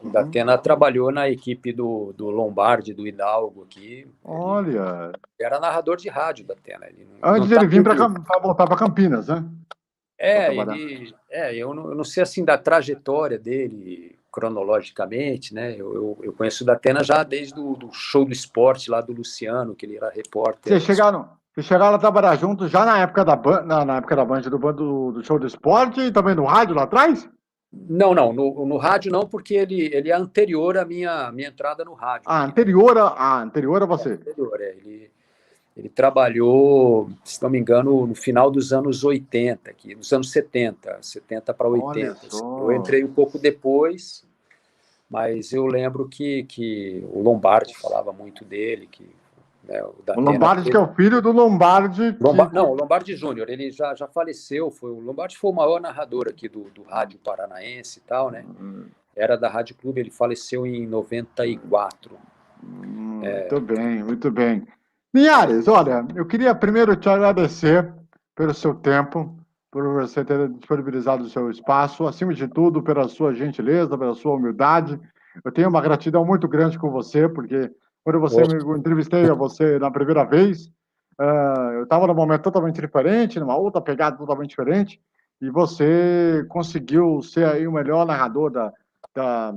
O Datena trabalhou na equipe do Lombardi, do Hidalgo aqui. Ele Olha, era narrador de rádio, Datena. Ele antes não de tá ele vir para muito... voltar para Campinas, né? Para trabalhar. eu não sei assim da trajetória dele cronologicamente, né? Eu conheço o Datena já desde do show do esporte lá do Luciano, que ele era repórter. Vocês chegaram a trabalhar juntos já na época da Band, na época da Band do show do esporte e também no rádio lá atrás? Não, no rádio não, porque ele é anterior à minha entrada no rádio Ah, aqui, né? anterior a você. Anterior, ele trabalhou, se não me engano, no final dos anos 80, aqui, dos anos 70 para Olha 80. Eu só. entrei um pouco depois, mas eu lembro que o Lombardi falava muito dele, que, né, o O Datena Lombardi, que é o filho do Lombardi Não, o Lombardi Júnior, ele já faleceu, o Lombardi foi o maior narrador aqui do rádio paranaense e tal, né? Era da Rádio Clube, ele faleceu em 94. Muito bem, muito bem. Linhares, olha, eu queria primeiro te agradecer pelo seu tempo, por você ter disponibilizado o seu espaço, acima de tudo, pela sua gentileza, pela sua humildade. Eu tenho uma gratidão muito grande com você, porque quando me entrevistei a você na primeira vez, eu estava num momento totalmente diferente, numa outra pegada totalmente diferente, e você conseguiu ser aí o melhor narrador para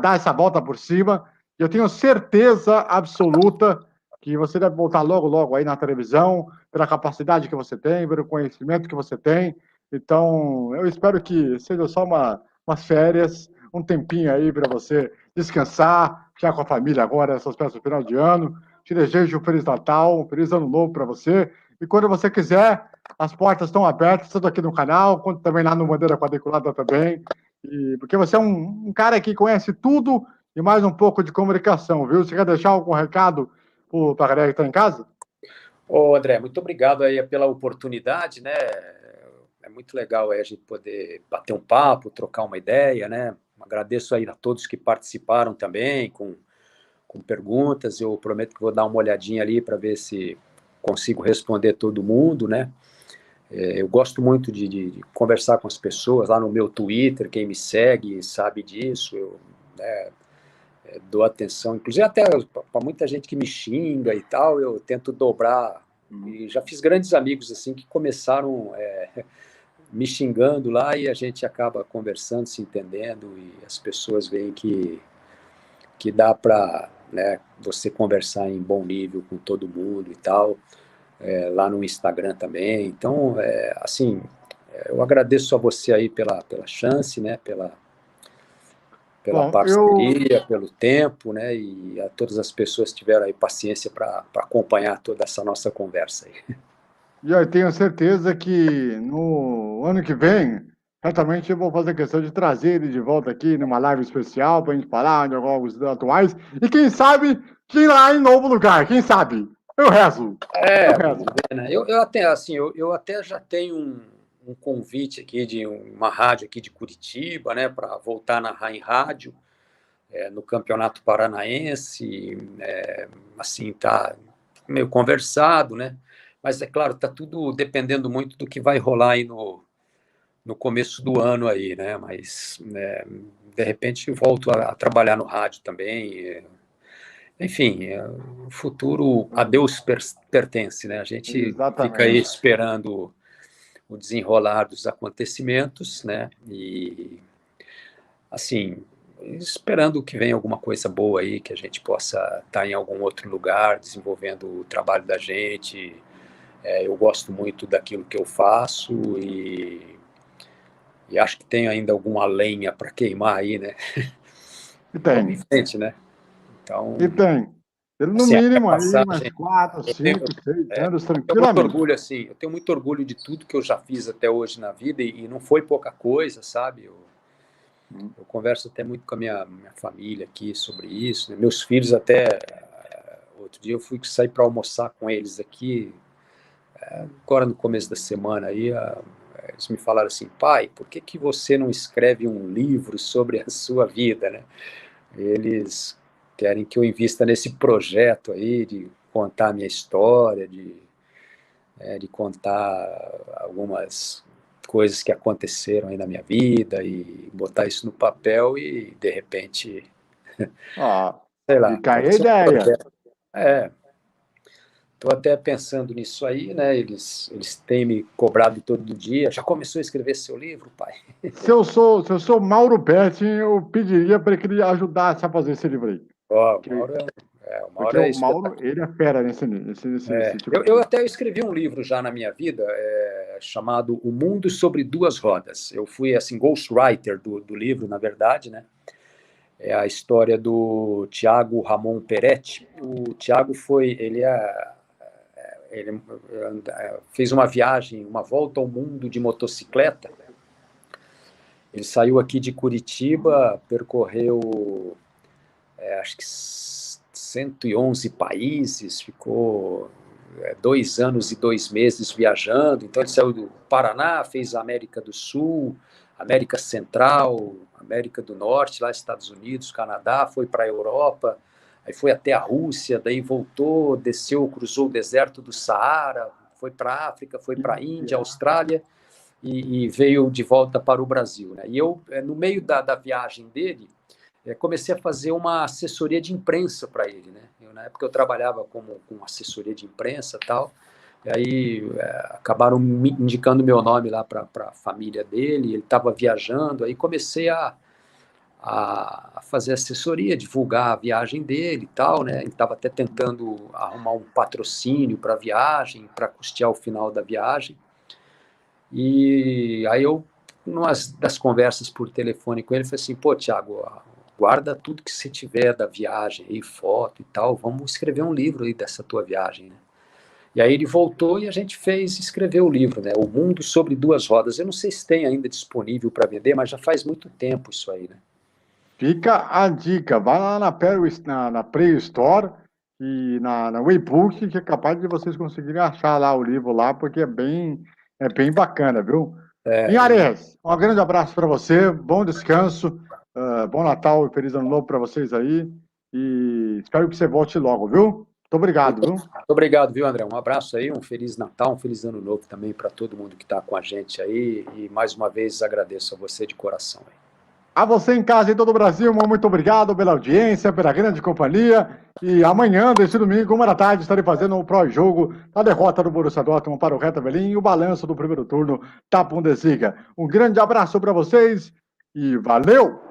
dar essa volta por cima. E eu tenho certeza absoluta que você deve voltar logo, logo aí na televisão, pela capacidade que você tem, pelo conhecimento que você tem. Então, eu espero que seja só umas férias, um tempinho aí para você descansar, ficar com a família agora, essas festas de final de ano. Te desejo um Feliz Natal, um Feliz Ano Novo para você. E quando você quiser, as portas estão abertas, tanto aqui no canal, quanto também lá no Bandeira Quadriculada também. Porque você é um cara que conhece tudo e mais um pouco de comunicação, viu? Você quer deixar algum recado para a galera que está em casa? Ô, André, muito obrigado aí pela oportunidade, né? É muito legal aí a gente poder bater um papo, trocar uma ideia, né? Agradeço aí a todos que participaram também com perguntas. Eu prometo que vou dar uma olhadinha ali para ver se consigo responder todo mundo, né? Eu gosto muito de conversar com as pessoas lá no meu Twitter, quem me segue sabe disso, eu dou atenção, inclusive até para muita gente que me xinga e tal, eu tento dobrar, e já fiz grandes amigos assim que começaram me xingando lá e a gente acaba conversando, se entendendo, e as pessoas veem que dá para, né, você conversar em bom nível com todo mundo e tal, lá no Instagram também. Então, assim, eu agradeço a você aí pela chance, né, pela Bom, parceria, pelo tempo, né, e a todas as pessoas que tiveram aí paciência para acompanhar toda essa nossa conversa aí. eu tenho certeza que no ano que vem, certamente eu vou fazer questão de trazer ele de volta aqui numa live especial para a gente falar de alguns atuais. E quem sabe, ir lá em novo lugar, quem sabe? Eu rezo. Vamos ver, né? Eu até, assim, eu até já tenho um convite aqui de uma rádio aqui de Curitiba, né, para voltar a narrar em rádio, no Campeonato Paranaense, assim, tá meio conversado, né? Mas é claro, tá tudo dependendo muito do que vai rolar aí no começo do ano aí, né? Mas de repente eu volto a trabalhar no rádio também. Enfim, o futuro a Deus pertence, né? A gente fica aí Exatamente. esperando o desenrolar dos acontecimentos, né? E assim, esperando que venha alguma coisa boa aí, que a gente possa estar em algum outro lugar, desenvolvendo o trabalho da gente. Eu gosto muito daquilo que eu faço e acho que tem ainda alguma lenha para queimar aí, né? E Vamos em tem, frente, né? Então, e tem. Ele, no assim, a minha mínimo, aí, mais passagem, 4, eu tenho, 5, 6 anos, tenho muito tranquilamente. orgulho, assim, eu tenho muito orgulho de tudo que eu já fiz até hoje na vida e não foi pouca coisa, sabe? Eu converso até muito com a minha família aqui sobre isso, né? Meus filhos até, outro dia eu fui sair para almoçar com eles aqui, agora no começo da semana, aí eles me falaram assim, pai, por que que você não escreve um livro sobre a sua vida, né? Eles querem que eu invista nesse projeto aí de contar a minha história, de contar algumas coisas que aconteceram aí na minha vida e botar isso no papel e, de repente, Ah, sei lá, fica aí a pode ser um ideia. projeto. Estou até pensando nisso aí, né? Eles têm me cobrado todo dia. Já começou a escrever seu livro, pai? Se eu sou Mauro Betting, eu pediria para que ele ajudasse a fazer esse livro aí. Ó, Porque, o porque Mauro é o Mauro, espetacular. ele é fera nesse tipo de Eu coisa. até escrevi um livro já na minha vida, chamado O Mundo sobre Duas Rodas. Eu fui, assim, ghostwriter do livro, na verdade, né? É a história do Tiago Ramon Peretti. O Tiago ele fez uma viagem, uma volta ao mundo de motocicleta. Ele saiu aqui de Curitiba, percorreu, acho que 111 países, ficou 2 anos e 2 meses viajando. Então ele saiu do Paraná, fez a América do Sul, América Central, América do Norte, lá Estados Unidos, Canadá, foi para a Europa, aí foi até a Rússia, daí voltou, desceu, cruzou o deserto do Saara, foi para a África, foi para a Índia, Austrália e veio de volta para o Brasil, né? E eu, no meio da viagem dele, comecei a fazer uma assessoria de imprensa para ele, né? Na época eu trabalhava com assessoria de imprensa e tal, e aí acabaram me indicando meu nome lá para a família dele, ele estava viajando, aí comecei a fazer assessoria, divulgar a viagem dele e tal, né? Ele estava até tentando arrumar um patrocínio para a viagem, para custear o final da viagem, e aí eu, numa das conversas por telefone com ele, falei assim, pô, Thiago, guarda tudo que você tiver da viagem aí, foto e tal, vamos escrever um livro aí dessa tua viagem, né? E aí ele voltou e a gente escreveu o livro, né? O Mundo sobre Duas Rodas. Eu não sei se tem ainda disponível para vender, mas já faz muito tempo isso aí, né? Fica a dica, vai lá na Play Store e na Waybook, que é capaz de vocês conseguirem achar lá o livro lá, porque é bem bacana, viu? Linhares, um grande abraço para você, bom descanso, bom Natal e feliz Ano Novo para vocês aí, e espero que você volte logo, viu? Muito obrigado, viu? Muito obrigado, viu, André? Um abraço aí, um Feliz Natal, um Feliz Ano Novo também para todo mundo que está com a gente aí. E mais uma vez agradeço a você de coração aí. A você em casa em todo o Brasil, muito obrigado pela audiência, pela grande companhia. E amanhã, desse domingo, 1 da tarde, estarei fazendo um pró-jogo da derrota do Borussia Dortmund para o Hertha Berlim e o balanço do primeiro turno da Bundesliga. Um grande abraço para vocês e valeu!